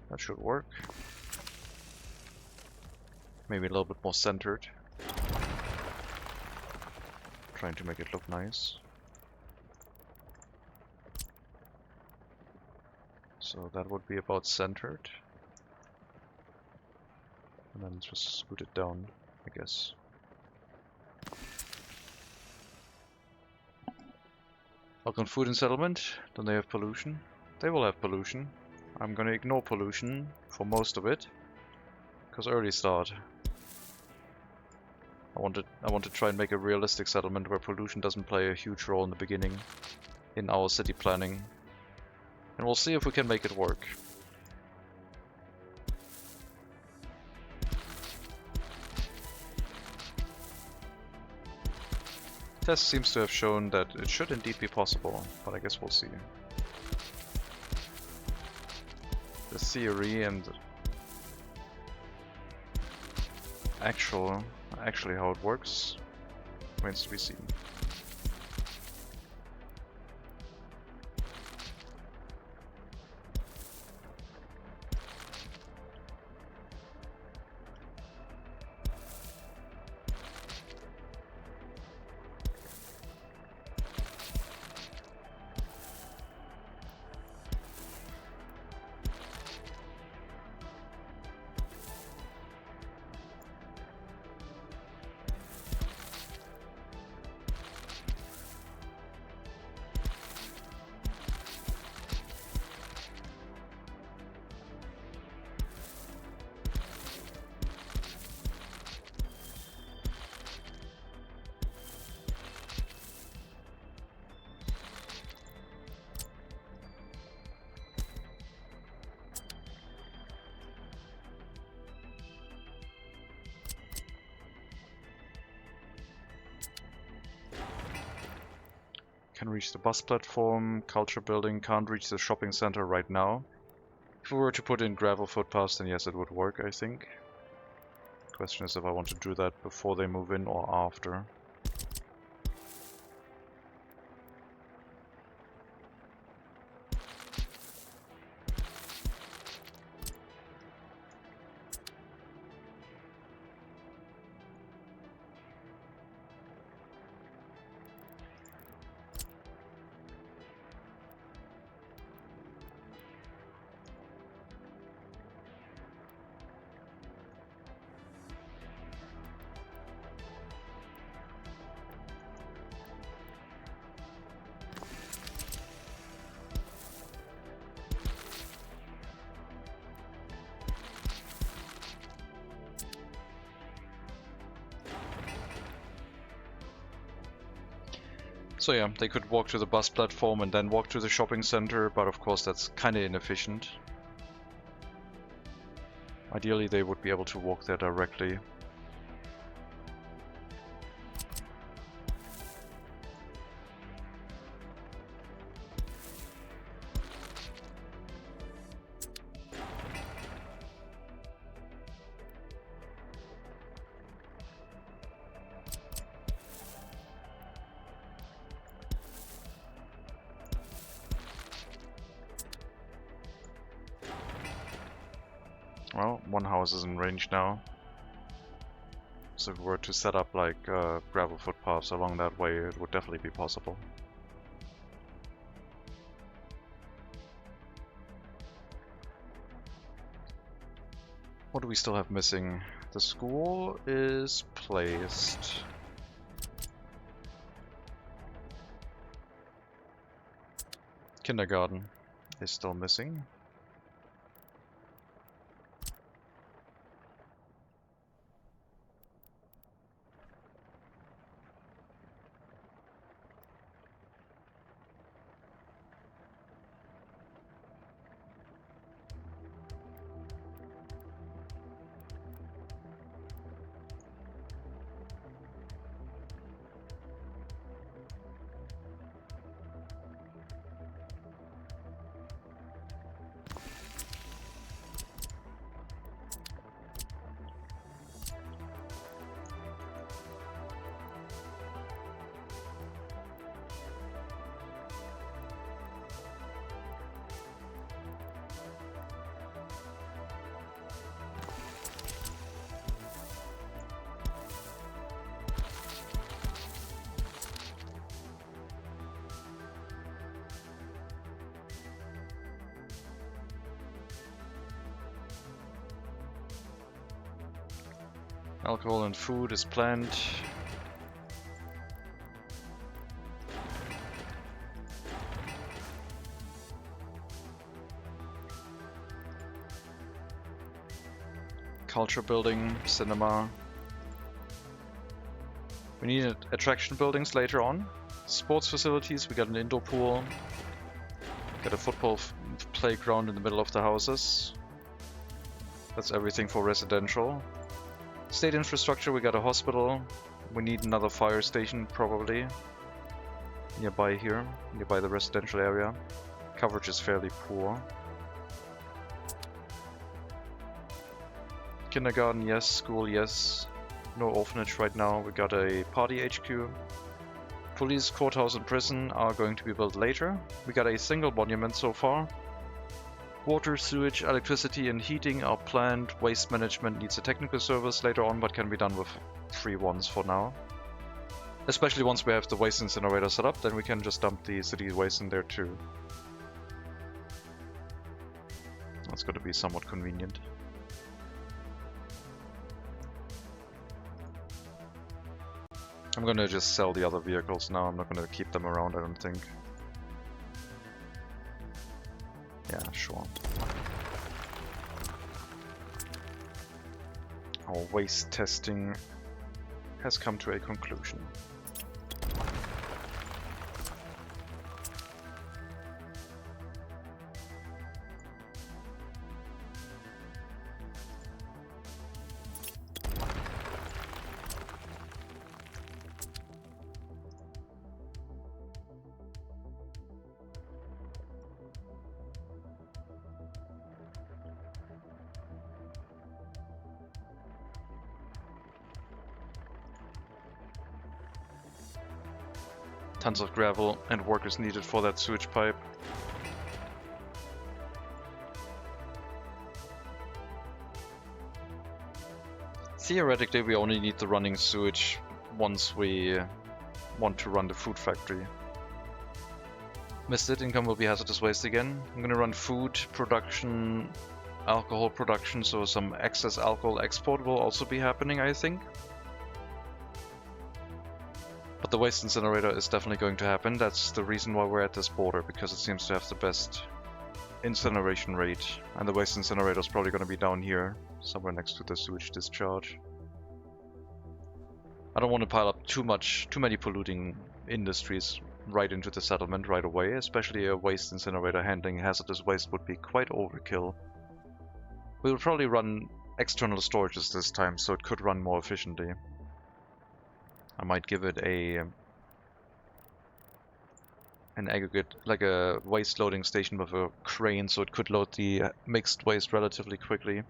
That should work. Maybe a little bit more centered. Trying to make it look nice. So that would be about centered. And then just scoot it down, I guess. Welcome food and settlement. Don't they have pollution? They will have pollution. I'm gonna ignore pollution for most of it. Because early start. I want to try and make a realistic settlement where pollution doesn't play a huge role in the beginning in our city planning. And we'll see if we can make it work. Test seems to have shown that it should indeed be possible, but I guess we'll see. The theory and actually how it works remains to be seen. Can reach the bus platform, culture building, can't reach the shopping center right now. If we were to put in gravel footpaths, then yes, it would work, I think. Question is if I want to do that before they move in or after. So yeah, they could walk to the bus platform and then walk to the shopping center, but of course that's kinda inefficient. Ideally they would be able to walk there directly. Well, one house is in range now. So if we were to set up like gravel footpaths along that way, it would definitely be possible. What do we still have missing? The school is placed. Kindergarten is still missing. Alcohol and food is planned. Culture building, cinema. We need attraction buildings later on. Sports facilities, we got an indoor pool. Got a football playground in the middle of the houses. That's everything for residential. State infrastructure, we got a hospital. We need another fire station probably. Nearby here, nearby the residential area. Coverage is fairly poor. Kindergarten, yes. School, yes. No orphanage right now. We got a party HQ. Police, courthouse and prison are going to be built later. We got a single monument so far. Water, sewage, electricity and heating are planned. Waste management needs a technical service later on, but can be done with free ones for now. Especially once we have the waste incinerator set up, then we can just dump the city waste in there too. That's going to be somewhat convenient. I'm going to just sell the other vehicles now. I'm not going to keep them around, I don't think. Yeah, sure. Our waste testing has come to a conclusion. Tons of gravel and workers needed for that sewage pipe. Theoretically, we only need the running sewage once we want to run the food factory. Missed it, income will be hazardous waste again. I'm gonna run food production, alcohol production, so some excess alcohol export will also be happening, I think. But the waste incinerator is definitely going to happen. That's the reason why we're at this border, because it seems to have the best incineration rate. And the waste incinerator is probably going to be down here, somewhere next to the sewage discharge. I don't want to pile up too many polluting industries right into the settlement right away, especially a waste incinerator handling hazardous waste would be quite overkill. We'll probably run external storages this time, so it could run more efficiently. I might give it an aggregate, like a waste loading station with a crane, so it could load the mixed waste relatively quickly.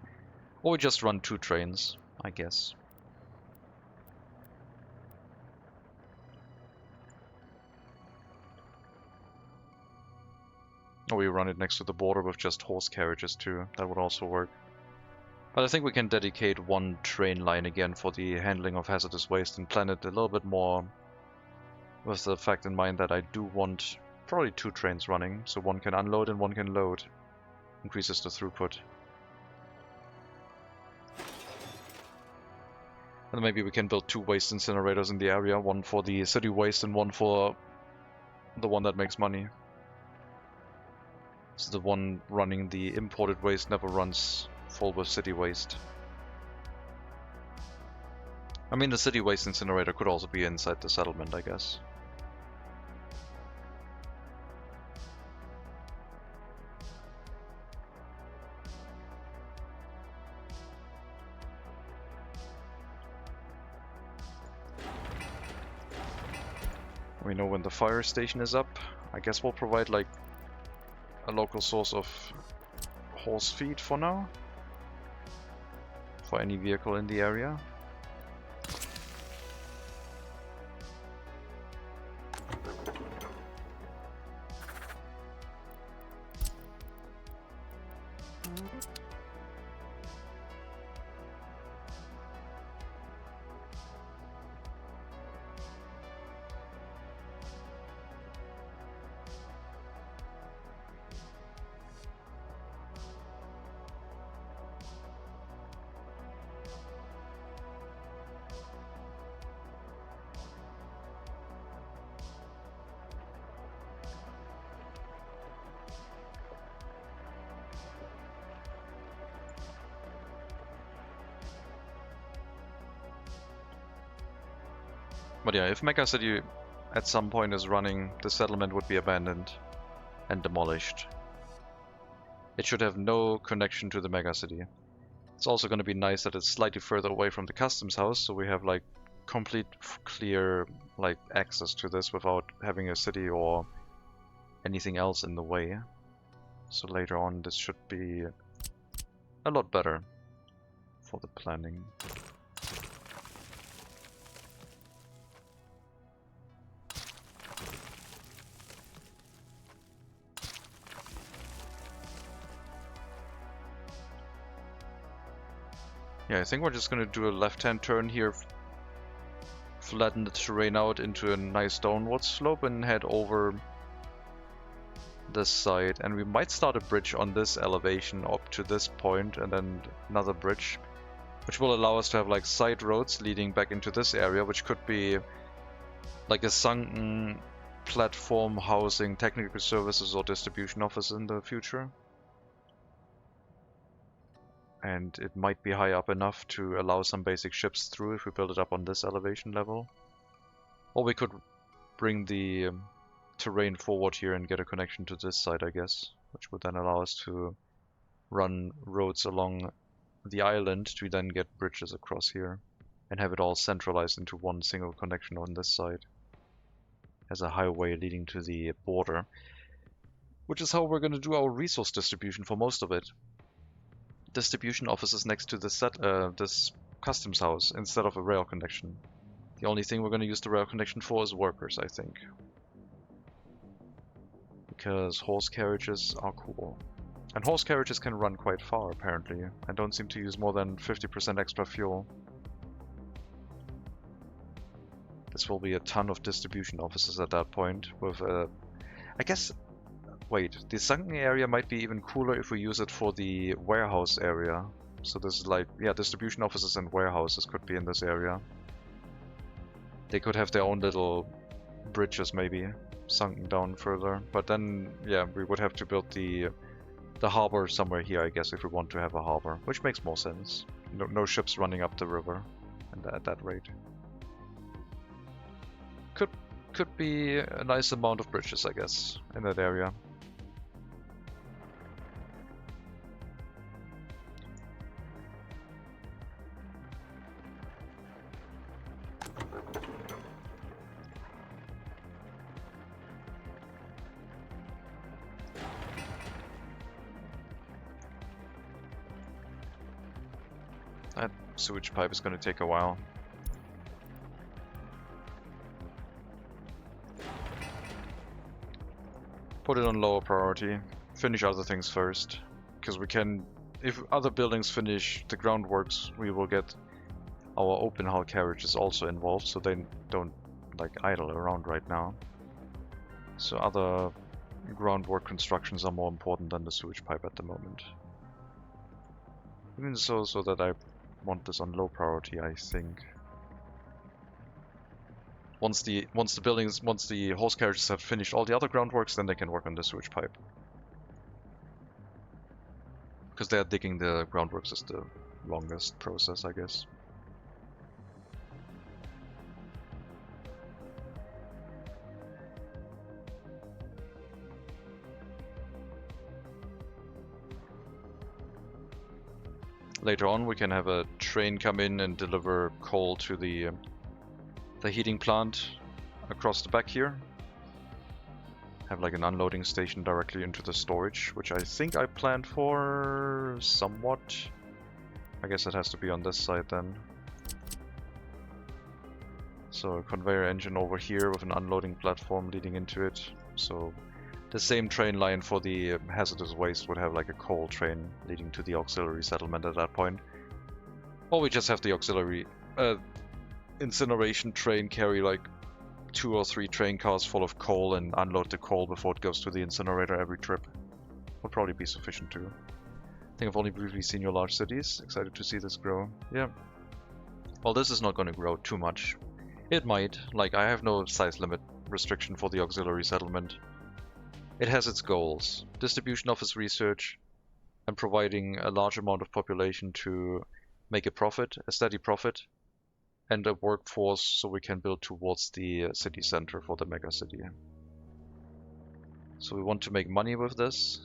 Or we just run 2 trains, I guess. Or we run it next to the border with just horse carriages too, that would also work. But I think we can dedicate 1 train line again for the handling of hazardous waste and plan it a little bit more with the fact in mind that I do want probably 2 trains running, so 1 can unload and 1 can load. Increases the throughput. And maybe we can build 2 waste incinerators in the area, 1 for the city waste and 1 for the one that makes money. So the one running the imported waste never runs full with city waste. I mean, the city waste incinerator could also be inside the settlement, I guess. We know when the fire station is up. I guess we'll provide like a local source of horse feed for now. For any vehicle in the area. But yeah, if MegaCity at some point is running, the settlement would be abandoned and demolished. It should have no connection to the MegaCity. It's also going to be nice that it's slightly further away from the customs house, so we have like complete clear like access to this without having a city or anything else in the way. So later on this should be a lot better for the planning. Yeah, I think we're just gonna do a left-hand turn here, flatten the terrain out into a nice downward slope and head over this side. And we might start a bridge on this elevation up to this point and then another bridge, which will allow us to have like side roads leading back into this area, which could be like a sunken platform housing technical services or distribution office in the future. And it might be high up enough to allow some basic ships through if we build it up on this elevation level. Or we could bring the terrain forward here and get a connection to this side, I guess, which would then allow us to run roads along the island to then get bridges across here and have it all centralized into one single connection on this side as a highway leading to the border, which is how we're going to do our resource distribution for most of it. Distribution offices next to this customs house instead of a rail connection. The only thing we're going to use the rail connection for is workers, I think. because horse carriages are cool. And horse carriages can run quite far, apparently, and don't seem to use more than 50% extra fuel. This will be a ton of distribution offices at that point, with I guess... Wait, the sunken area might be even cooler if we use it for the warehouse area. So this is like, yeah, distribution offices and warehouses could be in this area. They could have their own little bridges maybe, sunken down further. But then, yeah, we would have to build the harbor somewhere here, I guess, if we want to have a harbor. Which makes more sense. No ships running up the river and at that rate. Could be a nice amount of bridges, I guess, in that area. That sewage pipe is going to take a while. Put it on lower priority. Finish other things first. Because we can... If other buildings finish the groundworks, we will get our open hull carriages also involved, so they don't like idle around right now. So other groundwork constructions are more important than the sewage pipe at the moment. Even so that I want this on low priority, I think. Once the horse carriages have finished all the other groundworks, then they can work on the sewage pipe. Because they're digging the groundworks is the longest process, I guess. Later on, we can have a train come in and deliver coal to the heating plant across the back here. Have like an unloading station directly into the storage, which I think I planned for somewhat. I guess it has to be on this side then. So a conveyor engine over here with an unloading platform leading into it. So the same train line for the hazardous waste would have like a coal train leading to the auxiliary settlement at that point. Or we just have the auxiliary incineration train carry like 2 or 3 train cars full of coal and unload the coal before it goes to the incinerator every trip. Would probably be sufficient too. I think I've only briefly seen your large cities. Excited to see this grow. Yeah. Well, this is not going to grow too much. It might. Like, I have no size limit restriction for the auxiliary settlement. It has its goals. Distribution office research and providing a large amount of population to make a profit, a steady profit, and a workforce so we can build towards the city center for the megacity. So we want to make money with this,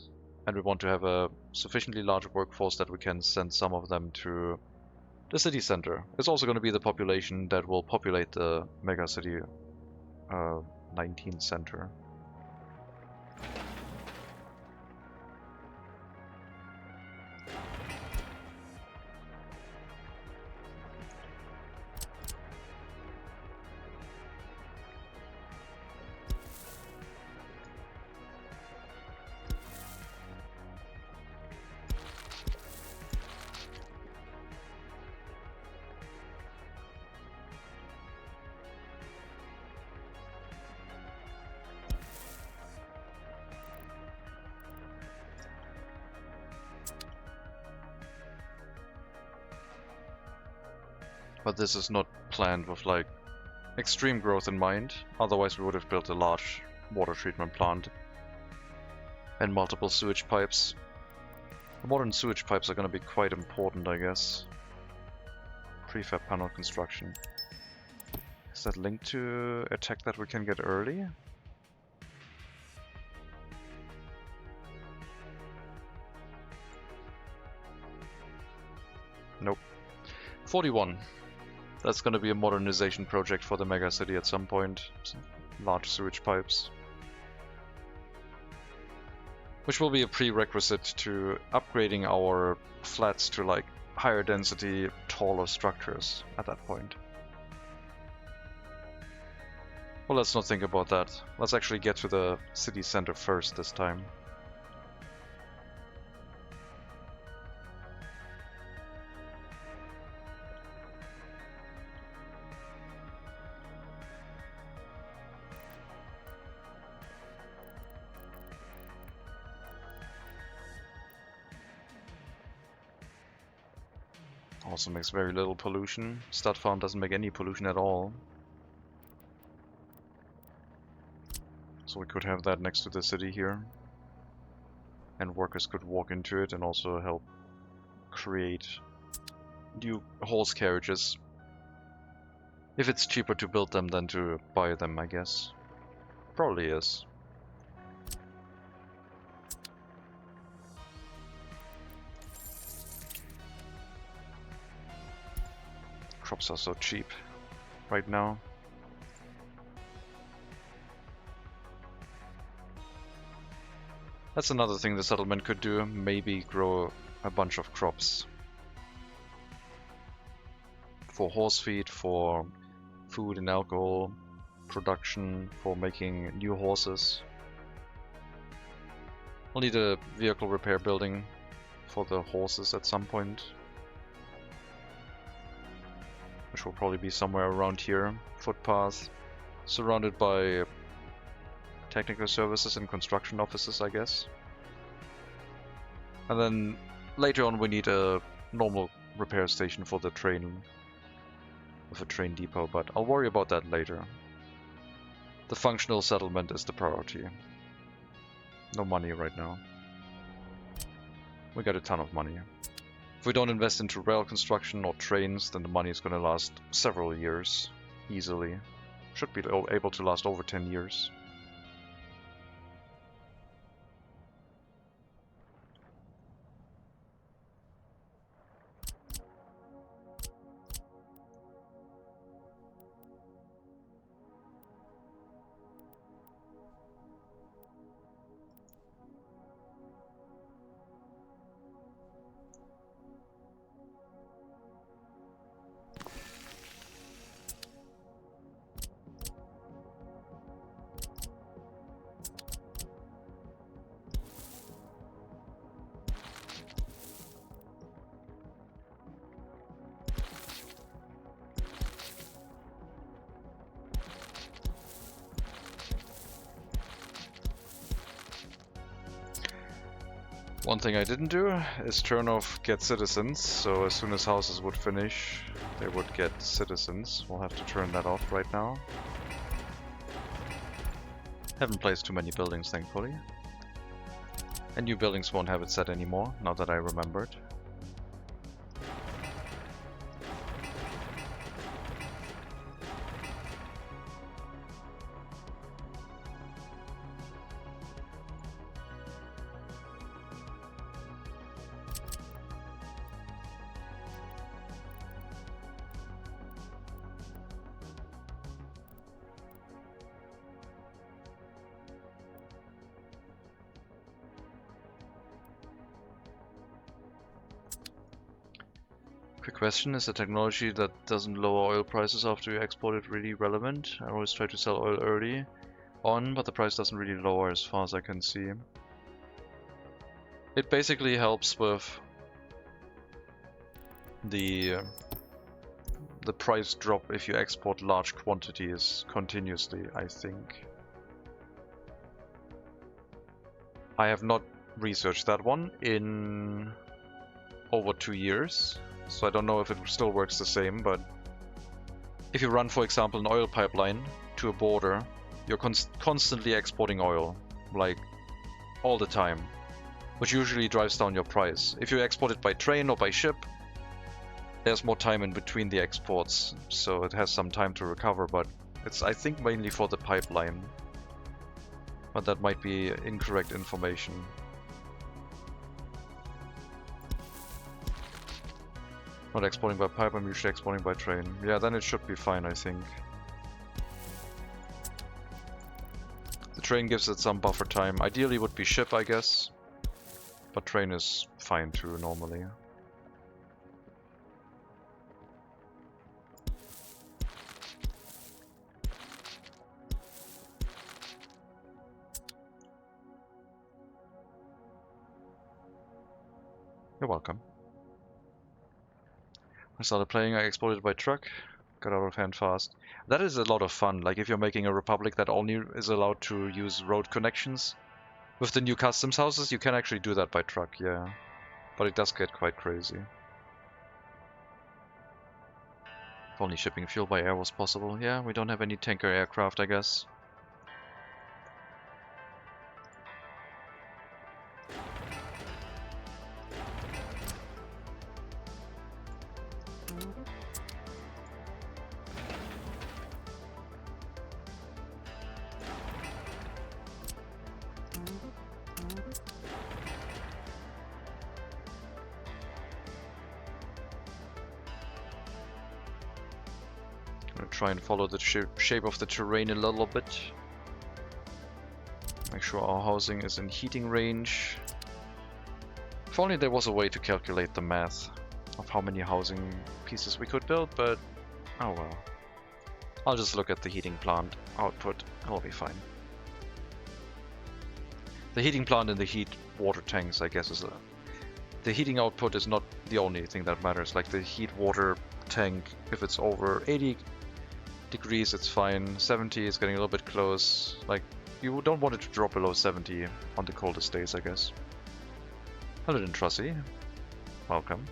and we want to have a sufficiently large workforce that we can send some of them to the city center. It's also going to be the population that will populate the megacity 19 center. But this is not planned with like extreme growth in mind, otherwise we would have built a large water treatment plant and multiple sewage pipes. The modern sewage pipes are going to be quite important, I guess. Prefab panel construction. Is that linked to a tech that we can get early? Nope. 41. That's going to be a modernization project for the megacity at some point. Some large sewage pipes. Which will be a prerequisite to upgrading our flats to like higher density, taller structures at that point. Well, let's not think about that. Let's actually get to the city center first this time. Also makes very little pollution. Stud Farm doesn't make any pollution at all. So we could have that next to the city here. And workers could walk into it and also help create new horse carriages. If it's cheaper to build them than to buy them, I guess. Probably is. Crops are so cheap right now. That's another thing the settlement could do, maybe grow a bunch of crops. For horse feed, for food and alcohol production, for making new horses. We'll need a vehicle repair building for the horses at some point. Which will probably be somewhere around here. Footpath, surrounded by technical services and construction offices, I guess. And then later on we need a normal repair station for the train, with a train depot, but I'll worry about that later. The functional settlement is the priority. No money right now. We got a ton of money. If we don't invest into rail construction or trains, then the money is going to last several years, easily. Should be able to last over 10 years. One thing I didn't do is turn off get citizens, so as soon as houses would finish, they would get citizens. We'll have to turn that off right now. Haven't placed too many buildings, thankfully. And new buildings won't have it set anymore, now that I remembered. Quick question, is the technology that doesn't lower oil prices after you export it really relevant? I always try to sell oil early on, but the price doesn't really lower as far as I can see. It basically helps with the price drop if you export large quantities continuously, I think. I have not researched that one in over 2 years. So I don't know if it still works the same, but if you run, for example, an oil pipeline to a border, you're constantly exporting oil, like all the time, which usually drives down your price. If you export it by train or by ship, there's more time in between the exports, so it has some time to recover, but it's, I think, mainly for the pipeline. But that might be incorrect information. Not exporting by pipe, I'm usually exporting by train. Yeah, then it should be fine, I think. The train gives it some buffer time. Ideally would be ship, I guess. But train is fine too, normally. You're welcome. I started playing, I exploded by truck, got out of hand fast. That is a lot of fun, like if you're making a republic that only is allowed to use road connections. With the new customs houses, you can actually do that by truck, yeah. But it does get quite crazy. If only shipping fuel by air was possible. Yeah, we don't have any tanker aircraft, I guess. Try and follow the shape of the terrain a little bit. Make sure our housing is in heating range. If only there was a way to calculate the math of how many housing pieces we could build, but oh well. I'll just look at the heating plant output, it'll be fine. The heating plant and the heat water tanks, I guess, is the heating output is not the only thing that matters. Like the heat water tank, if it's over 80 degrees, it's fine. 70 is getting a little bit close. Like, you don't want it to drop below 70 on the coldest days, I guess. Hello, Trussie. Welcome.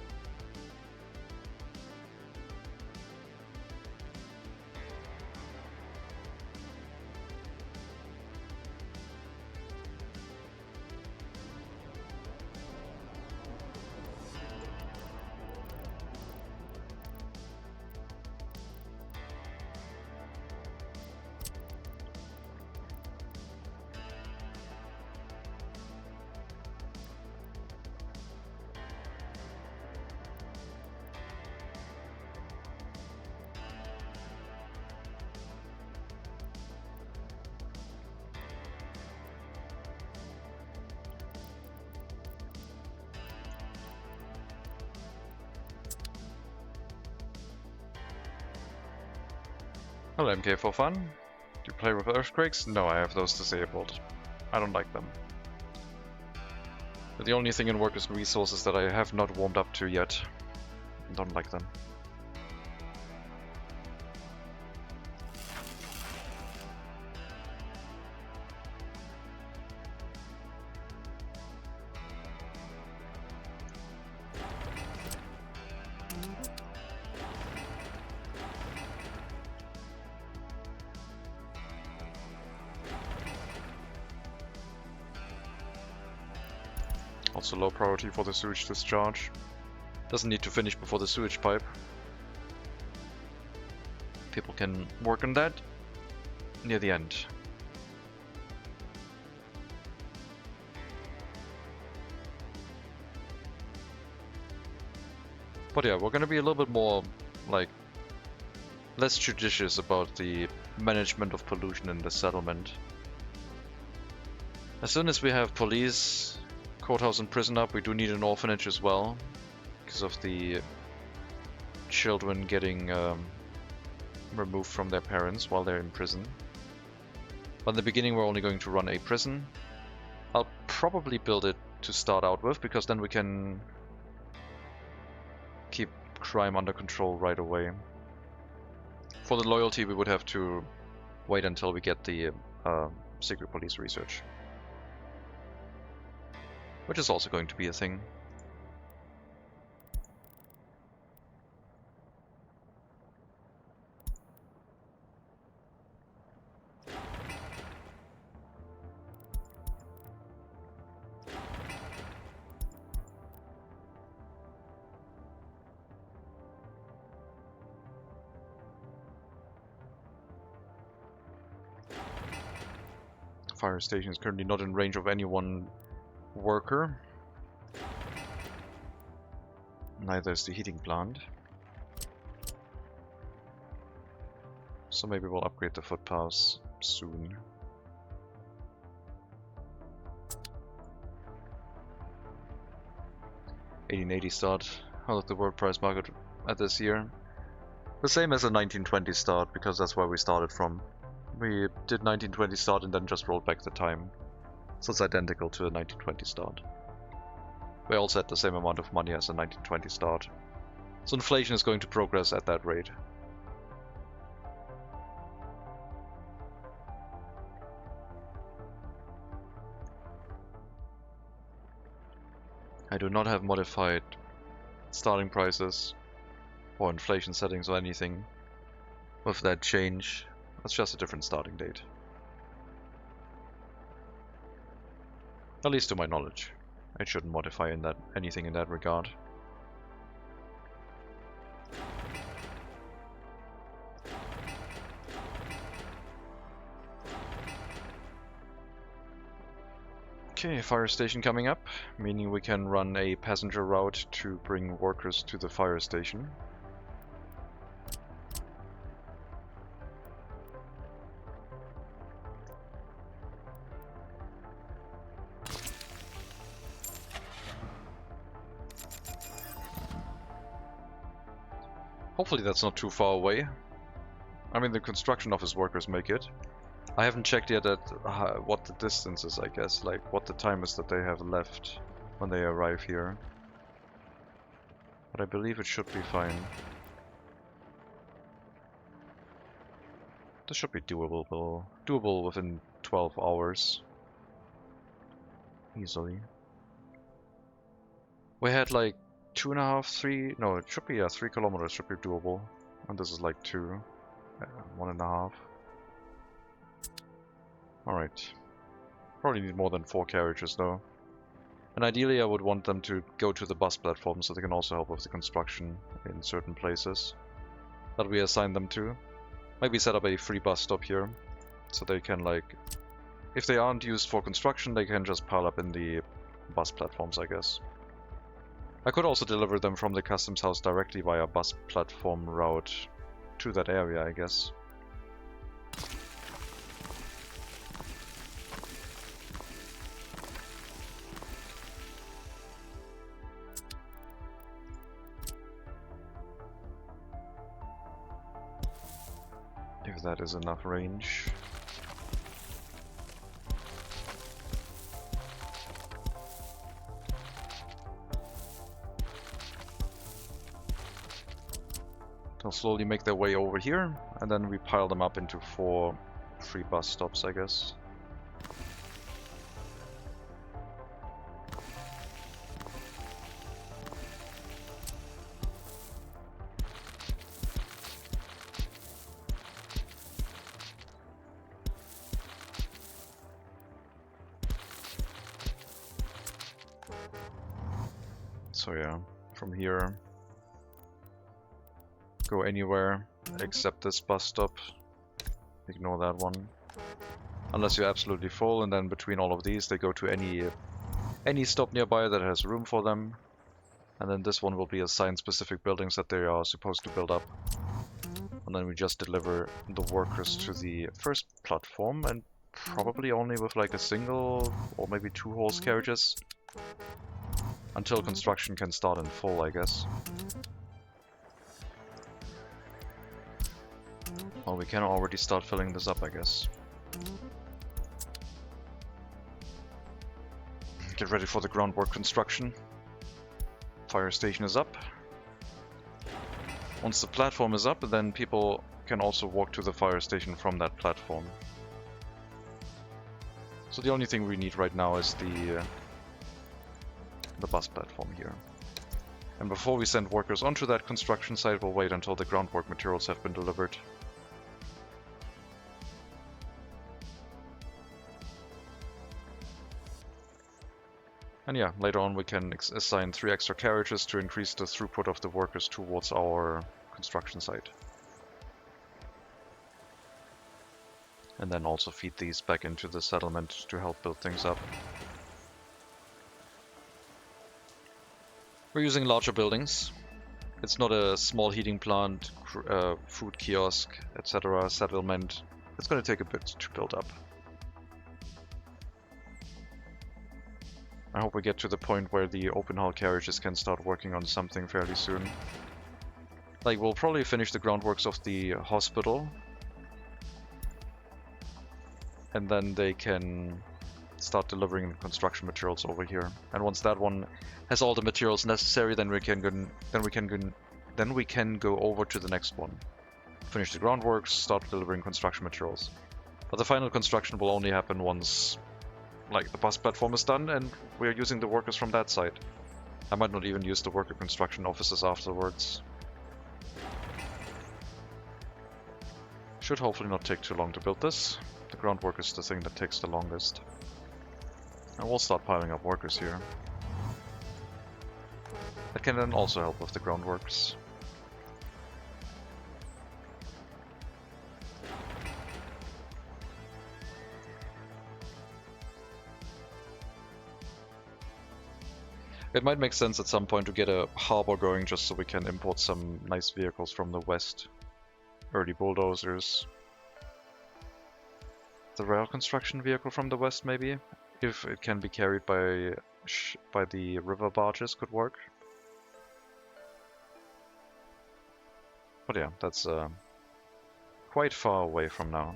Hello, MK for fun. Do you play with earthquakes? No, I have those disabled. I don't like them. But the only thing in work is resources that I have not warmed up to yet. I don't like them. Also low priority for the sewage discharge. Doesn't need to finish before the sewage pipe. People can work on that near the end. But yeah, we're gonna be a little bit more, like, less judicious about the management of pollution in the settlement. As soon as we have police, courthouse and prison up, we do need an orphanage as well, because of the children getting removed from their parents while they're in prison. But in the beginning we're only going to run a prison. I'll probably build it to start out with, because then we can keep crime under control right away. For the loyalty we would have to wait until we get the secret police research, which is also going to be a thing. Fire station is currently not in range of any one worker. Neither is the heating plant. So maybe we'll upgrade the footpaths soon. $1880 start. How look the world price market at this year? The same as a 1920 start, because that's where we started from. We did 1920 start and then just rolled back the time. So it's identical to a 1920 start. We also had the same amount of money as the 1920 start. So inflation is going to progress at that rate. I do not have modified starting prices or inflation settings or anything with that change. That's just a different starting date. At least to my knowledge. I shouldn't modify anything in that regard. Okay, fire station coming up, meaning we can run a passenger route to bring workers to the fire station. Hopefully that's not too far away. I mean, the construction office workers make it. I haven't checked yet at what the distance is, I guess, like what the time is that they have left when they arrive here. But I believe it should be fine. This should be doable within 12 hours. Easily. We had like 2.5, 3, no, it should be 3 kilometers should be doable. And this is like 2, 1.5. Alright. Probably need more than 4 carriages though. And ideally I would want them to go to the bus platform so they can also help with the construction in certain places that we assign them to. Maybe set up a free bus stop here so they can, like, if they aren't used for construction, they can just pile up in the bus platforms, I guess. I could also deliver them from the customs house directly via bus platform route to that area, I guess. If that is enough range. They'll slowly make their way over here, and then we pile them up into 4 free bus stops, I guess. So yeah, from here, go anywhere except this bus stop. Ignore that one. Unless you're absolutely full, and then between all of these they go to any stop nearby that has room for them. And then this one will be assigned specific buildings that they are supposed to build up. And then we just deliver the workers to the first platform, and probably only with like a single or maybe 2 horse carriages. Until construction can start in full, I guess. Well, we can already start filling this up, I guess. Get ready for the groundwork construction. Fire station is up. Once the platform is up, then people can also walk to the fire station from that platform. So the only thing we need right now is the bus platform here. And before we send workers onto that construction site, we'll wait until the groundwork materials have been delivered. And yeah, later on we can assign 3 extra carriages to increase the throughput of the workers towards our construction site. And then also feed these back into the settlement to help build things up. We're using larger buildings. It's not a small heating plant, food kiosk, etc. settlement. It's going to take a bit to build up. I hope we get to the point where the open haul carriages can start working on something fairly soon. Like, we'll probably finish the groundworks of the hospital. And then they can start delivering construction materials over here. And once that one has all the materials necessary, then we can go over to the next one. Finish the groundworks, start delivering construction materials. But the final construction will only happen once, like, the bus platform is done and we're using the workers from that side. I might not even use the worker construction offices afterwards. Should hopefully not take too long to build this. The groundwork is the thing that takes the longest. And we'll start piling up workers here. That can then also help with the groundworks. It might make sense at some point to get a harbor going just so we can import some nice vehicles from the west. Early bulldozers. The rail construction vehicle from the west, maybe? If it can be carried by the river barges, could work. But yeah, that's quite far away from now.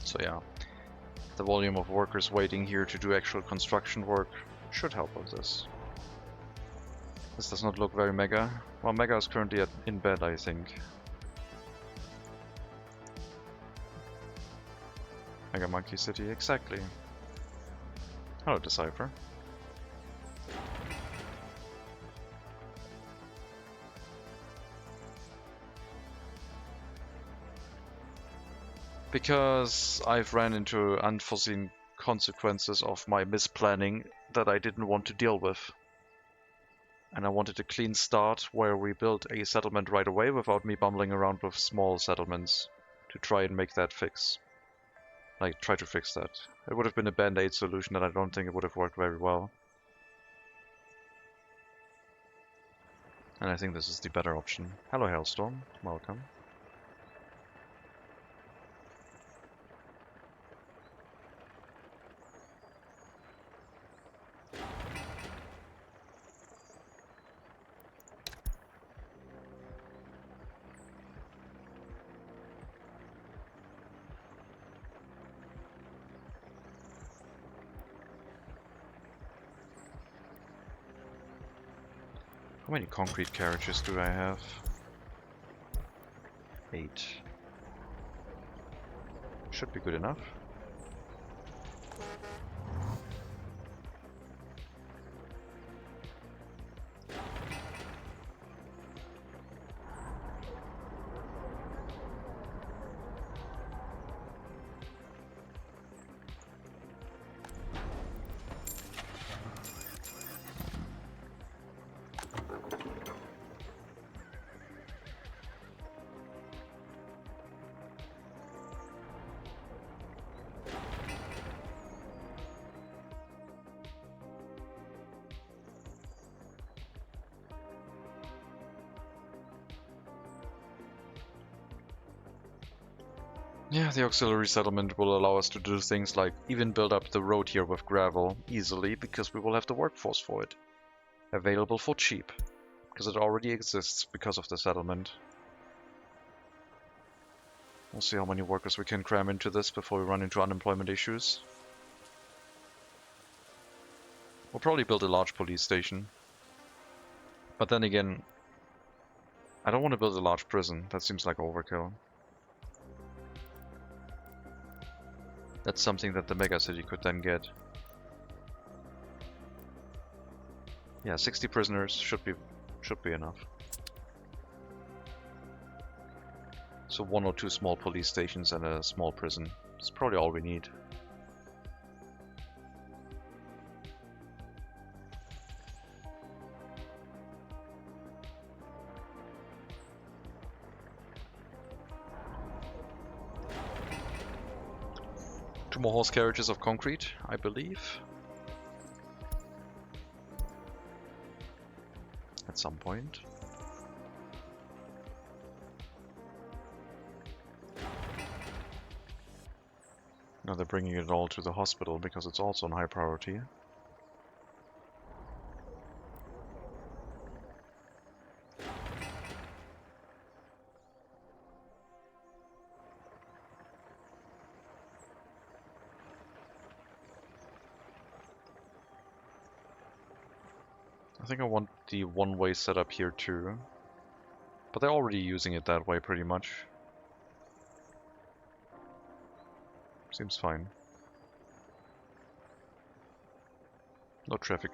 So yeah, the volume of workers waiting here to do actual construction work should help with this. This does not look very mega. Well, mega is currently in bed, I think. Mega Monkey City, exactly. Hello, Decipher. Because I've ran into unforeseen consequences of my misplanning that I didn't want to deal with. And I wanted a clean start where we built a settlement right away without me bumbling around with small settlements to try and make that fix. Like, try to fix that. It would have been a band-aid solution and I don't think it would have worked very well. And I think this is the better option. Hello Hailstorm, welcome. How many concrete carriages do I have? 8. Should be good enough. Yeah, the auxiliary settlement will allow us to do things like even build up the road here with gravel easily because we will have the workforce for it. Available for cheap, because it already exists because of the settlement. We'll see how many workers we can cram into this before we run into unemployment issues. We'll probably build a large police station. But then again, I don't want to build a large prison. That seems like overkill. That's something that the MegaCity could then get. Yeah, 60 prisoners should be enough. So 1 or 2 small police stations and a small prison. That's probably all we need. 2 more horse carriages of concrete, I believe. At some point. Now they're bringing it all to the hospital because it's also on high priority. I think I want the one-way setup here too. But they're already using it that way pretty much. Seems fine. No traffic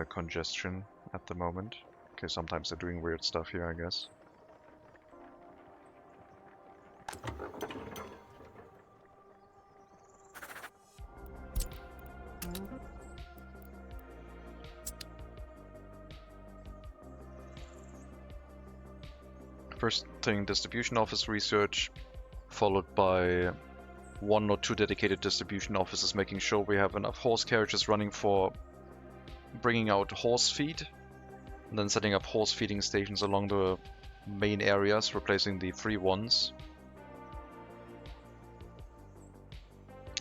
congestion at the moment. Okay, sometimes they're doing weird stuff here, I guess. First thing, distribution office research, followed by 1 or 2 dedicated distribution offices, making sure we have enough horse carriages running for bringing out horse feed, and then setting up horse feeding stations along the main areas, replacing the free ones.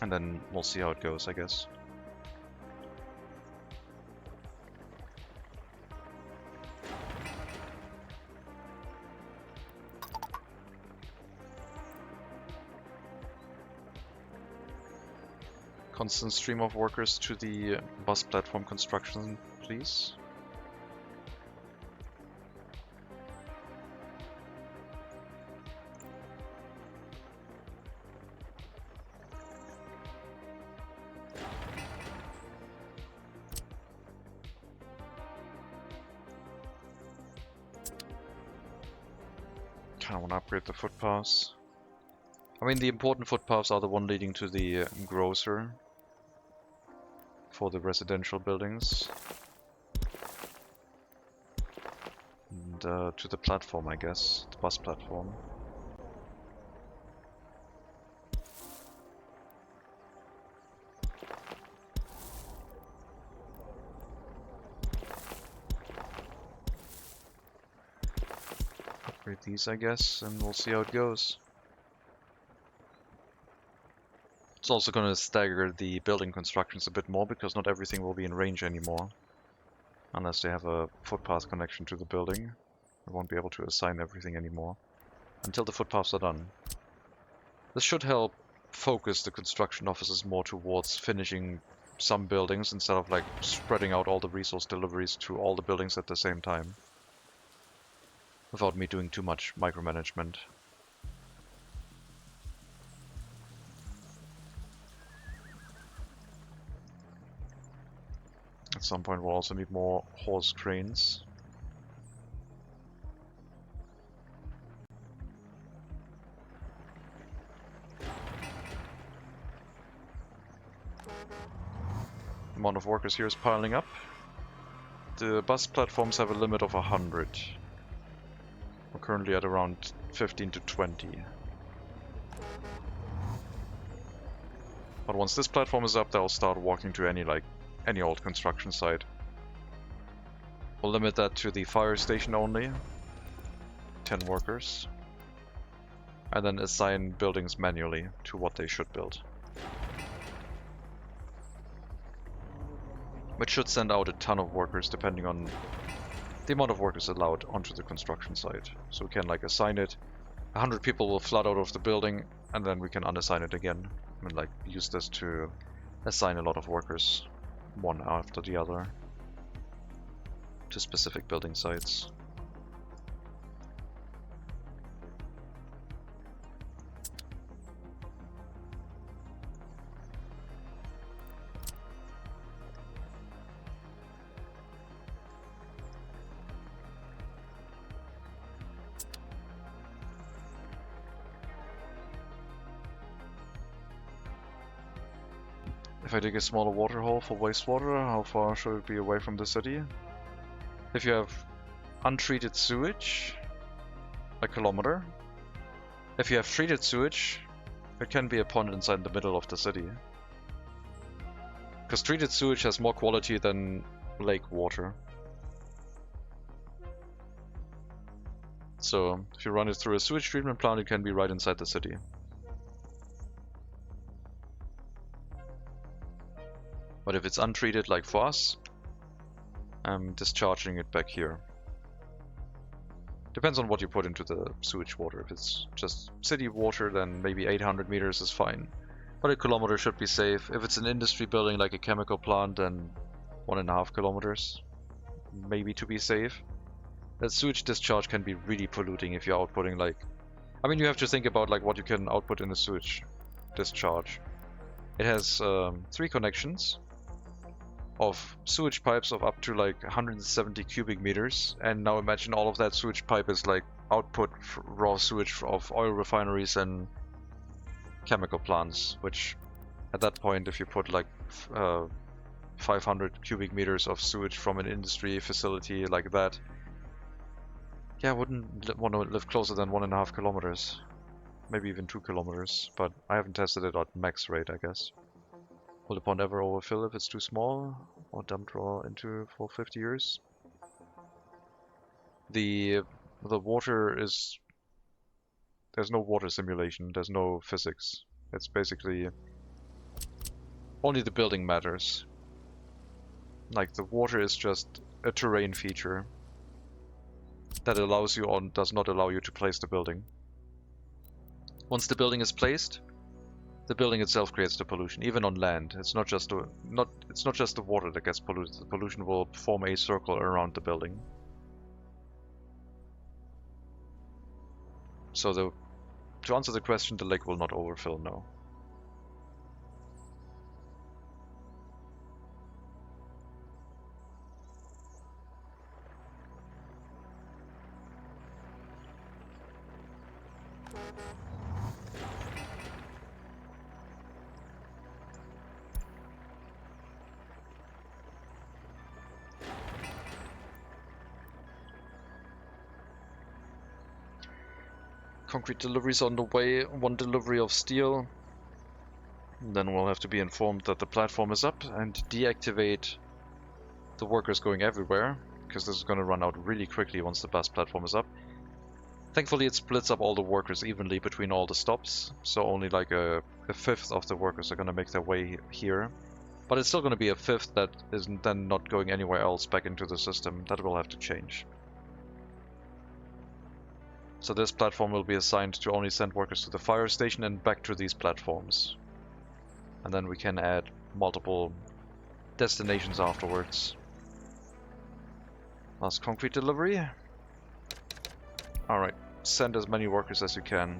And then we'll see how it goes, I guess. Constant stream of workers to the bus platform construction, please. Kinda wanna upgrade the footpaths. I mean, the important footpaths are the one leading to the grocer for the residential buildings. And to the platform, I guess. The bus platform. Upgrade these, I guess, and we'll see how it goes. It's also going to stagger the building constructions a bit more, because not everything will be in range anymore. Unless they have a footpath connection to the building. I won't be able to assign everything anymore. Until the footpaths are done. This should help focus the construction offices more towards finishing some buildings, instead of like spreading out all the resource deliveries to all the buildings at the same time. Without me doing too much micromanagement. At some point we'll also need more horse cranes. The amount of workers here is piling up. The bus platforms have a limit of 100. We're currently at around 15 to 20. But once this platform is up, they'll start walking to any old construction site. We'll limit that to the fire station only. 10 workers. And then assign buildings manually to what they should build. Which should send out a ton of workers depending on the amount of workers allowed onto the construction site. So we can like assign it. 100 people will flood out of the building, and then we can unassign it again. And like use this to assign a lot of workers, one after the other, to specific building sites. If I dig a smaller water hole for wastewater, how far should it be away from the city? If you have untreated sewage, a kilometer. If you have treated sewage, it can be a pond inside the middle of the city. Because treated sewage has more quality than lake water. So if you run it through a sewage treatment plant, it can be right inside the city. But if it's untreated, like for us, I'm discharging it back here. Depends on what you put into the sewage water. If it's just city water, then maybe 800 meters is fine. But a kilometer should be safe. If it's an industry building like a chemical plant, then 1.5 kilometers, maybe to be safe. That sewage discharge can be really polluting if you're outputting like... I mean, you have to think about like what you can output in a sewage discharge. It has 3 connections of sewage pipes of up to like 170 cubic meters, and now imagine all of that sewage pipe is like output raw sewage of oil refineries and chemical plants, which at that point, if you put like 500 cubic meters of sewage from an industry facility like that, yeah, I wouldn't want to live closer than 1.5 kilometers, maybe even 2 kilometers, but I haven't tested it at max rate, I guess. Will the pond ever overfill if it's too small, or dump draw into for 50 years? The water is... There's no water simulation, there's no physics. It's basically... only the building matters. Like, the water is just a terrain feature that allows you or does not allow you to place the building. Once the building is placed, the building itself creates the pollution, even on land. It's not just the water that gets polluted. The pollution will form a circle around the building. So to answer the question, the lake will not overfill, no. Concrete deliveries on the way, 1 delivery of steel. Then we'll have to be informed that the platform is up and deactivate the workers going everywhere, because this is going to run out really quickly once the bus platform is up. Thankfully it splits up all the workers evenly between all the stops, so only like a fifth of the workers are going to make their way here. But it's still going to be a fifth that is then not going anywhere else back into the system. That will have to change. So this platform will be assigned to only send workers to the fire station and back to these platforms. And then we can add multiple destinations afterwards. Last concrete delivery. Alright, send as many workers as you can.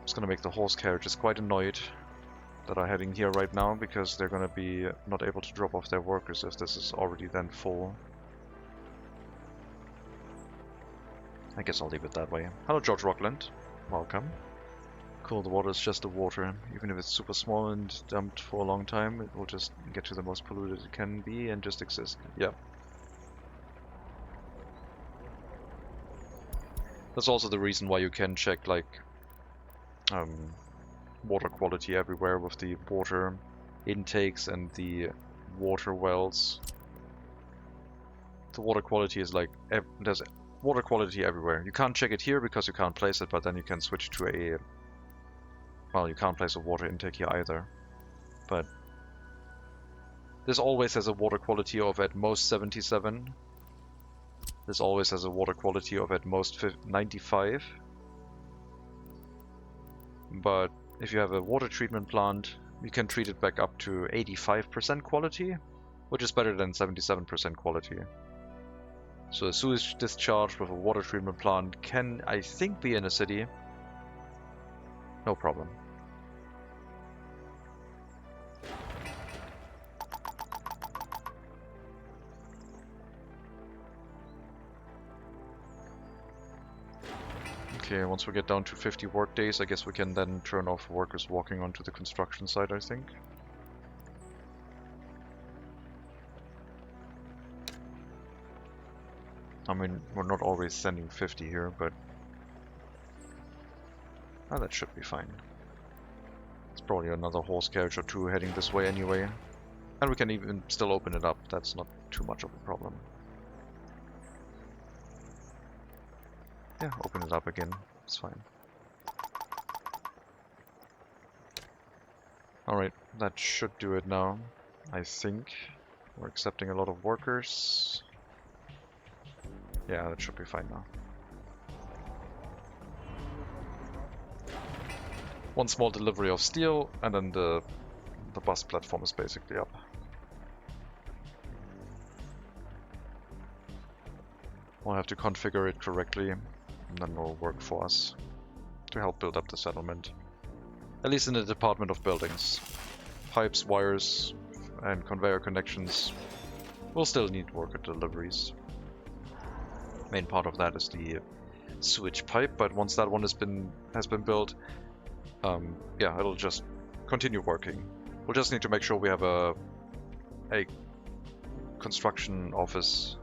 It's gonna make the horse carriages quite annoyed that are heading here right now, because they're gonna be not able to drop off their workers if this is already then full. I guess I'll leave it that way. Hello, George Rockland. Welcome. Cool, the water is just the water. Even if it's super small and dumped for a long time, it will just get to the most polluted it can be and just exist. Yeah. That's also the reason why you can check, like, water quality everywhere with the water intakes and the water wells. The water quality is like, there's water quality everywhere. You can't check it here because you can't place it, but then you can switch to a... Well, you can't place a water intake here either. But this always has a water quality of at most 77. This always has a water quality of at most 95. But if you have a water treatment plant, you can treat it back up to 85% quality, which is better than 77% quality. So a sewage discharge with a water treatment plant can, I think, be in a city. No problem. Okay, once we get down to 50 work days, I guess we can then turn off workers walking onto the construction site, I think. I mean, we're not always sending 50 here, but... Oh, that should be fine. It's probably another horse carriage or two heading this way anyway. And we can even still open it up, that's not too much of a problem. Yeah, open it up again, it's fine. Alright, that should do it now, I think. We're accepting a lot of workers. Yeah, that should be fine now. One small delivery of steel, and then the bus platform is basically up. We'll have to configure it correctly, and then it'll work for us to help build up the settlement. At least in the department of buildings. Pipes, wires, and conveyor connections will still need worker deliveries. Main part of that is the switch pipe, but once that one has been built, yeah, it'll just continue working. We'll just need to make sure we have a construction office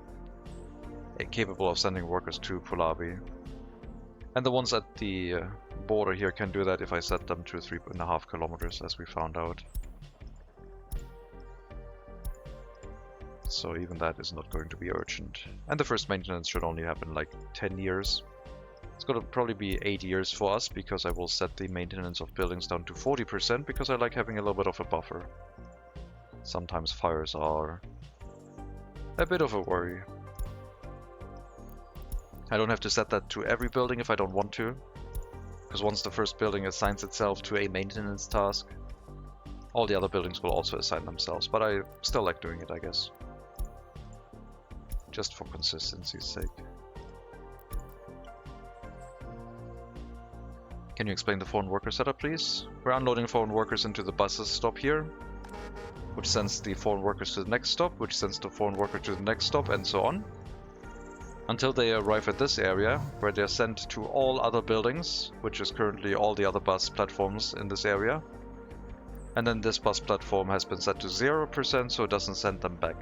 capable of sending workers to Pulavi. And the ones at the border here can do that if I set them to 3.5 kilometers, as we found out. So even that is not going to be urgent. And the first maintenance should only happen like 10 years. It's going to probably be 8 years for us, because I will set the maintenance of buildings down to 40%, because I like having a little bit of a buffer. Sometimes fires are a bit of a worry. I don't have to set that to every building if I don't want to, because once the first building assigns itself to a maintenance task, all the other buildings will also assign themselves, but I still like doing it, I guess. Just for consistency's sake. Can you explain the foreign worker setup, please? We're unloading foreign workers into the buses stop here, which sends the foreign workers to the next stop, which sends the foreign worker to the next stop, and so on. Until they arrive at this area, where they're sent to all other buildings, which is currently all the other bus platforms in this area. And then this bus platform has been set to 0%, so it doesn't send them back.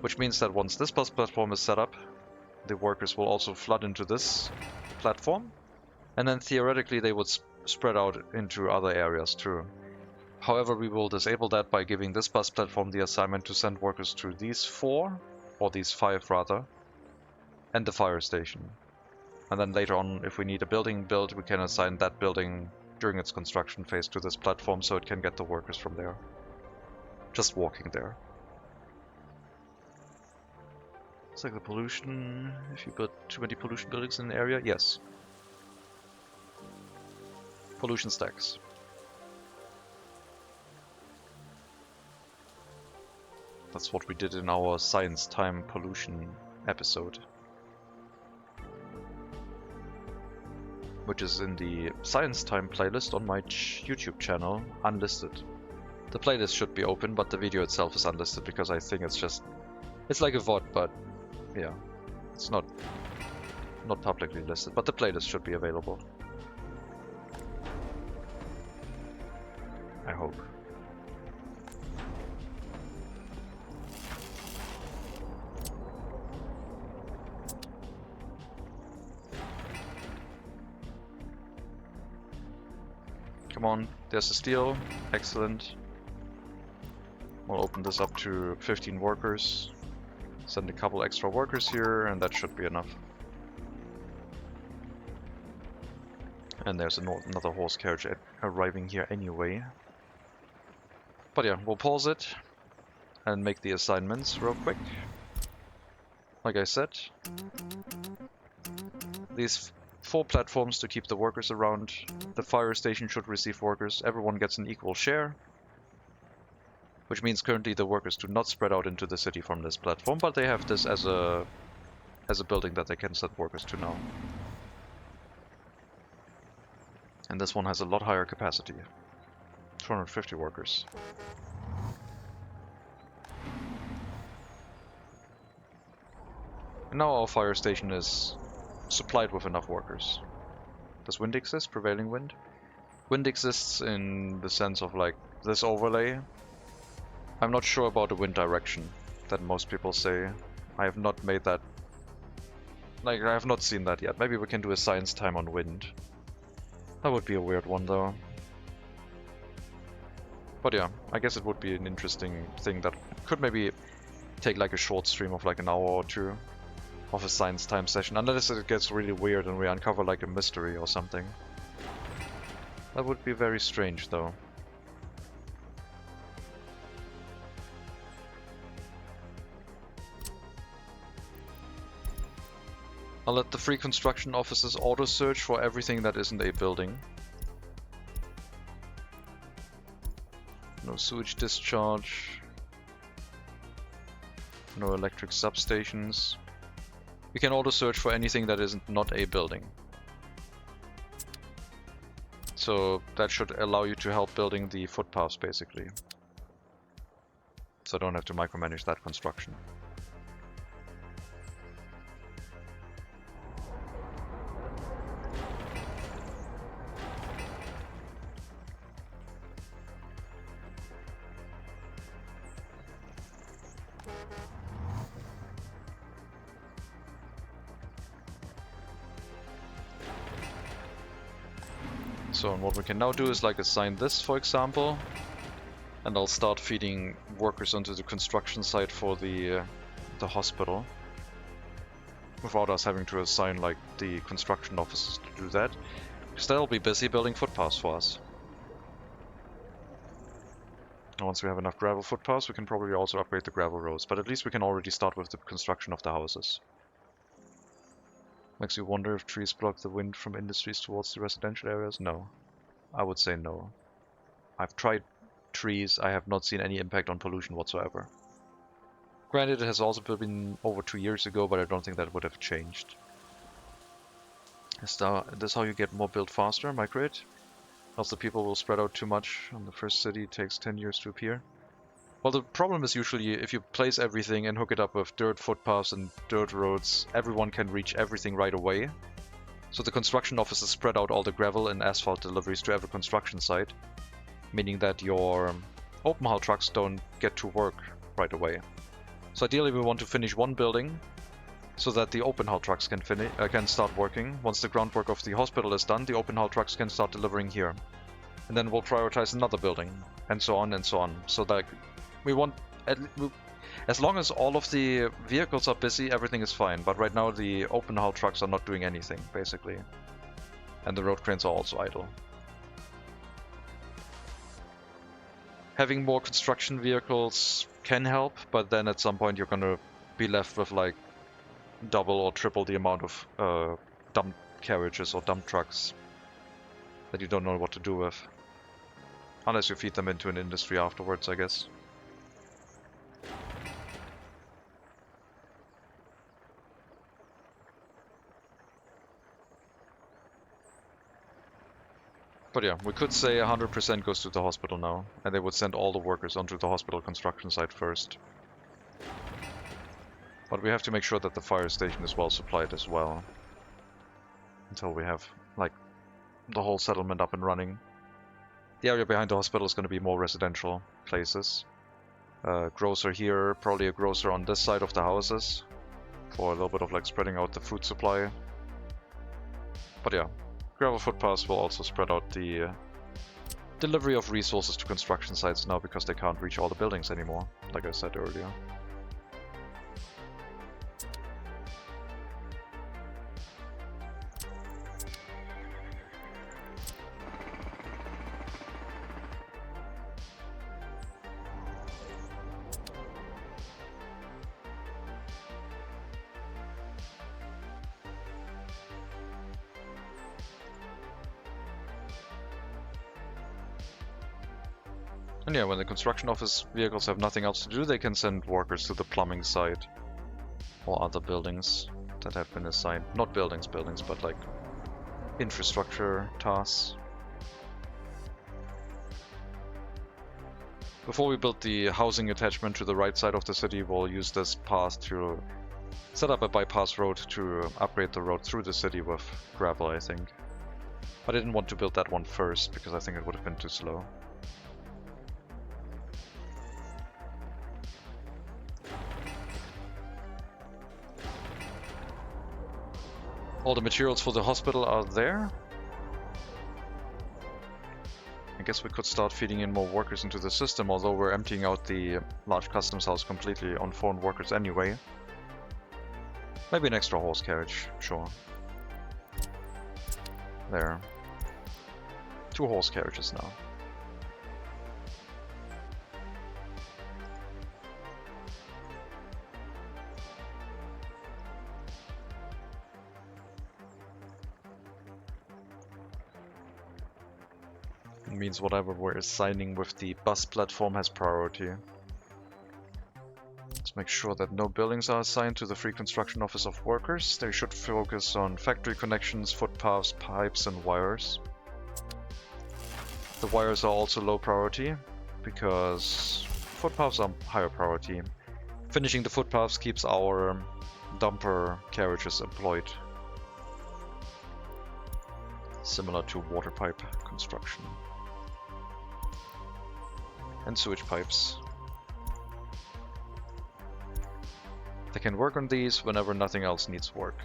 Which means that once this bus platform is set up, the workers will also flood into this platform, and then theoretically they would spread out into other areas too. However, we will disable that by giving this bus platform the assignment to send workers to these 4, or these 5 rather, and the fire station. And then later on, if we need a building built, we can assign that building during its construction phase to this platform, so it can get the workers from there. Just walking there. It's like the pollution, if you put too many pollution buildings in an area, yes. Pollution stacks. That's what we did in our science time pollution episode. Which is in the science time playlist on my YouTube channel, unlisted. The playlist should be open, but the video itself is unlisted because I think it's like a VOD, but yeah, it's not publicly listed, but the playlist should be available. I hope. Come on, there's the steel. Excellent. We'll open this up to 15 workers. Send a couple extra workers here, and that should be enough. And there's another horse carriage arriving here anyway. But yeah, we'll pause it and make the assignments real quick. Like I said, these 4 platforms to keep the workers around. The fire station should receive workers. Everyone gets an equal share. Which means currently the workers do not spread out into the city from this platform, but they have this as a building that they can send workers to now. And this one has a lot higher capacity. 250 workers. And now our fire station is supplied with enough workers. Does wind exist? Prevailing wind? Wind exists in the sense of like this overlay. I'm not sure about the wind direction that most people say. I have not made that. Like, I have not seen that yet. Maybe we can do a science time on wind. That would be a weird one though. But yeah, I guess it would be an interesting thing that could maybe take like a short stream of like an hour or two of a science time session, unless it gets really weird and we uncover like a mystery or something. That would be very strange though. I'll let the free construction officers auto-search for everything that isn't a building. No sewage discharge. No electric substations. We can auto-search for anything that isn't not a building. So that should allow you to help building the footpaths basically. So I don't have to micromanage that construction. So and what we can now do is like assign this, for example, and I'll start feeding workers onto the construction site for the hospital, without us having to assign like the construction officers to do that, because they'll be busy building footpaths for us. And once we have enough gravel footpaths, we can probably also upgrade the gravel roads, but at least we can already start with the construction of the houses. Makes you wonder if trees block the wind from industries towards the residential areas? No. I would say no. I've tried trees, I have not seen any impact on pollution whatsoever. Granted, it has also been over 2 years ago, but I don't think that would have changed. Is this how you get more built faster, my grid? Else the people will spread out too much, and the first city takes 10 years to appear. Well, the problem is usually if you place everything and hook it up with dirt footpaths and dirt roads, everyone can reach everything right away. So the construction offices spread out all the gravel and asphalt deliveries to every construction site, meaning that your open haul trucks don't get to work right away. So ideally we want to finish one building so that the open haul trucks can start working. Once the groundwork of the hospital is done, the open haul trucks can start delivering here. And then we'll prioritize another building, and so on and so on. So that we want, as long as all of the vehicles are busy, everything is fine. But right now the open haul trucks are not doing anything, basically. And the road cranes are also idle. Having more construction vehicles can help, but then at some point you're gonna be left with like double or triple the amount of dump carriages or dump trucks that you don't know what to do with. Unless you feed them into an industry afterwards, I guess. But yeah, we could say 100% goes to the hospital now, and they would send all the workers onto the hospital construction site first. But we have to make sure that the fire station is well supplied as well, until we have, like, the whole settlement up and running. The area behind the hospital is going to be more residential places. Grocer here, probably a grocer on this side of the houses, for a little bit of like spreading out the food supply. But yeah, gravel footpaths will also spread out the delivery of resources to construction sites now, because they can't reach all the buildings anymore, like I said earlier. And yeah, when the construction office vehicles have nothing else to do, they can send workers to the plumbing site or other buildings that have been assigned. Not buildings, but like infrastructure tasks. Before we build the housing attachment to the right side of the city, we'll use this path to set up a bypass road to upgrade the road through the city with gravel, I think. I didn't want to build that one first, because I think it would have been too slow. All the materials for the hospital are there. guess we could start feeding in more workers into the system, although we're emptying out the large customs house completely on foreign workers anyway. Maybe an extra horse carriage, sure. There. 2 horse carriages now. It means whatever we're assigning with the bus platform has priority. Let's make sure that no buildings are assigned to the Free Construction Office of Workers. They should focus on factory connections, footpaths, pipes and wires. The wires are also low priority, because footpaths are higher priority. Finishing the footpaths keeps our dumper carriages employed. Similar to water pipe construction. And sewage pipes. They can work on these whenever nothing else needs work.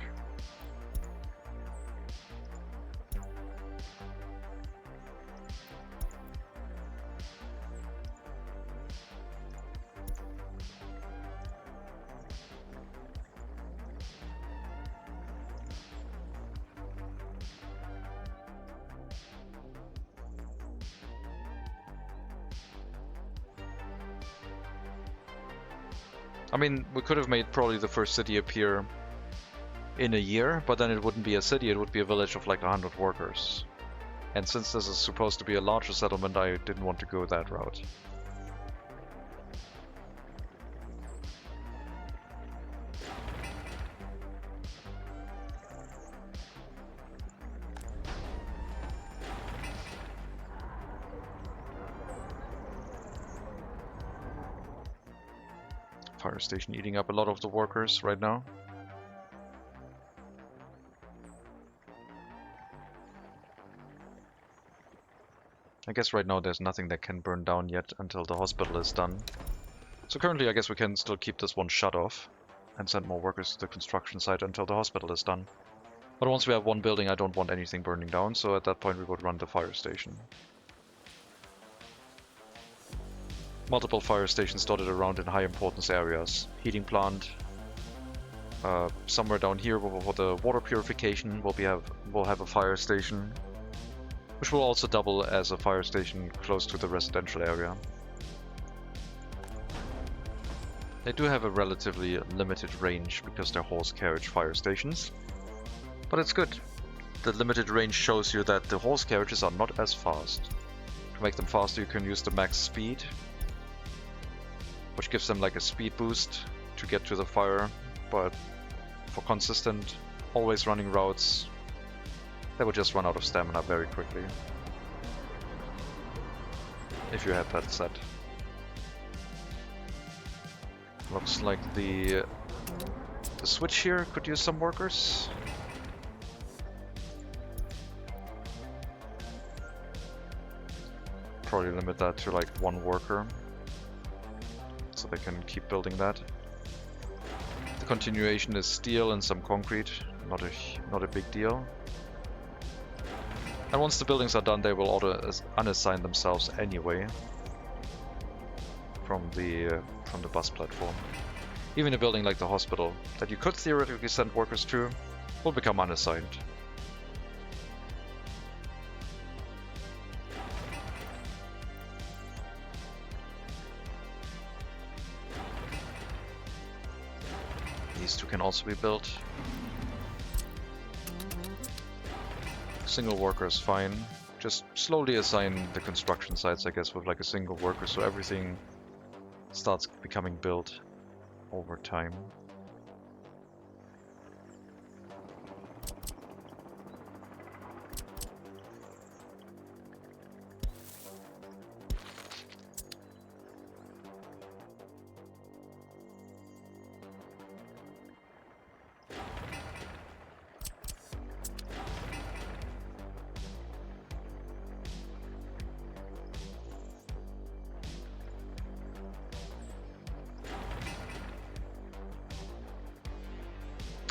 I mean, we could have made probably the first city appear in a year, but then it wouldn't be a city, it would be a village of like 100 workers. And since this is supposed to be a larger settlement, I didn't want to go that route. Fire station eating up a lot of the workers right now. I guess right now there's nothing that can burn down yet until the hospital is done. So currently I guess we can still keep this one shut off and send more workers to the construction site until the hospital is done. But once we have one building, I don't want anything burning down, so at that point we would run the fire station. Multiple fire stations dotted around in high importance areas. Heating plant. Somewhere down here for the water purification we'll have a fire station, which will also double as a fire station close to the residential area. They do have a relatively limited range because they're horse carriage fire stations, but it's good. The limited range shows you that the horse carriages are not as fast. To make them faster you can use the max speed, which gives them like a speed boost to get to the fire, but for consistent, always running routes, they would just run out of stamina very quickly. If you had that set. Looks like the switch here could use some workers. Probably limit that to like 1 worker, so they can keep building that. The continuation is steel and some concrete, not a big deal. And once the buildings are done, they will auto unassign themselves anyway from the bus platform. Even a building like the hospital that you could theoretically send workers to will become unassigned. These two can also be built. Single worker is fine. Just slowly assign the construction sites, I guess, with like a single worker, so everything starts becoming built over time.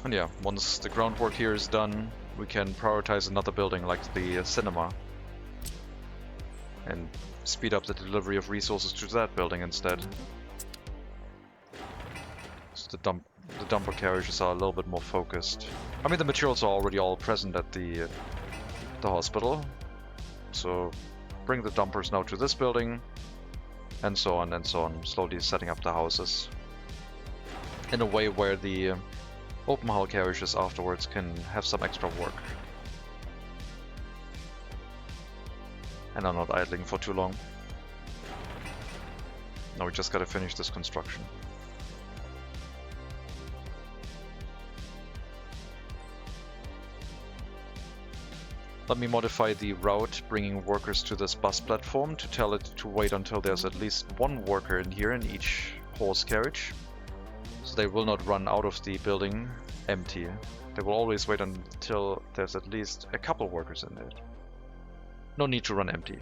And yeah, once the groundwork here is done, we can prioritize another building like the cinema. and speed up the delivery of resources to that building instead. So the dumper carriages are a little bit more focused. I mean, the materials are already all present at the hospital, so bring the dumpers now to this building, and so on, slowly setting up the houses in a way where the open hull carriages afterwards can have some extra work and are not idling for too long. Now we just gotta finish this construction. Let me modify the route bringing workers to this bus platform to tell it to wait until there's at least one worker in here in each horse carriage. So they will not run out of the building empty. They will always wait until there's at least a couple workers in it. No need to run empty.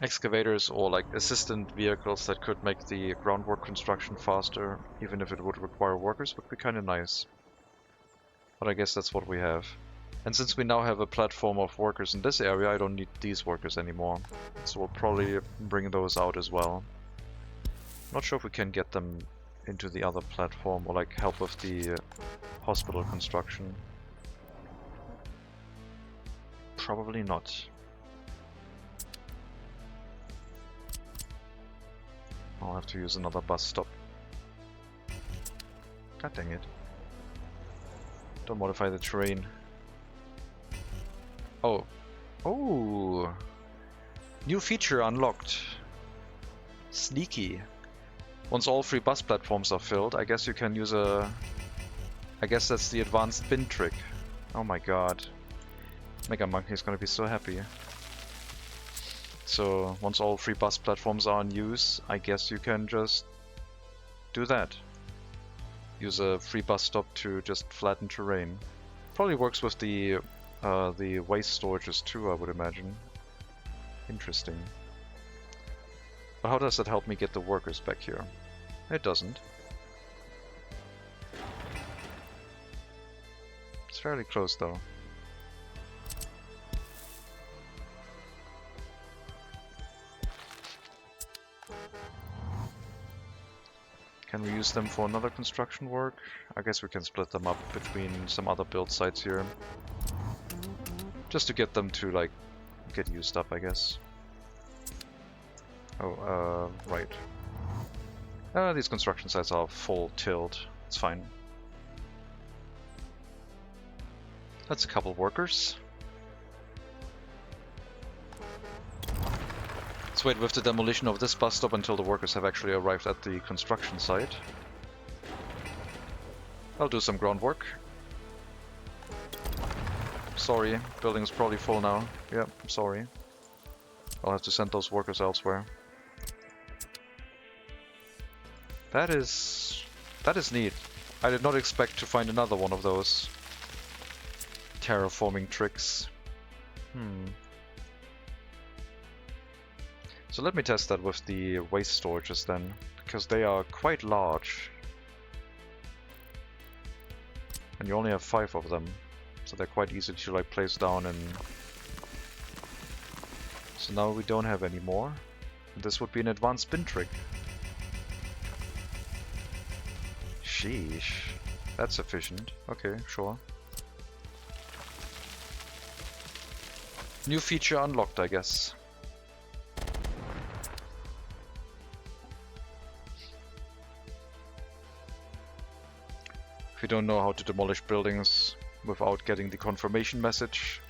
Excavators or like assistant vehicles that could make the groundwork construction faster, even if it would require workers, would be kind of nice. But I guess that's what we have. And since we now have a platform of workers in this area, I don't need these workers anymore. So we'll probably bring those out as well. Not sure if we can get them into the other platform or like help with the hospital construction. Probably not. I'll have to use another bus stop. God dang it. Don't modify the terrain. Oh. Oh! New feature unlocked. Sneaky. Once all 3 bus platforms are filled, I guess you can use a... I guess that's the advanced bin trick. Oh my god. Mega Monkey is gonna be so happy. So, once all 3 bus platforms are in use, I guess you can just do that. Use a free bus stop to just flatten terrain. Probably works with the waste storages too, I would imagine. Interesting. But how does that help me get the workers back here? It doesn't. It's fairly close though. Can we use them for another construction work? I guess we can split them up between some other build sites here. Just to get them to, like, get used up, I guess. Oh, right. These construction sites are full tilt. It's fine. That's a couple workers. Let's wait with the demolition of this bus stop until the workers have actually arrived at the construction site. I'll do some groundwork. Sorry, building's probably full now. Yeah, I'm sorry. I'll have to send those workers elsewhere. That is neat. I did not expect to find another one of those terraforming tricks. So let me test that with the waste storages then, because they are quite large. And you only have 5 of them, so they're quite easy to like place down and... So now we don't have any more. This would be an advanced bin trick. Sheesh. That's efficient. Okay, sure. New feature unlocked, I guess. If you don't know how to demolish buildings without getting the confirmation message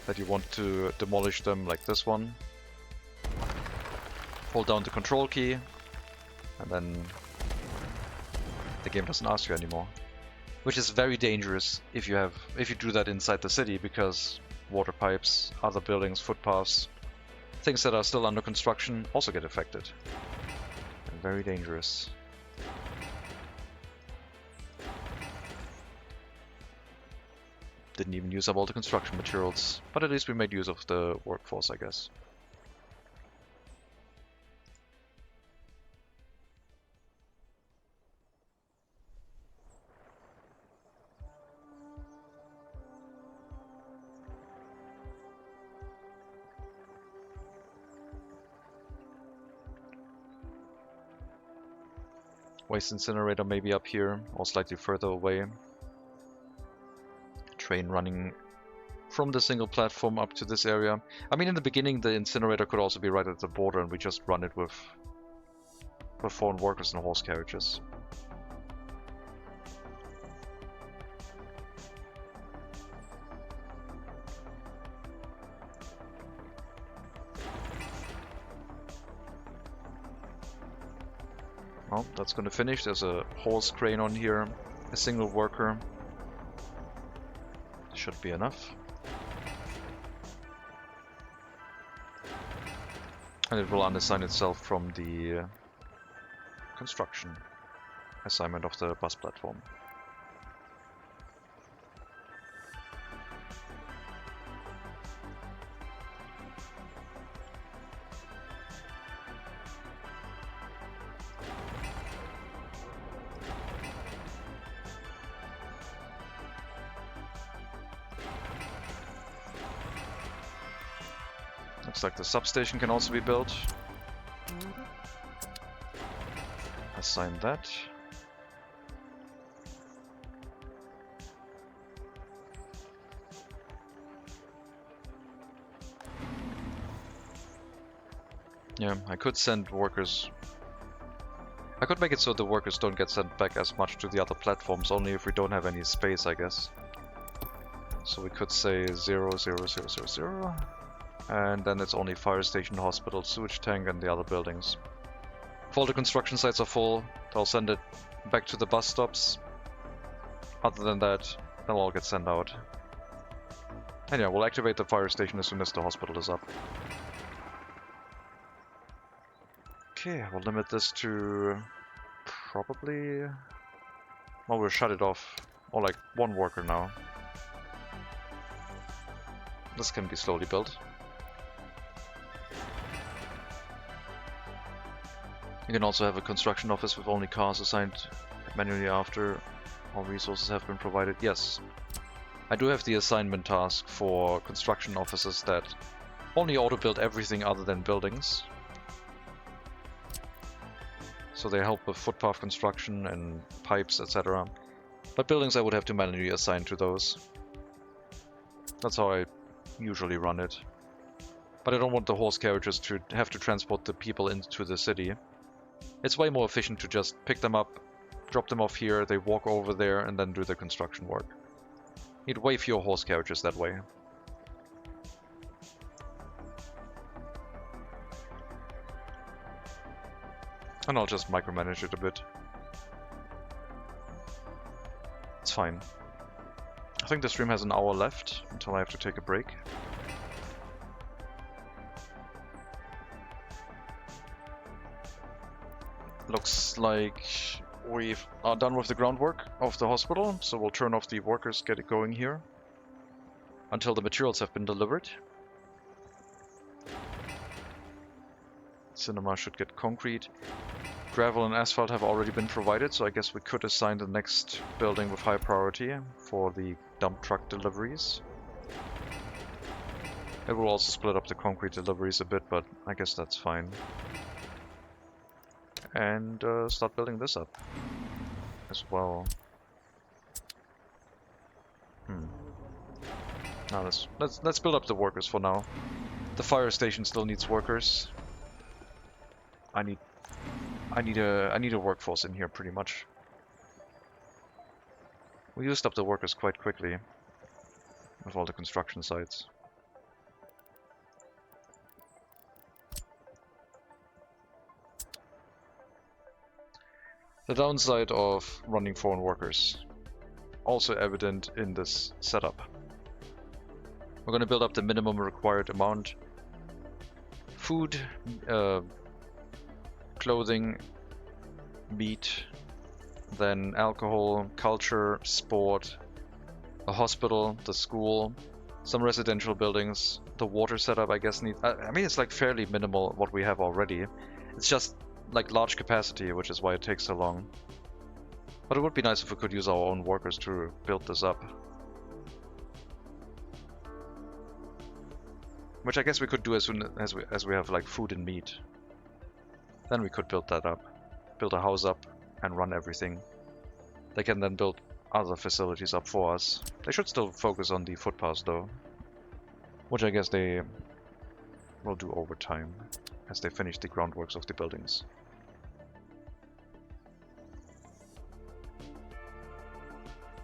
that you want to demolish them, like this one, hold down the control key and then the game doesn't ask you anymore. Which is very dangerous if you do that inside the city, because water pipes, other buildings, footpaths, things that are still under construction also get affected. And very dangerous. Didn't even use up all the construction materials, but at least we made use of the workforce, I guess. Waste incinerator maybe up here, or slightly further away. Train running from the single platform up to this area. I mean, in the beginning, the incinerator could also be right at the border, and we just run it with foreign workers and horse carriages. Well, that's going to finish. There's a horse crane on here, a single worker. Should be enough. And it will unassign itself from the construction assignment of the bus platform. Looks like the substation can also be built. Assign that. Yeah, I could send workers. I could make it so the workers don't get sent back as much to the other platforms, only if we don't have any space, I guess. So we could say 0, 0, 0, 0, 0. And then it's only fire station, hospital, sewage tank, and the other buildings. If all the construction sites are full, they'll send it back to the bus stops. Other than that, they'll all get sent out. And yeah, we'll activate the fire station as soon as the hospital is up. Okay, we'll limit this to probably... Well, we'll shut it off. Or like one worker now. This can be slowly built. You can also have a construction office with only cars assigned manually after all resources have been provided. Yes, I do have the assignment task for construction offices that only auto-build everything other than buildings. So they help with footpath construction and pipes, etc. But buildings I would have to manually assign to those. That's how I usually run it. But I don't want the horse carriages to have to transport the people into the city. It's way more efficient to just pick them up, drop them off here, they walk over there, and then do the construction work. Need way fewer horse carriages that way. And I'll just micromanage it a bit. It's fine. I think the stream has an hour left until I have to take a break. Looks like we are done with the groundwork of the hospital, so we'll turn off the workers, get it going here until the materials have been delivered. Cinema should get concrete. Gravel and asphalt have already been provided, so I guess we could assign the next building with high priority for the dump truck deliveries. It will also split up the concrete deliveries a bit, but I guess that's fine. And start building this up as well. Now let's build up the workers for now. The fire station still needs workers. I need a workforce in here pretty much. We used up the workers quite quickly with all the construction sites. The downside of running foreign workers, also evident in this setup. We're going to build up the minimum required amount. Food, clothing, meat, then alcohol, culture, sport, the hospital, the school, some residential buildings, the water setup I guess need. I mean, it's like fairly minimal what we have already. It's just like large capacity, which is why it takes so long. But it would be nice if we could use our own workers to build this up. Which I guess we could do as soon as we have like food and meat. Then we could build that up. Build a house up and run everything. They can then build other facilities up for us. They should still focus on the footpaths though. Which I guess they will do over time as they finish the groundworks of the buildings.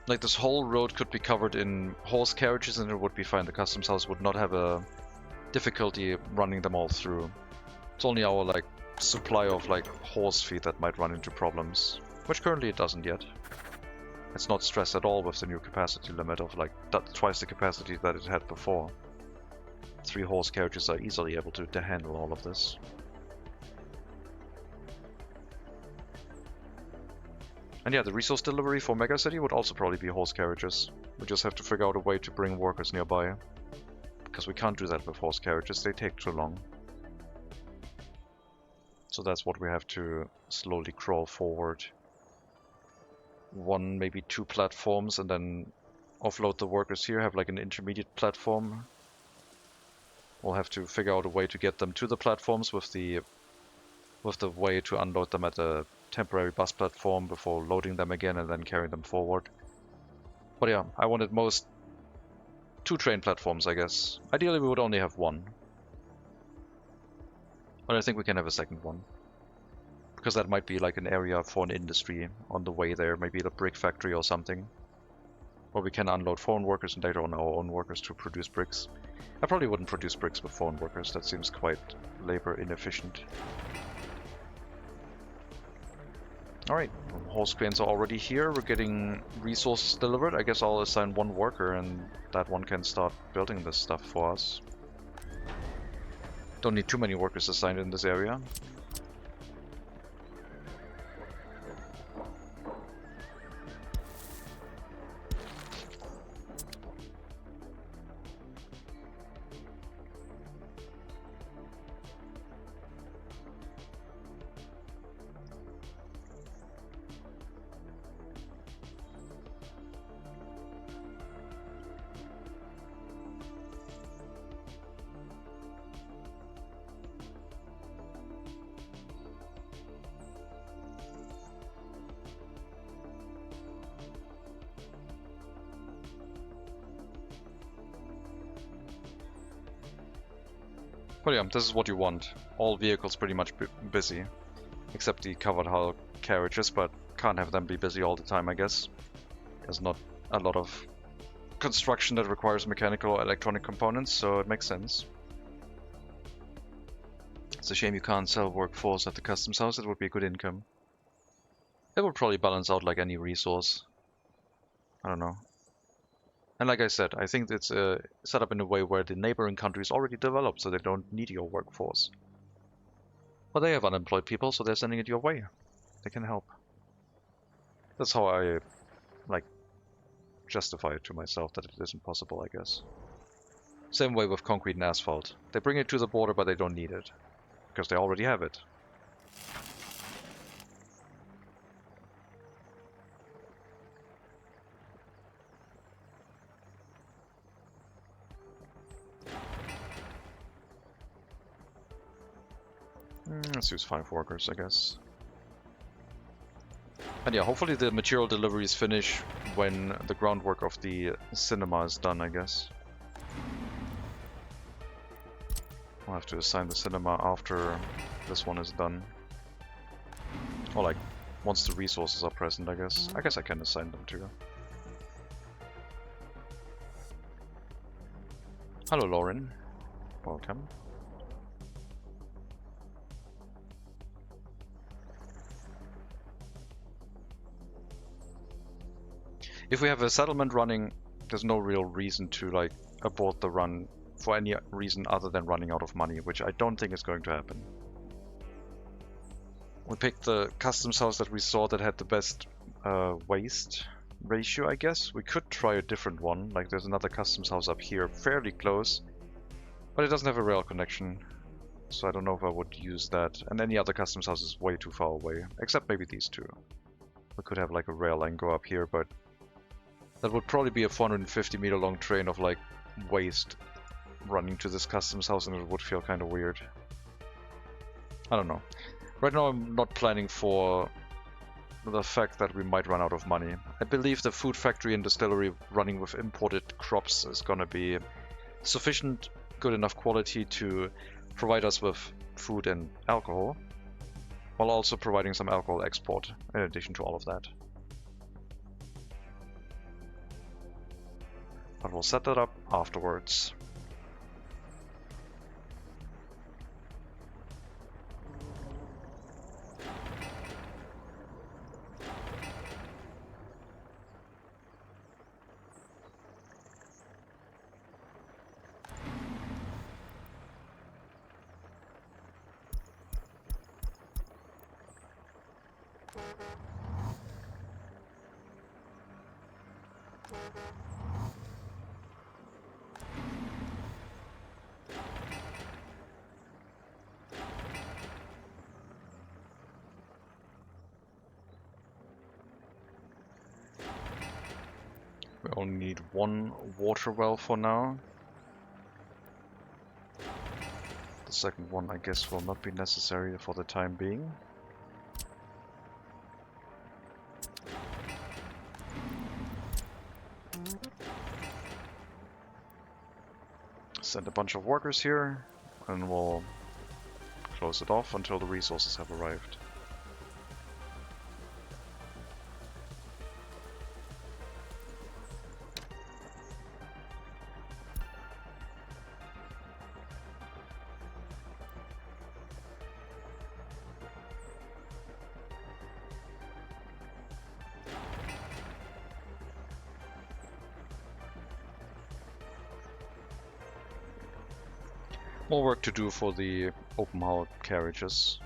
Like this whole road could be covered in horse carriages and it would be fine. The customs house would not have a difficulty running them all through. It's only our like supply of like horse feed that might run into problems, which currently it doesn't yet. It's not stressed at all with the new capacity limit of like twice the capacity that it had before. 3 horse carriages are easily able to handle all of this. And yeah, the resource delivery for MegaCity would also probably be horse carriages. We just have to figure out a way to bring workers nearby. Because we can't do that with horse carriages, they take too long. So that's what we have to slowly crawl forward. 1, maybe 2 platforms and then offload the workers here, have like an intermediate platform. We'll have to figure out a way to get them to the platforms with the way to unload them at a temporary bus platform before loading them again and then carrying them forward. But yeah, I wanted 2 train platforms, I guess. Ideally we would only have 1. But I think we can have a second one. Because that might be like an area for an industry on the way there, maybe the brick factory or something. Where we can unload foreign workers and later on our own workers to produce bricks. I probably wouldn't produce bricks with foreign workers, that seems quite labor inefficient. Alright, horse cranes are already here, we're getting resources delivered. I guess I'll assign 1 worker and that one can start building this stuff for us. Don't need too many workers assigned in this area. But yeah, this is what you want. All vehicles pretty much busy. Except the covered hull carriages, but can't have them be busy all the time, I guess. There's not a lot of construction that requires mechanical or electronic components, so it makes sense. It's a shame you can't sell workforce at the customs house, it would be a good income. It would probably balance out like any resource. I don't know. And like I said, I think it's set up in a way where the neighboring countries already developed, so they don't need your workforce. But they have unemployed people, so they're sending it your way. They can help. That's how I, like, justify it to myself that it isn't possible, I guess. Same way with concrete and asphalt. They bring it to the border, but they don't need it. Because they already have it. Let's use 5 workers, I guess. And yeah, hopefully the material deliveries finish when the groundwork of the cinema is done, I guess. I'll have to assign the cinema after this one is done. Or like, once the resources are present, I guess. I guess I can assign them too. Hello, Lauren. Welcome. If we have a settlement running, there's no real reason to like abort the run for any reason other than running out of money, which I don't think is going to happen. We picked the customs house that we saw that had the best waste. ratio, I guess. We could try a different one. Like there's another customs house up here, fairly close, but it doesn't have a rail connection. So I don't know if I would use that. And any other customs house is way too far away, except maybe these two. We could have like a rail line go up here, but that would probably be a 450 meter long train of like waste running to this customs house, and it would feel kind of weird. I don't know. Right now I'm not planning for the fact that we might run out of money. I believe the food factory and distillery running with imported crops is gonna be sufficient good enough quality to provide us with food and alcohol, while also providing some alcohol export in addition to all of that. But we'll set that up afterwards. We only need one water well for now. The second one, I guess, will not be necessary for the time being. Send a bunch of workers here, and we'll close it off until the resources have arrived. More work to do for the open haul carriages,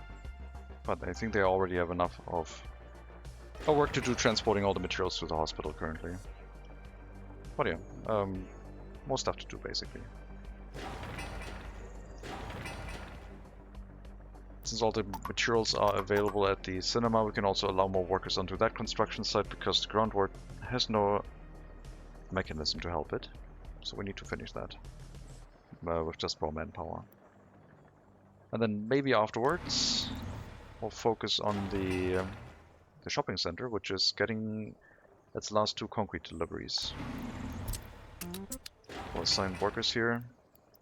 but I think they already have enough of work to do transporting all the materials to the hospital currently. But yeah, more stuff to do basically. Since all the materials are available at the cinema, we can also allow more workers onto that construction site because the groundwork has no mechanism to help it. So we need to finish that. With just raw manpower. And then maybe afterwards we'll focus on the shopping center, which is getting its last 2 concrete deliveries. We'll assign workers here.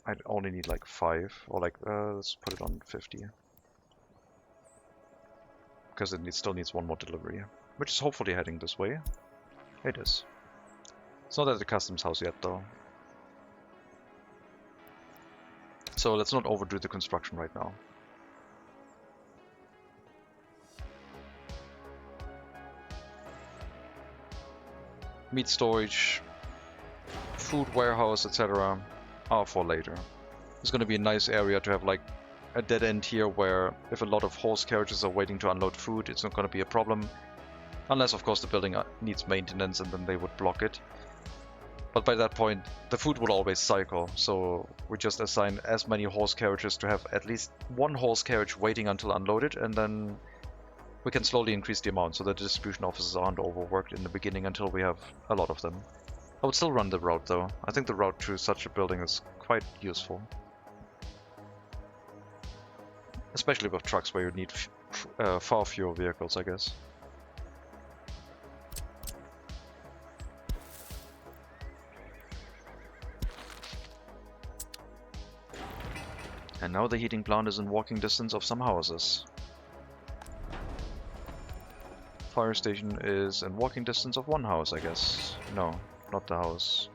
I only need like 5, or like let's put it on 50. Because it still needs 1 more delivery, which is hopefully heading this way. It is. It's not at the customs house yet though. So let's not overdo the construction right now. Meat storage, food warehouse, etc. are for later. It's going to be a nice area to have like a dead end here where if a lot of horse carriages are waiting to unload food, it's not going to be a problem. Unless of course the building needs maintenance and then they would block it. But by that point, the food will always cycle, so we just assign as many horse carriages to have at least 1 horse carriage waiting until unloaded, and then we can slowly increase the amount so that the distribution offices aren't overworked in the beginning until we have a lot of them. I would still run the route though. I think the route to such a building is quite useful. Especially with trucks where you need far fewer vehicles, I guess. And now the heating plant is in walking distance of some houses. Fire station is in walking distance of 1 house, I guess. No, not the house.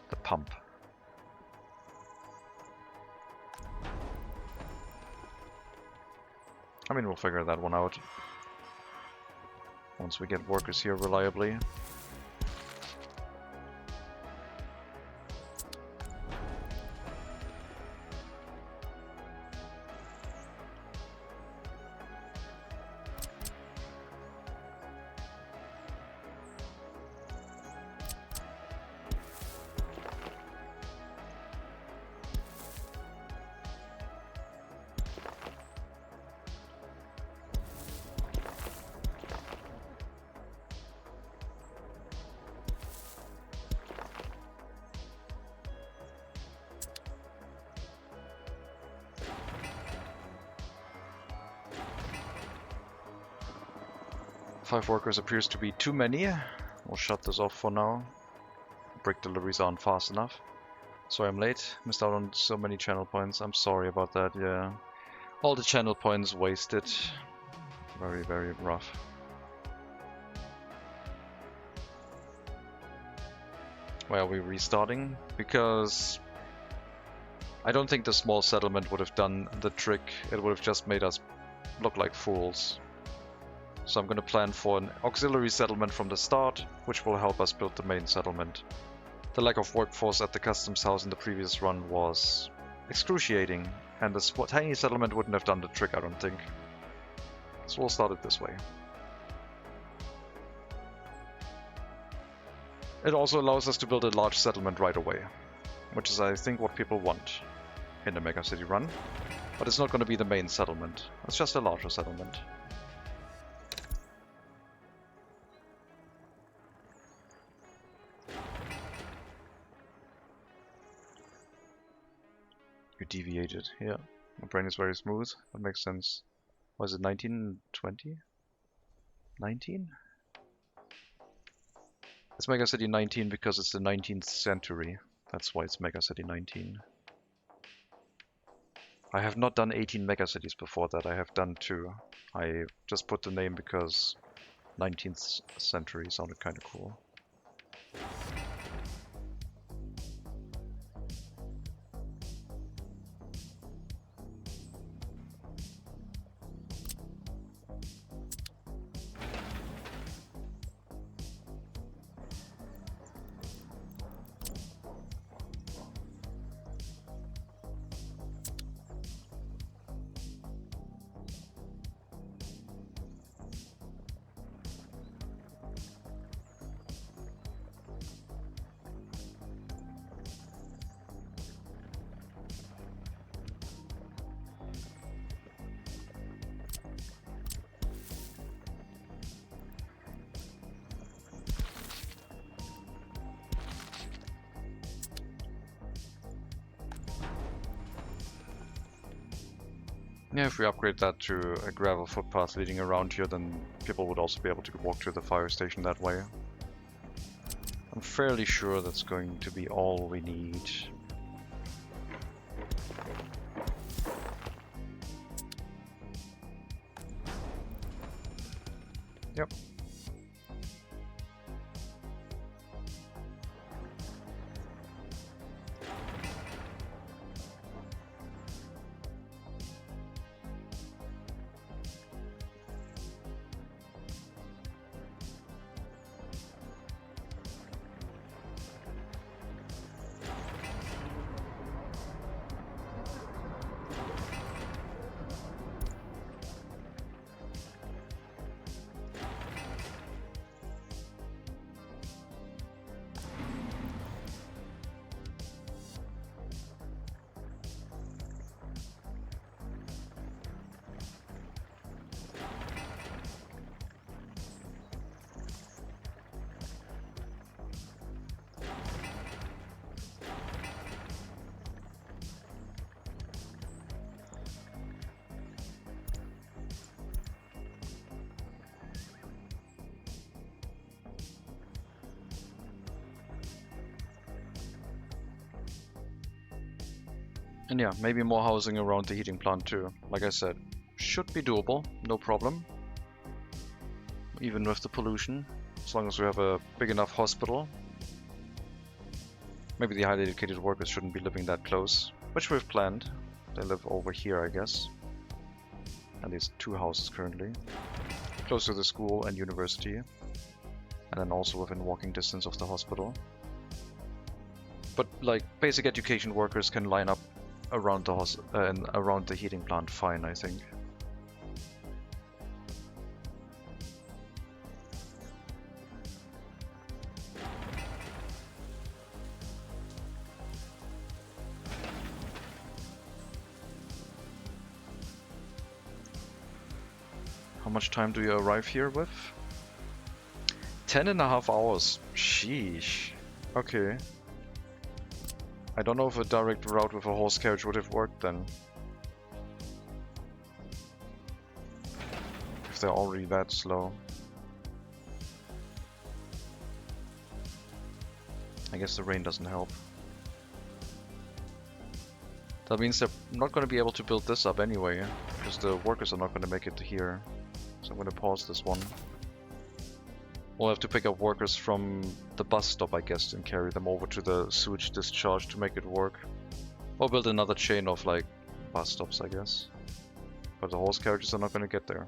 The pump. I mean, we'll figure that one out once we get workers here reliably. 5 workers appears to be too many. We'll shut this off for now. Brick deliveries aren't fast enough. Sorry I'm late. Missed out on so many channel points. I'm sorry about that, yeah. All the channel points wasted. Very, very rough. Why are we restarting? Because I don't think the small settlement would have done the trick. It would have just made us look like fools. So I'm going to plan for an auxiliary settlement from the start, which will help us build the main settlement. The lack of workforce at the customs house in the previous run was excruciating, and the tiny settlement wouldn't have done the trick, I don't think. So we'll start it this way. It also allows us to build a large settlement right away, which is I think what people want in a MegaCity run. But it's not going to be the main settlement, it's just a larger settlement. You deviated, yeah. My brain is very smooth, that makes sense. Was it 1920? 19? It's MegaCity 19 because it's the 19th century. That's why it's MegaCity 19. I have not done 18 megacities before that, I have done 2. I just put the name because 19th century sounded kind of cool. Yeah, if we upgrade that to a gravel footpath leading around here, then people would also be able to walk to the fire station that way. I'm fairly sure that's going to be all we need. Yep. And yeah, maybe more housing around the heating plant too. Like I said, should be doable, no problem. Even with the pollution, as long as we have a big enough hospital. Maybe the highly educated workers shouldn't be living that close, which we've planned. They live over here, I guess. At least 2 houses currently. Close to the school and university. And then also within walking distance of the hospital. But like, basic education workers can line up around the around the heating plant fine, I think. How much time do you arrive here with? 10.5 hours. Sheesh. Okay. I don't know if a direct route with a horse carriage would have worked then. If they're already that slow. guess the rain doesn't help. That means they're not going to be able to build this up anyway, because the workers are not going to make it to here. So I'm going to pause this one. We'll have to pick up workers from the bus stop, I guess, and carry them over to the sewage discharge to make it work. Or build another chain of, like, bus stops, I guess. But the horse carriages are not going to get there.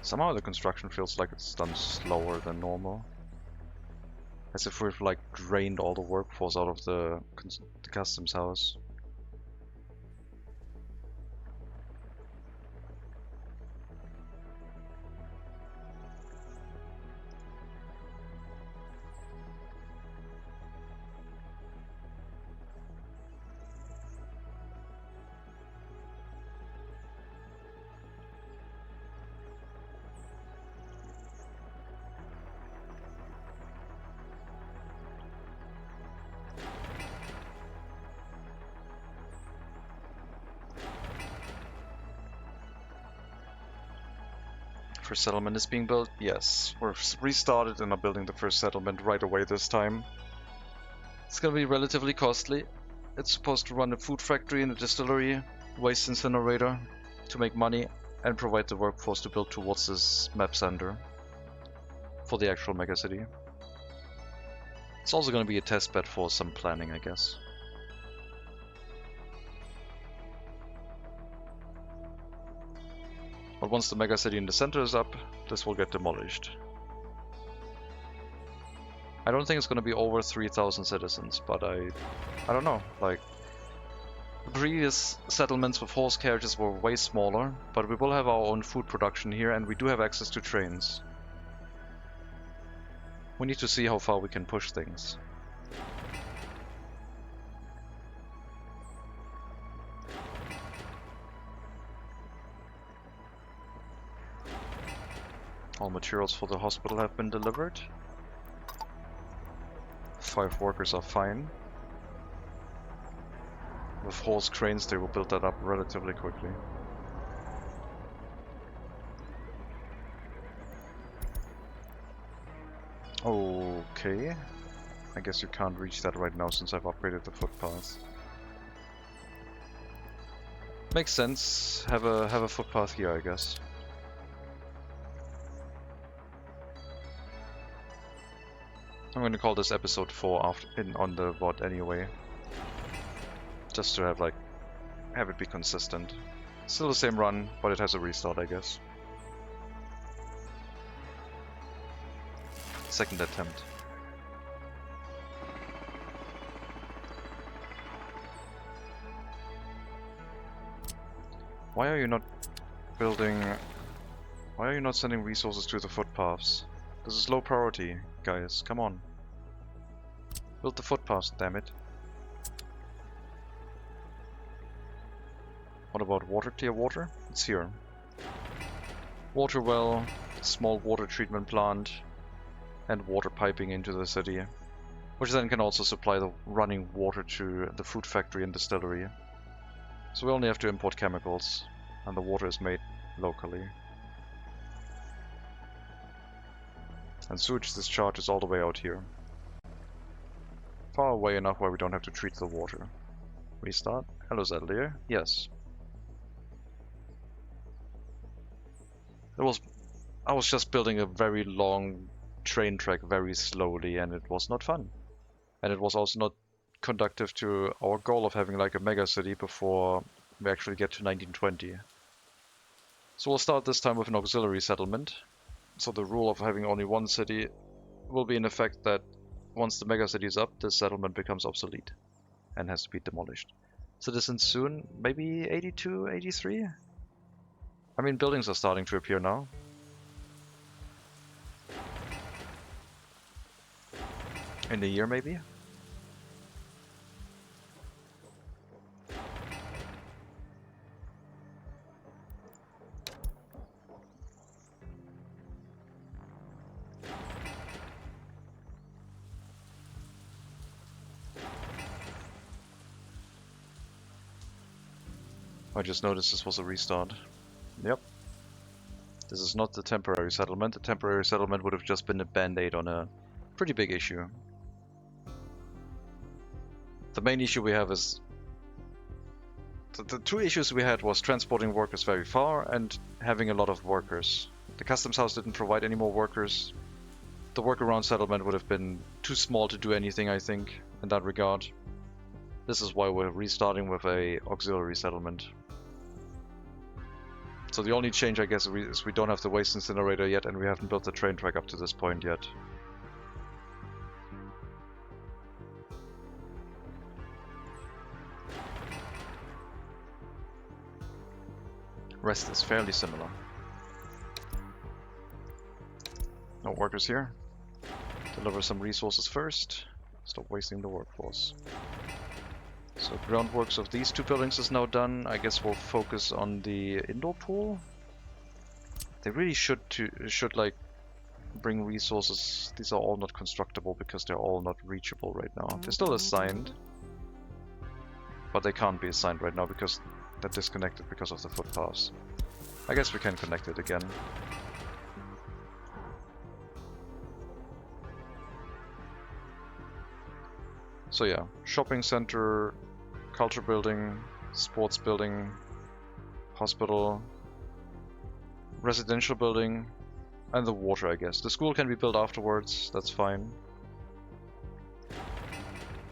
Somehow the construction feels like it's done slower than normal. As if we've like drained all the workforce out of the customs house. First settlement is being built? Yes. We're restarted and are building the first settlement right away this time. It's gonna be relatively costly. It's supposed to run a food factory and a distillery, waste incinerator to make money and provide the workforce to build towards this map center for the actual megacity. It's also gonna be a test bed for some planning, I guess. But once the megacity in the center is up, this will get demolished. I don't think it's going to be over 3,000 citizens, but I don't know. Like, the previous settlements with horse carriages were way smaller, but we will have our own food production here, and we do have access to trains. We need to see how far we can push things. All materials for the hospital have been delivered. 5 workers are fine. With horse cranes, they will build that up relatively quickly. Okay. I guess you can't reach that right now since I've upgraded the footpath. Makes sense. Have a footpath here, I guess. I'm going to call this episode 4 on the VOD anyway. Just to have it be consistent. Still the same run, but it has a restart, I guess. Second attempt. Why are you not building... Why are you not sending resources to the footpaths? This is low priority, guys. Come on. Build the footpaths, damn it. What about water tier water? It's here. Water well, small water treatment plant, and water piping into the city. Which then can also supply the running water to the food factory and distillery. So we only have to import chemicals, and the water is made locally. And sewage discharge is all the way out here. Far away enough where we don't have to treat the water. Restart. Hello, Zedlier. Yes. I was just building a very long train track very slowly, and it was not fun. And it was also not conducive to our goal of having like a mega city before we actually get to 1920. So we'll start this time with an auxiliary settlement. So the rule of having only one city will be in effect that once the megacity is up, this settlement becomes obsolete and has to be demolished. Citizens soon, maybe 82, 83? I mean, buildings are starting to appear now. In a year, maybe? I just noticed this was a restart. Yep. This is not the temporary settlement. The temporary settlement would have just been a band-aid on a pretty big issue. The main issue we have is... The two issues we had was transporting workers very far and having a lot of workers. The customs house didn't provide any more workers. The workaround settlement would have been too small to do anything, I think, in that regard. This is why we're restarting with a auxiliary settlement. So the only change, I guess, is we don't have the waste incinerator yet, and we haven't built the train track up to this point yet. Rest is fairly similar. No workers here. Deliver some resources first. Stop wasting the workforce. So groundworks of these two buildings is now done. I guess we'll focus on the indoor pool. They really should like bring resources. These are all not constructible because they're all not reachable right now. They're still assigned, but they can't be assigned right now because they're disconnected because of the footpaths. I guess we can connect it again. So yeah, shopping center, culture building, sports building, hospital, residential building, and the water, I guess. The school can be built afterwards, that's fine.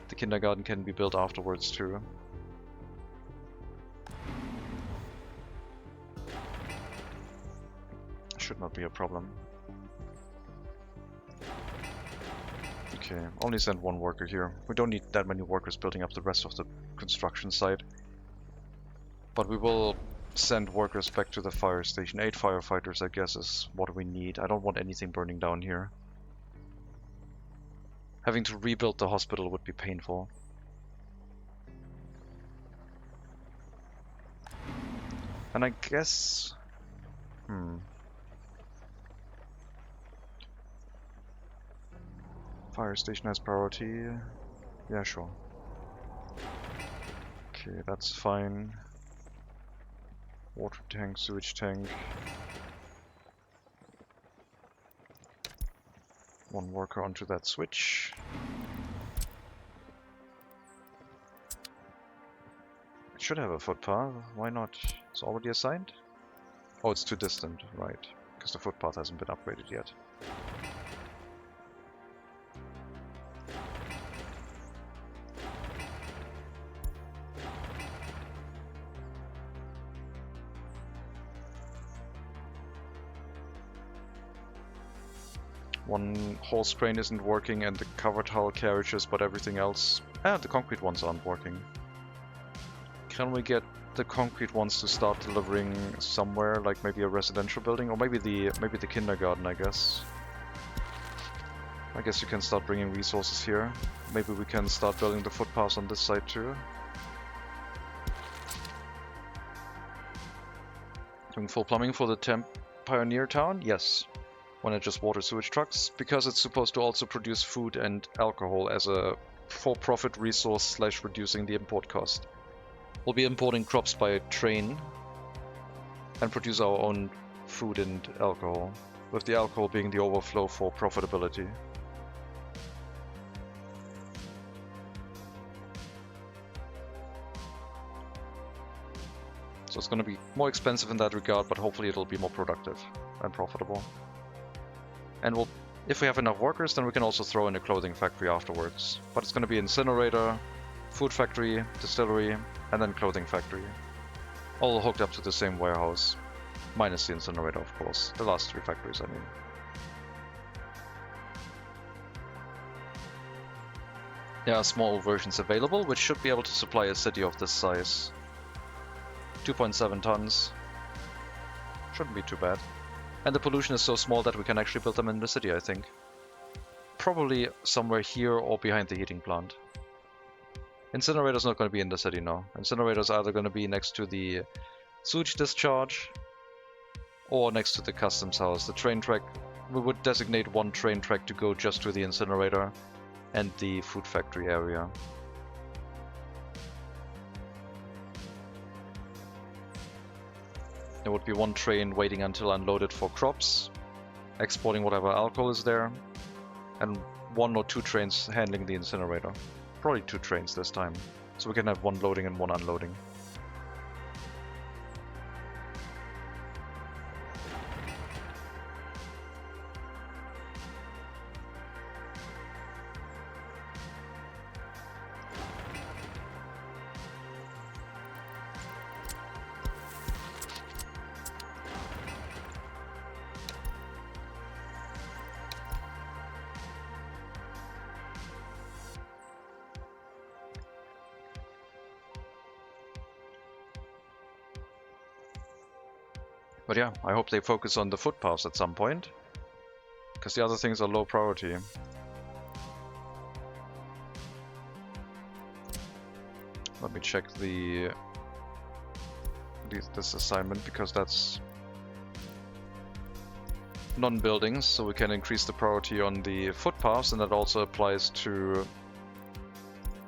The kindergarten can be built afterwards too. Should not be a problem. Okay, only send one worker here. We don't need that many workers building up the rest of the construction site. But we will send workers back to the fire station. 8 firefighters, I guess, is what we need. I don't want anything burning down here. Having to rebuild the hospital would be painful. And I guess... Fire station has priority. Yeah, sure. Okay, that's fine. Water tank, sewage tank. One worker onto that switch. It should have a footpath. Why not? It's already assigned? Oh, it's too distant, right. Because the footpath hasn't been upgraded yet. One horse crane isn't working and the covered hull carriages, but everything else... the concrete ones aren't working. Can we get the concrete ones to start delivering somewhere, like maybe a residential building? Or maybe the kindergarten, I guess. I guess you can start bringing resources here. Maybe we can start building the footpaths on this side too. Doing full plumbing for the temp pioneer town? Yes. When it just water sewage trucks, because it's supposed to also produce food and alcohol as a for-profit resource / reducing the import cost. We'll be importing crops by train and produce our own food and alcohol, with the alcohol being the overflow for profitability. So it's going to be more expensive in that regard, but hopefully it'll be more productive and profitable. And if we have enough workers, then we can also throw in a clothing factory afterwards. But it's going to be incinerator, food factory, distillery, and then clothing factory. All hooked up to the same warehouse. Minus the incinerator, of course. The last 3 factories, I mean. There are small versions available, which should be able to supply a city of this size. 2.7 tons. Shouldn't be too bad. And the pollution is so small that we can actually build them in the city, I think. Probably somewhere here or behind the heating plant. Incinerator's not going to be in the city now. Incinerator's either going to be next to the sewage discharge or next to the customs house. The train track, we would designate one train track to go just to the incinerator and the food factory area. There would be one train waiting until unloaded for crops, exporting whatever alcohol is there, and 1 or 2 trains handling the incinerator. Probably 2 trains this time, so we can have 1 loading and 1 unloading. But yeah, I hope they focus on the footpaths at some point, because the other things are low priority. Let me check this assignment, because that's non-buildings, so we can increase the priority on the footpaths, and that also applies to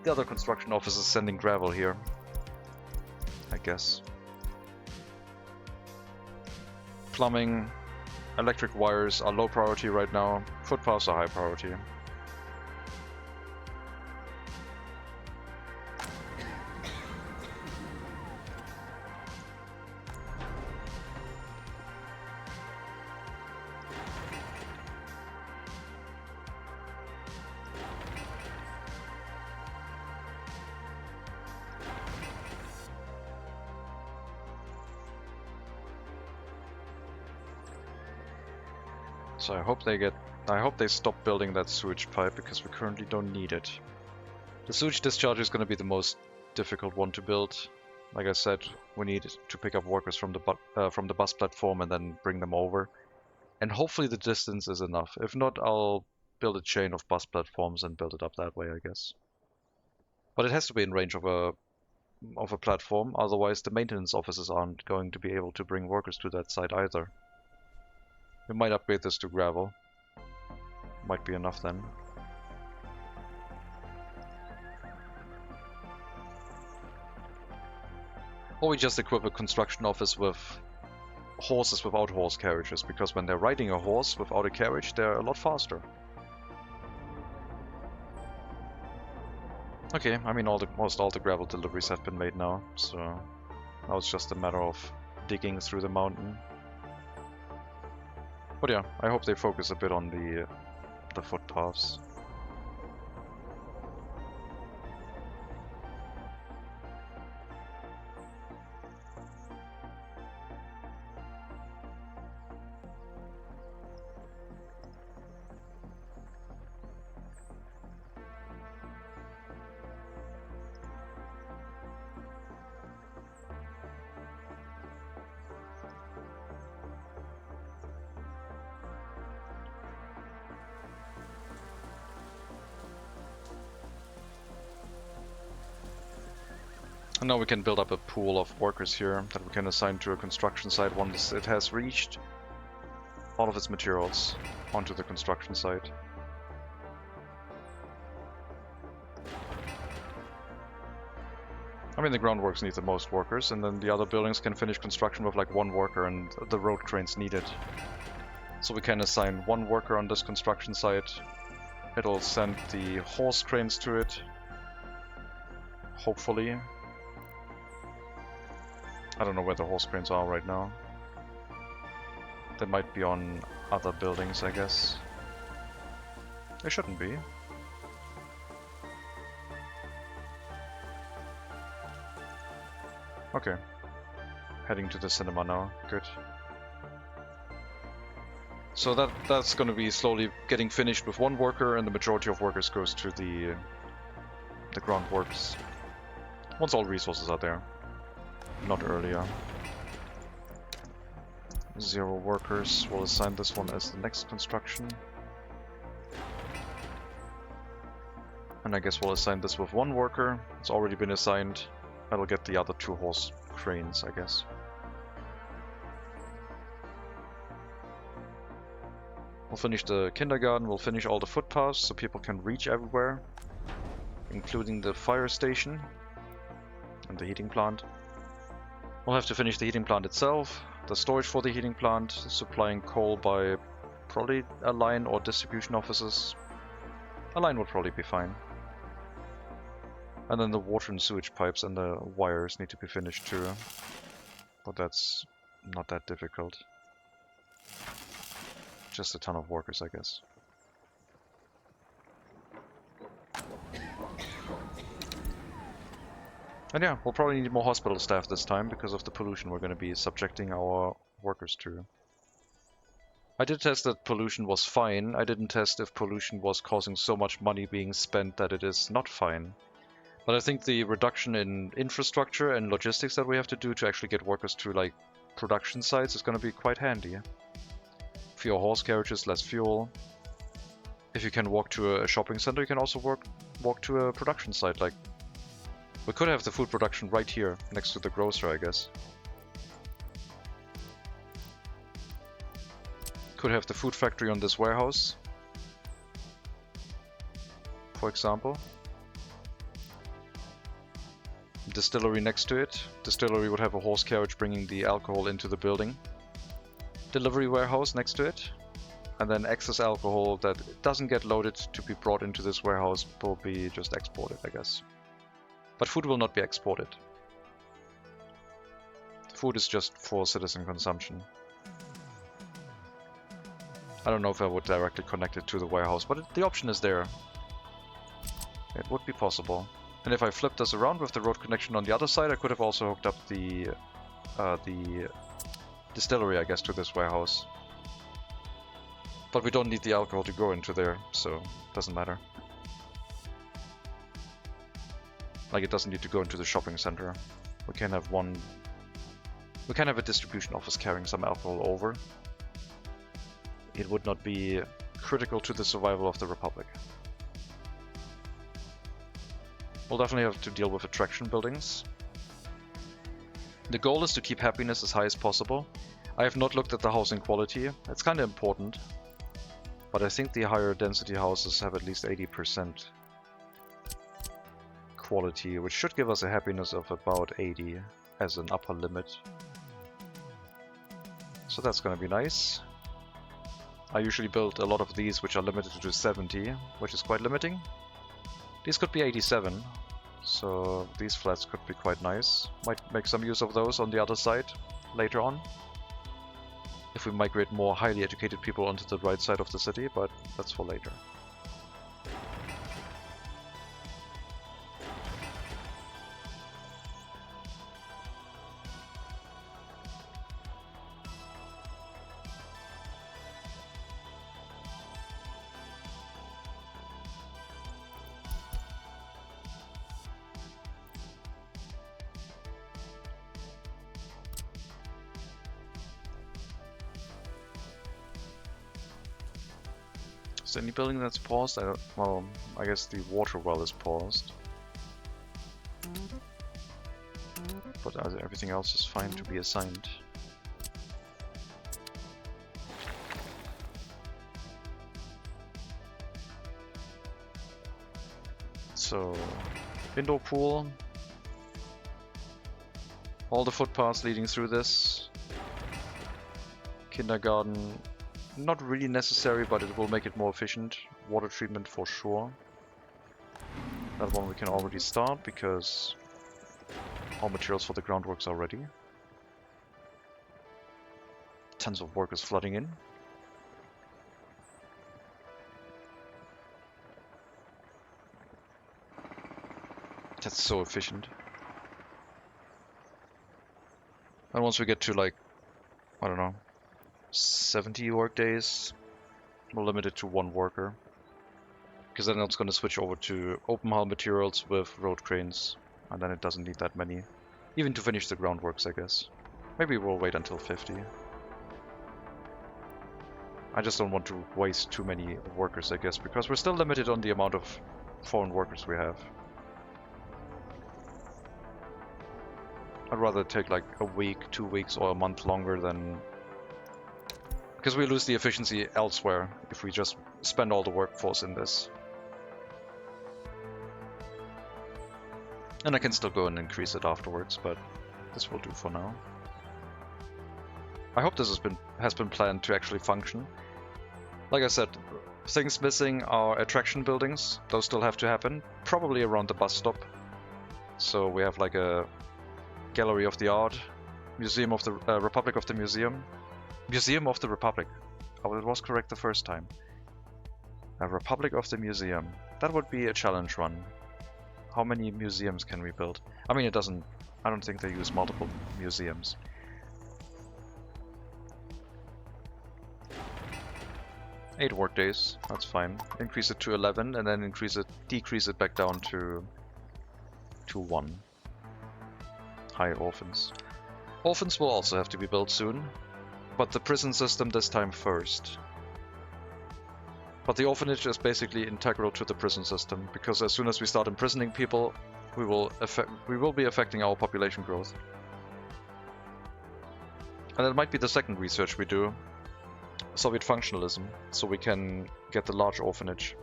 the other construction offices sending gravel here, I guess. Plumbing, electric wires are low priority right now, footpaths are high priority. So I hope they stop building that sewage pipe, because we currently don't need it. The sewage discharge is going to be the most difficult one to build. Like I said, we need to pick up workers from the bus platform and then bring them over. And hopefully the distance is enough. If not, I'll build a chain of bus platforms and build it up that way, I guess. But it has to be in range of a platform, otherwise the maintenance offices aren't going to be able to bring workers to that site either. We might upgrade this to gravel. Might be enough then. Or we just equip a construction office with horses without horse carriages, because when they're riding a horse without a carriage, they're a lot faster. Okay, I mean most all the gravel deliveries have been made now, so now it's just a matter of digging through the mountain. But yeah, I hope they focus a bit on the footpaths. And now we can build up a pool of workers here that we can assign to a construction site once it has reached all of its materials onto the construction site. I mean, the groundworks need the most workers, and then the other buildings can finish construction with like 1 worker, and the road cranes need it. So we can assign 1 worker on this construction site. It'll send the horse cranes to it, hopefully. I don't know where the horse cranes are right now. They might be on other buildings, I guess. They shouldn't be. Okay. Heading to the cinema now. Good. So that's gonna be slowly getting finished with 1 worker, and the majority of workers goes to the groundworks. Once all resources are there. Not earlier. 0 workers. We'll assign this one as the next construction. And I guess we'll assign this with 1 worker. It's already been assigned. That'll get the other 2 horse cranes, I guess. We'll finish the kindergarten, we'll finish all the footpaths so people can reach everywhere, including the fire station and the heating plant. We'll have to finish the heating plant itself, the storage for the heating plant, supplying coal by probably a line or distribution offices. A line would probably be fine. And then the water and sewage pipes and the wires need to be finished too. But that's not that difficult. Just a ton of workers, I guess. And yeah, we'll probably need more hospital staff this time because of the pollution we're going to be subjecting our workers to. I did test that pollution was fine. I didn't test if pollution was causing so much money being spent that it is not fine. But I think the reduction in infrastructure and logistics that we have to do to actually get workers to like production sites is going to be quite handy. Fewer horse carriages, less fuel. If you can walk to a shopping center, you can also walk to a production site. Like, we could have the food production right here, next to the grocer, I guess. Could have the food factory on this warehouse, for example. Distillery next to it. Distillery would have a horse carriage bringing the alcohol into the building. Delivery warehouse next to it. And then excess alcohol that doesn't get loaded to be brought into this warehouse will be just exported, I guess. But food will not be exported. Food is just for citizen consumption. I don't know if I would directly connect it to the warehouse, but the option is there. It would be possible. And if I flip this around with the road connection on the other side, I could have also hooked up the distillery, I guess, to this warehouse. But we don't need the alcohol to go into there, so it doesn't matter. Like, it doesn't need to go into the shopping center. We can have a distribution office carrying some alcohol over. It would not be critical to the survival of the Republic. We'll definitely have to deal with attraction buildings. The goal is to keep happiness as high as possible. I have not looked at the housing quality. It's kind of important. But I think the higher density houses have at least 80% quality, which should give us a happiness of about 80 as an upper limit. So that's gonna be nice. I usually build a lot of these which are limited to 70, which is quite limiting. These could be 87, so these flats could be quite nice. Might make some use of those on the other side later on, if we migrate more highly educated people onto the right side of the city, but that's for later. Is there any building that's paused? Well, I guess the water well is paused. But everything else is fine to be assigned. So, indoor pool. All the footpaths leading through this. Kindergarten. Not really necessary, but it will make it more efficient. Water treatment for sure. That one we can already start because all materials for the groundworks are ready. Tons of workers flooding in. That's so efficient. And once we get to like, I don't know, 70 work days, we'll limit it to one worker. Because then it's going to switch over to open hull materials with road cranes. And then it doesn't need that many. Even to finish the groundworks, I guess. Maybe we'll wait until 50. I just don't want to waste too many workers, I guess, because we're still limited on the amount of foreign workers we have. I'd rather take like a week, 2 weeks, or a month longer than... Because we lose the efficiency elsewhere if we just spend all the workforce in this. And I can still go and increase it afterwards, but this will do for now. I hope this has been planned to actually function. Like I said, things missing are attraction buildings. Those still have to happen, probably around the bus stop. So we have like a Gallery of the Art, Museum of the Republic of the Museum, Museum of the Republic. Oh, it was correct the first time. A Republic of the Museum. That would be a challenge run. How many museums can we build? I mean, I don't think they use multiple museums. Eight work days, that's fine. Increase it to 11 and then decrease it back down to 1. High orphans. Orphans will also have to be built soon, but the prison system this time first. But the orphanage is basically integral to the prison system, because as soon as we start imprisoning people, we will be affecting our population growth. And that might be the second research we do, Soviet functionalism, so we can get the large orphanage.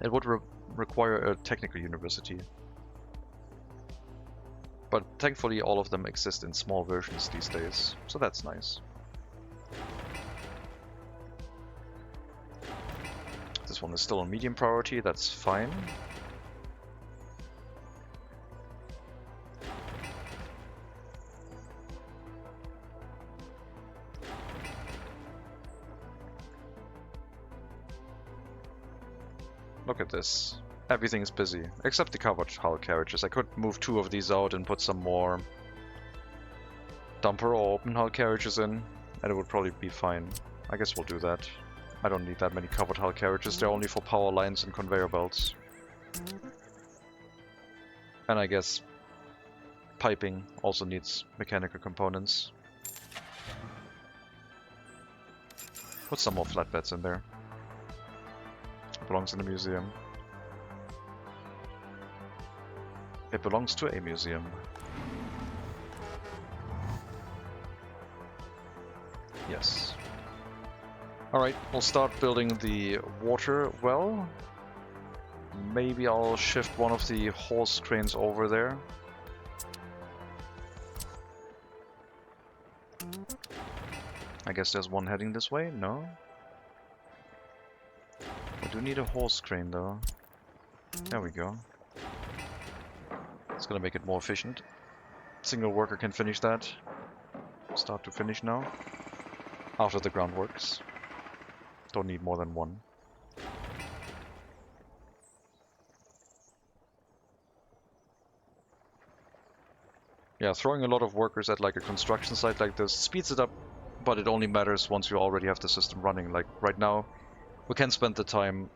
It would require a technical university. But thankfully all of them exist in small versions these days, so that's nice. This one is still on medium priority, that's fine. Look at this. Everything is busy, except the covered hull carriages. I could move 2 of these out and put some more dumper or open hull carriages in, and it would probably be fine. I guess we'll do that. I don't need that many covered hull carriages, they're only for power lines and conveyor belts. And I guess piping also needs mechanical components. Put some more flatbeds in there. It belongs in the museum. It belongs to a museum. Yes. Alright, we'll start building the water well. Maybe I'll shift one of the horse cranes over there. I guess there's one heading this way? No? I do need a horse crane though. There we go. It's gonna make it more efficient. Single worker can finish that. Start to finish now. After the groundworks. Don't need more than one. Yeah, throwing a lot of workers at like a construction site like this speeds it up, but it only matters once you already have the system running. Like right now, we can spend the time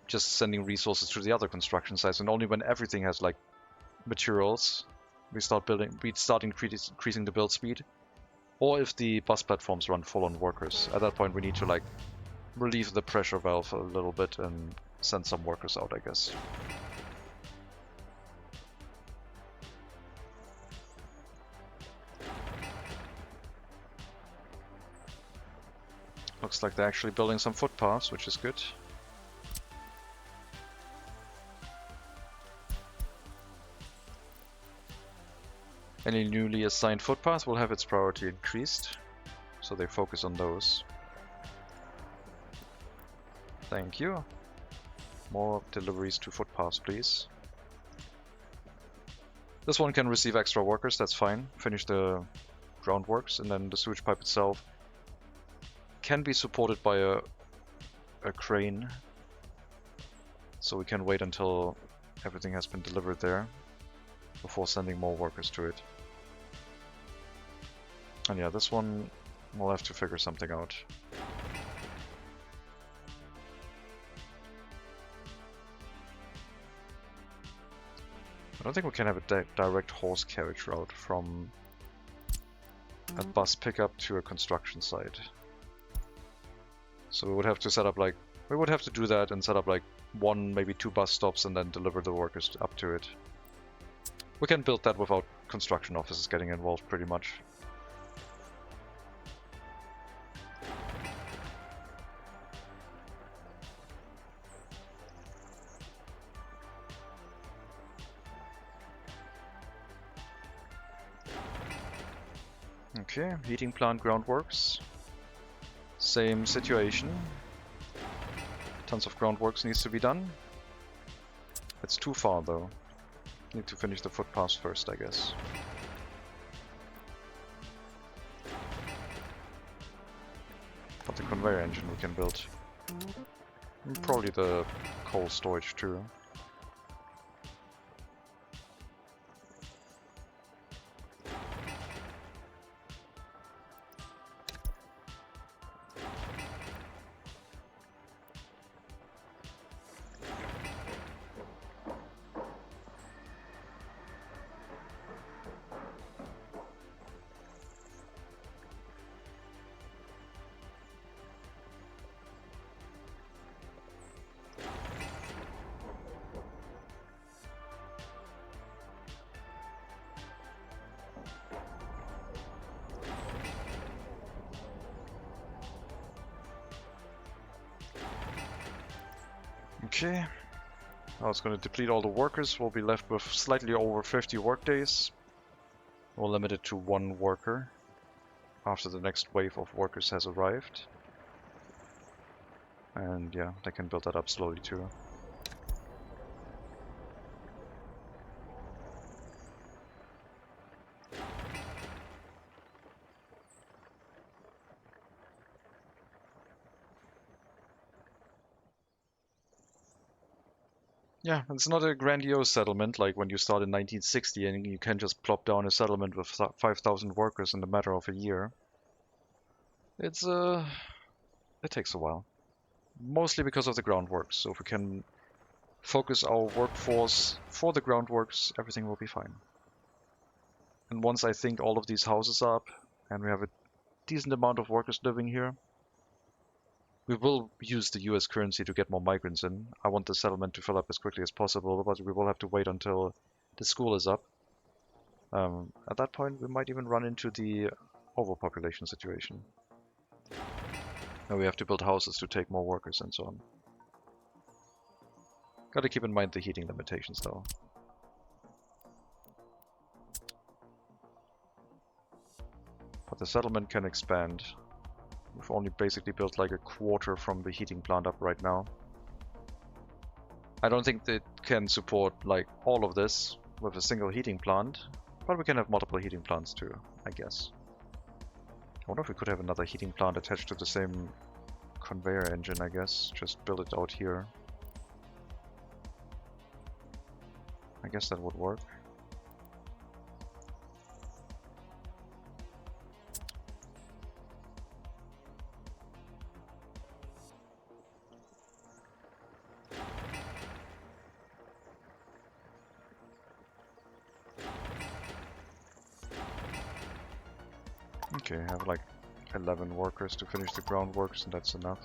just sending resources to the other construction sites, and only when everything has like materials, we start increasing the build speed. Or if the bus platforms run full on workers, at that point we need to like relieve the pressure valve a little bit and send some workers out, I guess. Looks like they're actually building some footpaths, which is good. Any newly assigned footpath will have its priority increased, so they focus on those. Thank you. More deliveries to footpaths, please. This one can receive extra workers, that's fine. Finish the groundworks, and then the sewage pipe itself can be supported by a crane. So we can wait until everything has been delivered there before sending more workers to it. And yeah, this one we'll have to figure something out. I don't think we can have a direct horse carriage route from a bus pickup to a construction site. So we would have to set up like, we would have to do that and set up like 1, maybe 2 bus stops and then deliver the workers up to it. We can build that without construction offices getting involved pretty much. Okay, heating plant groundworks. Same situation. Tons of groundworks needs to be done. It's too far though. Need to finish the footpath first, I guess. But the conveyor engine we can build. And probably the coal storage too. Okay, now it's going to deplete all the workers. We'll be left with slightly over 50 workdays. We'll limit it to 1 worker after the next wave of workers has arrived. And yeah, they can build that up slowly too. Yeah, it's not a grandiose settlement like when you start in 1960 and you can just plop down a settlement with 5,000 workers in a matter of a year. It takes a while. Mostly because of the groundworks, so if we can focus our workforce for the groundworks, everything will be fine. And once I think all of these houses are up, and we have a decent amount of workers living here, we will use the US currency to get more migrants in. I want the settlement to fill up as quickly as possible, but we will have to wait until the school is up. At that point, we might even run into the overpopulation situation. Now we have to build houses to take more workers and so on. Gotta keep in mind the heating limitations though. But the settlement can expand. We've only basically built like a quarter from the heating plant up right now. I don't think that it can support like all of this with a single heating plant, but we can have multiple heating plants too, I guess. I wonder if we could have another heating plant attached to the same conveyor engine, I guess. Just build it out here. I guess that would work. Okay, I have like 11 workers to finish the groundworks, and that's enough.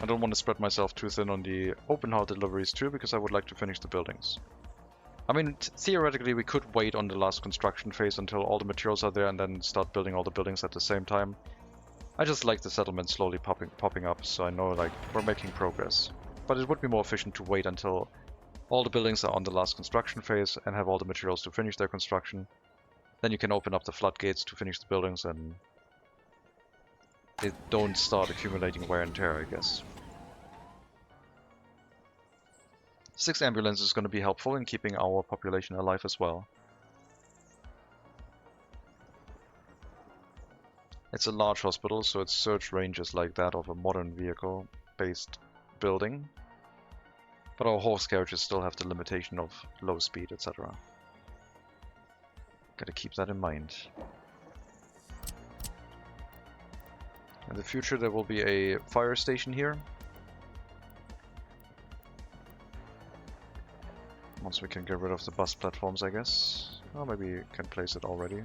I don't want to spread myself too thin on the open heart deliveries too, because I would like to finish the buildings. I mean, theoretically we could wait on the last construction phase until all the materials are there and then start building all the buildings at the same time. I just like the settlement slowly popping up, so I know like we're making progress. But it would be more efficient to wait until all the buildings are on the last construction phase and have all the materials to finish their construction. Then you can open up the floodgates to finish the buildings and they don't start accumulating wear and tear, I guess. 6 ambulances is going to be helpful in keeping our population alive as well. It's a large hospital, so its surge range is like that of a modern vehicle-based building. But our horse carriages still have the limitation of low speed, etc. Gotta keep that in mind. In the future there will be a fire station here. Once we can get rid of the bus platforms, I guess. Or maybe you can place it already.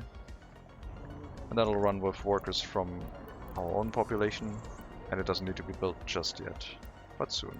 And that'll run with workers from our own population, and it doesn't need to be built just yet, but soon.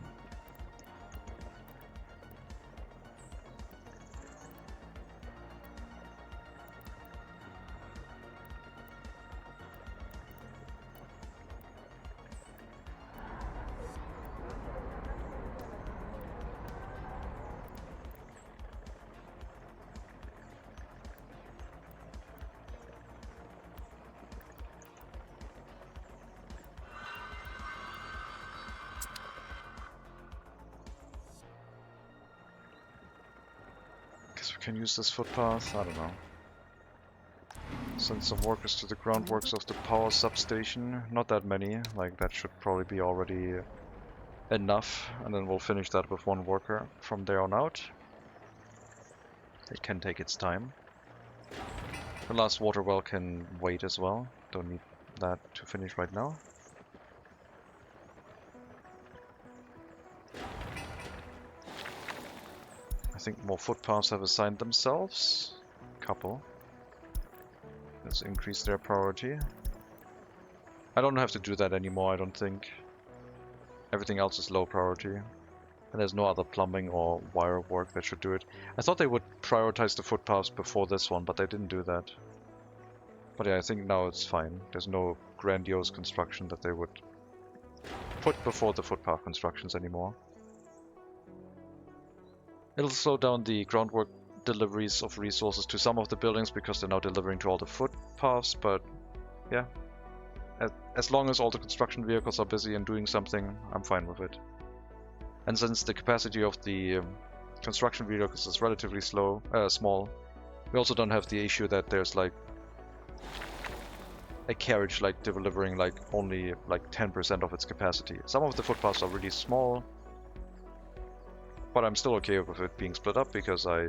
Guess we can use this footpath, I don't know. Send some workers to the groundworks of the power substation. Not that many, like that should probably be already enough. And then we'll finish that with one worker from there on out. It can take its time. The last water well can wait as well. Don't need that to finish right now. I think more footpaths have assigned themselves. Couple. Let's increase their priority. I don't have to do that anymore, I don't think. Everything else is low priority. And there's no other plumbing or wire work that should do it. I thought they would prioritize the footpaths before this one, but they didn't do that. But yeah, I think now it's fine. There's no grandiose construction that they would put before the footpath constructions anymore. It'll slow down the groundwork deliveries of resources to some of the buildings because they're now delivering to all the footpaths, but yeah. As long as all the construction vehicles are busy and doing something, I'm fine with it. And since the capacity of the construction vehicles is relatively small, we also don't have the issue that there's like a carriage like delivering like only like 10% of its capacity. Some of the footpaths are really small, but I'm still okay with it being split up because I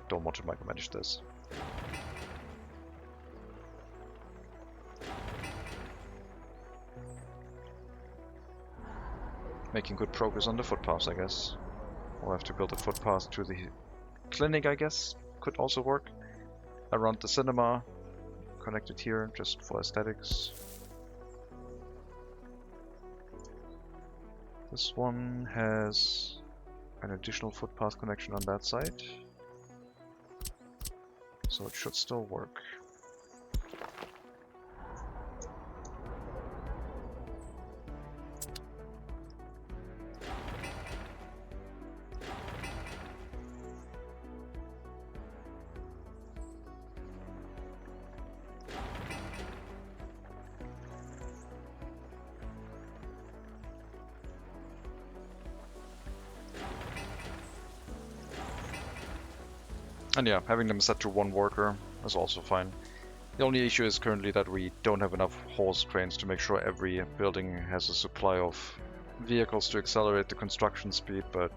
don't want to micromanage this. Making good progress on the footpaths, I guess. We'll have to build a footpath to the clinic, I guess. Could also work. Around the cinema. Connected here, just for aesthetics. This one has an additional footpath connection on that side. So it should still work. And yeah, having them set to one worker is also fine. The only issue is currently that we don't have enough horse cranes to make sure every building has a supply of vehicles to accelerate the construction speed, but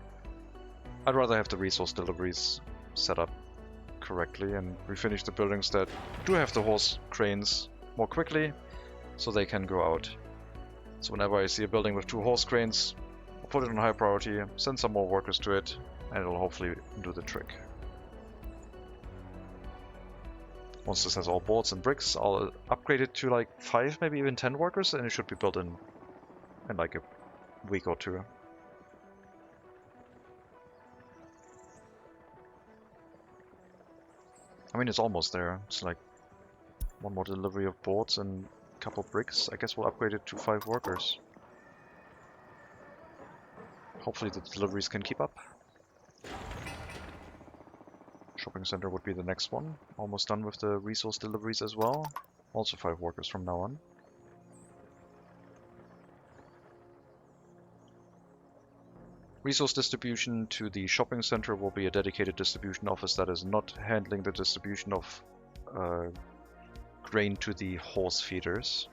I'd rather have the resource deliveries set up correctly and refinish the buildings that do have the horse cranes more quickly so they can go out. So whenever I see a building with 2 horse cranes, I'll put it on high priority, send some more workers to it, and it'll hopefully do the trick. Once this has all boards and bricks, I'll upgrade it to like 5, maybe even 10 workers, and it should be built in like a week or 2. I mean, it's almost there. It's like one more delivery of boards and a couple bricks. I guess we'll upgrade it to 5 workers. Hopefully the deliveries can keep up. Shopping center would be the next one. Almost done with the resource deliveries as well. Also 5 workers from now on. Resource distribution to the shopping center will be a dedicated distribution office that is not handling the distribution of grain to the horse feeders.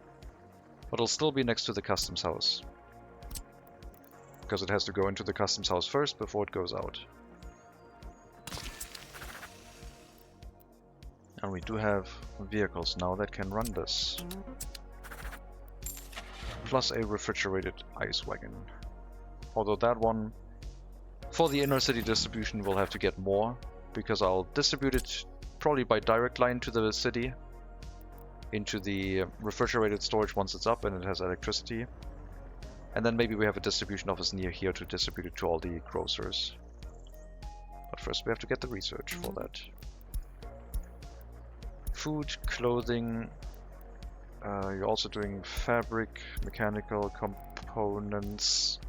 But it'll still be next to the customs house. Because it has to go into the customs house first before it goes out. And we do have vehicles now that can run this. Plus a refrigerated ice wagon. Although that one, for the inner city distribution, we'll have to get more. Because I'll distribute it probably by direct line to the city. Into the refrigerated storage once it's up and it has electricity. And then maybe we have a distribution office near here to distribute it to all the grocers. But first we have to get the research for that. Food, clothing, you're also doing fabric, mechanical components,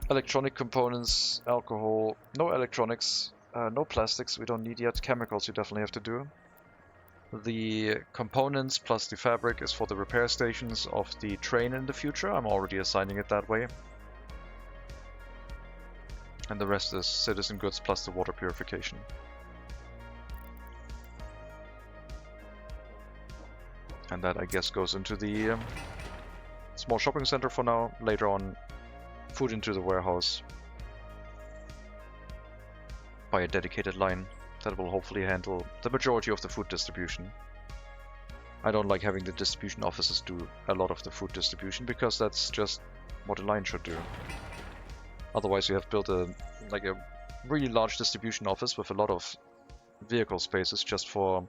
electronic components, alcohol, no electronics, no plastics we don't need yet, chemicals you definitely have to do. The components plus the fabric is for the repair stations of the train in the future, I'm already assigning it that way. And the rest is citizen goods plus the water purification. And that, I guess, goes into the small shopping center for now. Later on, food into the warehouse by a dedicated line that will hopefully handle the majority of the food distribution. I don't like having the distribution offices do a lot of the food distribution because that's just what a line should do. Otherwise, you have built a really large distribution office with a lot of vehicle spaces just for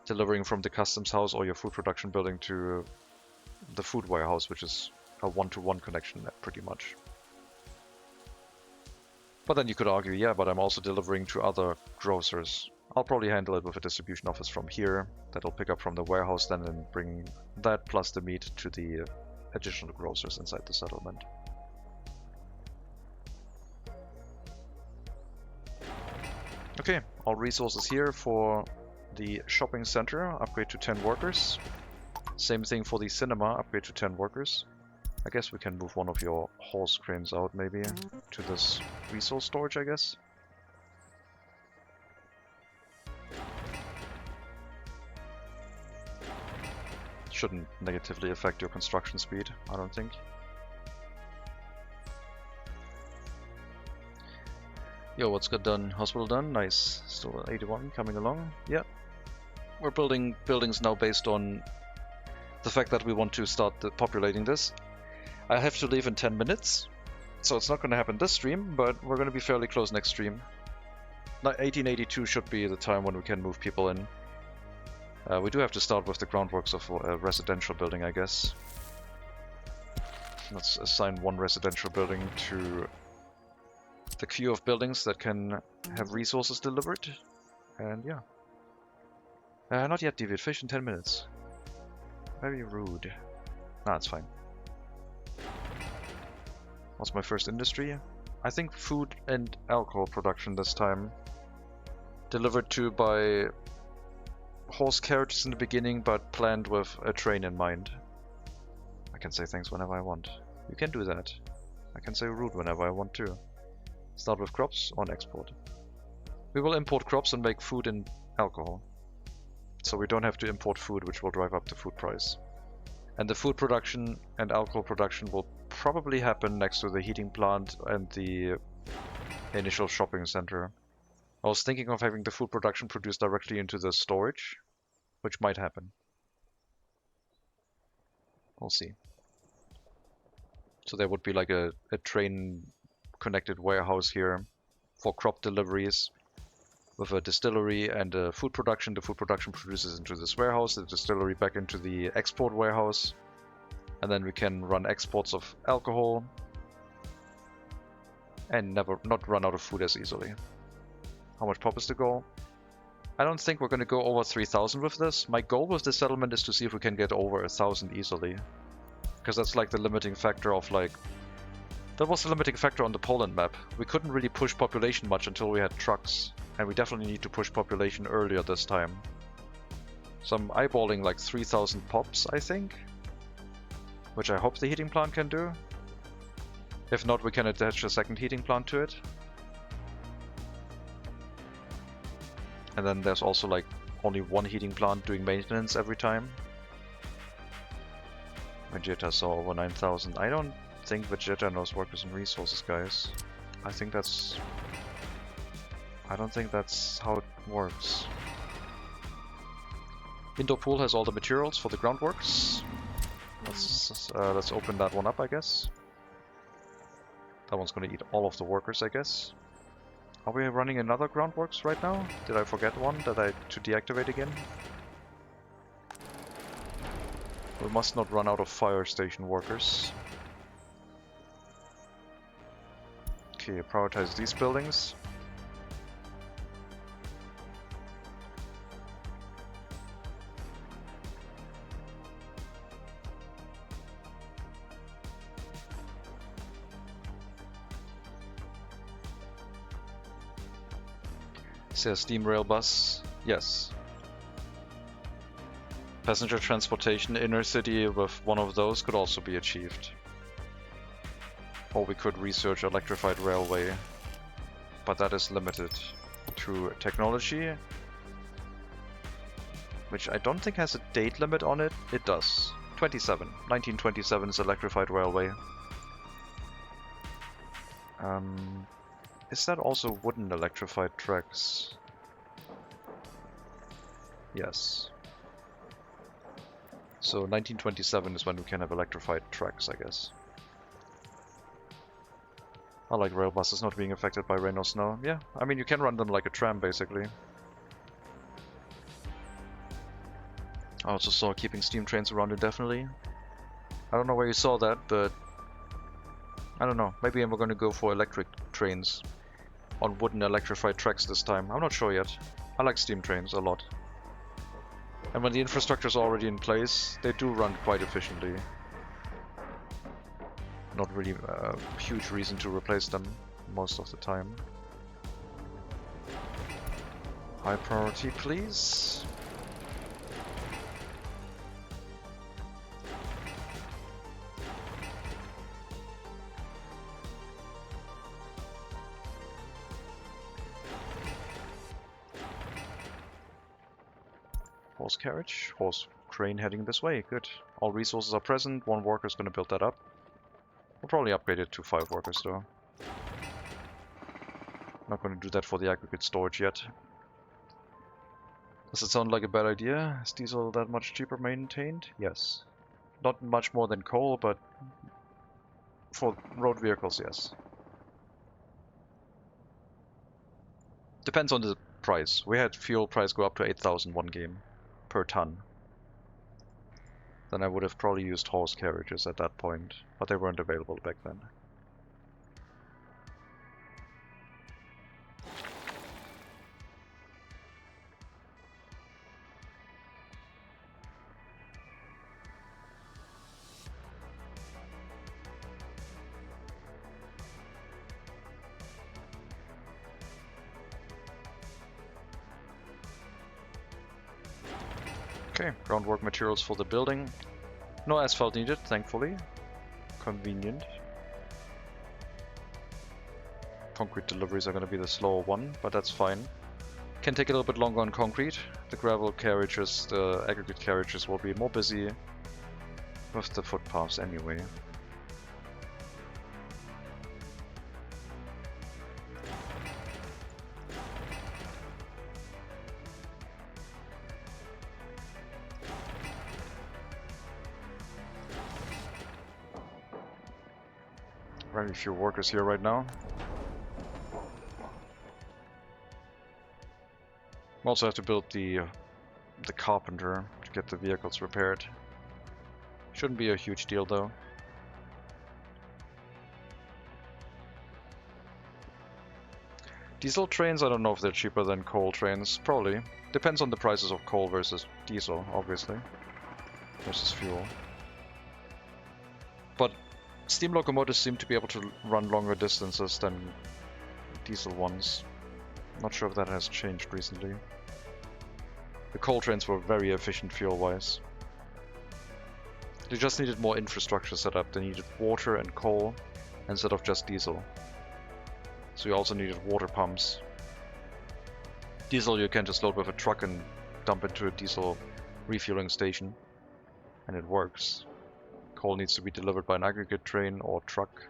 delivering from the customs house or your food production building to the food warehouse, which is a one-to-one connection pretty much. But then you could argue, yeah, but I'm also delivering to other grocers. I'll probably handle it with a distribution office from here that'll pick up from the warehouse then and bring that plus the meat to the additional grocers inside the settlement. Okay, all resources here for the shopping center, upgrade to 10 workers. Same thing for the cinema, upgrade to 10 workers. I guess we can move one of your horse cranes out maybe to this resource storage, I guess. Shouldn't negatively affect your construction speed, I don't think. Yo, what's got done? Hospital done, nice. Still at 81, coming along. Yep. We're building buildings now based on the fact that we want to start populating this. I have to leave in 10 minutes, so it's not going to happen this stream, but we're going to be fairly close next stream. 1882 should be the time when we can move people in. We do have to start with the groundworks of a residential building, I guess. Let's assign one residential building to the queue of buildings that can have resources delivered. And yeah. Not yet, David. Fish in 10 minutes. Very rude. Nah, it's fine. What's my first industry? I think food and alcohol production this time. Delivered to by horse carriages in the beginning, but planned with a train in mind. I can say thanks whenever I want. You can do that. I can say rude whenever I want to. Start with crops on export. We will import crops and make food and alcohol. So we don't have to import food, which will drive up the food price. And the food production and alcohol production will probably happen next to the heating plant and the initial shopping center. I was thinking of having the food production produced directly into the storage, which might happen. We'll see. So there would be like a train connected warehouse here for crop deliveries with a distillery and a food production. The food production produces into this warehouse, the distillery back into the export warehouse, and then we can run exports of alcohol and not run out of food as easily. How much pop is the goal? I don't think we're going to go over 3,000 with this. My goal with this settlement is to see if we can get over 1,000 easily, because that's like the limiting factor of like that was the limiting factor on the Poland map. We couldn't really push population much until we had trucks, and we definitely need to push population earlier this time. So I'm eyeballing like 3,000 pops, I think, which I hope the heating plant can do. If not, we can attach a second heating plant to it. And then there's also like only one heating plant doing maintenance every time. Vegeta saw over 9,000. I don't think Vegeta knows workers and resources, guys. I don't think that's how it works. Indoor pool has all the materials for the groundworks. Let's open that one up, I guess. That one's gonna eat all of the workers, I guess. Are we running another groundworks right now? Did I forget one that I to deactivate again? We must not run out of fire station workers. Okay, prioritize these buildings. Is there a steam rail bus? Yes. Passenger transportation inner city with one of those could also be achieved. Or we could research electrified railway, but that is limited to technology which I don't think has a date limit on it. It does. 1927 is electrified railway. Is that also wooden electrified tracks? Yes. So 1927 is when we can have electrified tracks, I guess. I like rail buses not being affected by rain or snow. Yeah, I mean you can run them like a tram basically. I also saw keeping steam trains around indefinitely. I don't know where you saw that, but I don't know. Maybe we're going to go for electric trains on wooden electrified tracks this time. I'm not sure yet. I like steam trains a lot. And when the infrastructure is already in place, they do run quite efficiently. Not really a huge reason to replace them most of the time. High priority, please. Horse carriage, horse crane heading this way, good. All resources are present, 1 worker is going to build that up. We'll probably upgrade it to 5 workers though. Not going to do that for the aggregate storage yet. Does it sound like a bad idea? Is diesel that much cheaper maintained? Yes. Not much more than coal, but for road vehicles, yes. Depends on the price. We had fuel price go up to 8,000 one game per ton. Then I would have probably used horse carriages at that point, but they weren't available back then. Okay, groundwork materials for the building. No asphalt needed, thankfully. Convenient. Concrete deliveries are going to be the slower one, but that's fine. Can take a little bit longer on concrete. The gravel carriages, the aggregate carriages will be more busy with the footpaths anyway. Very few workers here right now. We also have to build the carpenter to get the vehicles repaired. Shouldn't be a huge deal though. Diesel trains, I don't know if they're cheaper than coal trains. Probably. Depends on the prices of coal versus diesel, obviously. Versus fuel. But steam locomotives seem to be able to run longer distances than diesel ones. Not sure if that has changed recently. The coal trains were very efficient fuel-wise. They just needed more infrastructure set up. They needed water and coal instead of just diesel. So you also needed water pumps. Diesel you can just load with a truck and dump into a diesel refueling station, and it works. Coal needs to be delivered by an aggregate train or truck,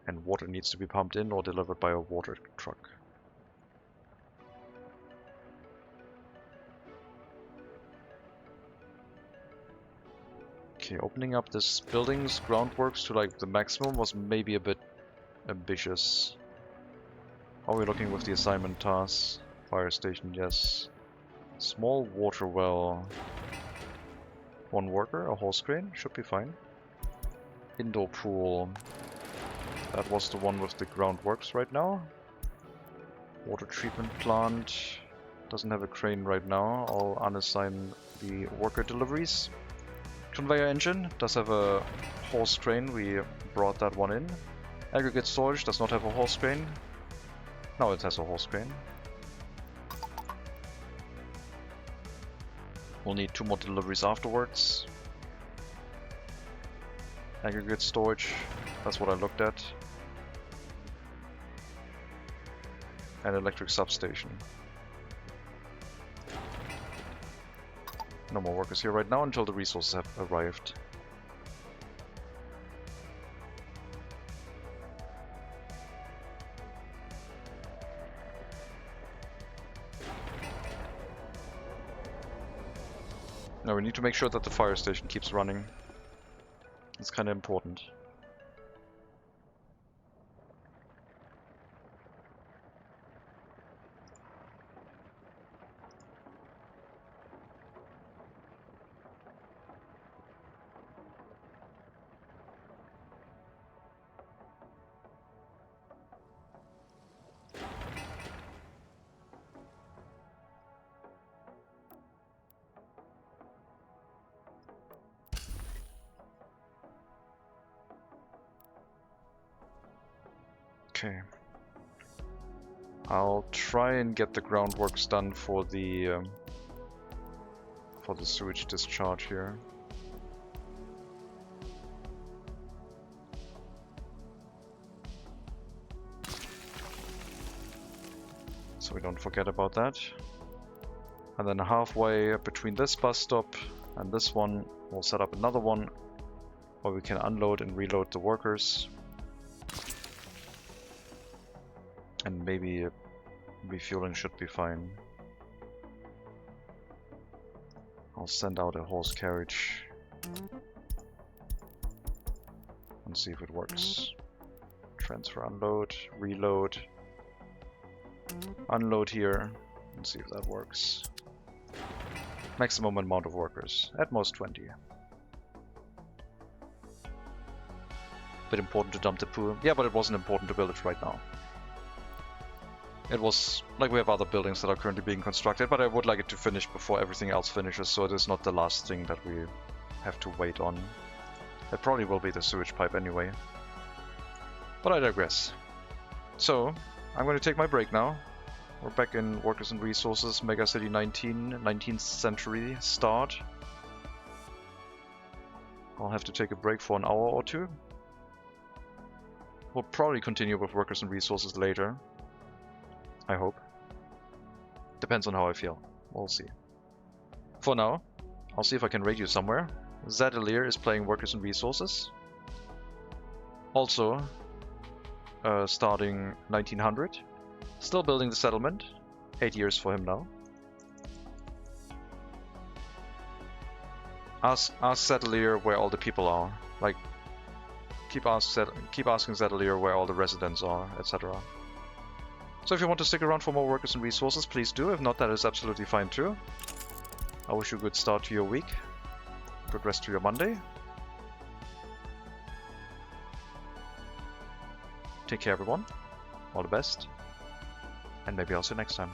and water needs to be pumped in or delivered by a water truck. Okay, opening up this building's groundworks to like the maximum was maybe a bit ambitious. How are we looking with the assignment tasks? Fire station, yes. Small water well. 1 worker, a horse crane, should be fine. Indoor pool. That was the one with the groundworks right now. Water treatment plant. Doesn't have a crane right now. I'll unassign the worker deliveries. Conveyor engine does have a horse crane. We brought that one in. Aggregate storage does not have a horse crane. Now it has a horse crane. We'll need 2 more deliveries afterwards. Aggregate storage, that's what I looked at. And electric substation. No more workers here right now until the resources have arrived. Now we need to make sure that the fire station keeps running. It's kind of important. Okay. I'll try and get the groundworks done for the sewage discharge here. So we don't forget about that. And then halfway between this bus stop and this one, we'll set up another one where we can unload and reload the workers. And maybe refueling should be fine. I'll send out a horse carriage and see if it works. Transfer, unload, reload, unload here, and see if that works. Maximum amount of workers, at most 20. Bit important to dump the pool. Yeah, but it wasn't important to build it right now. It was like we have other buildings that are currently being constructed, but I would like it to finish before everything else finishes, so it is not the last thing that we have to wait on. It probably will be the sewage pipe anyway. But I digress. So, I'm going to take my break now. We're back in Workers and Resources, MegaCity 19, 19th century start. I'll have to take a break for an hour or two. We'll probably continue with Workers and Resources later. I hope. Depends on how I feel. We'll see. For now, I'll see if I can raid you somewhere. Zadelir is playing Workers and Resources. Also, starting 1900. Still building the settlement. 8 years for him now. Ask Zadelir where all the people are. Like, keep asking Zadelir where all the residents are, etc. So if you want to stick around for more Workers and Resources, please do. If not, that is absolutely fine too. I wish you a good start to your week. Good rest to your Monday. Take care everyone. All the best. And maybe I'll see you next time.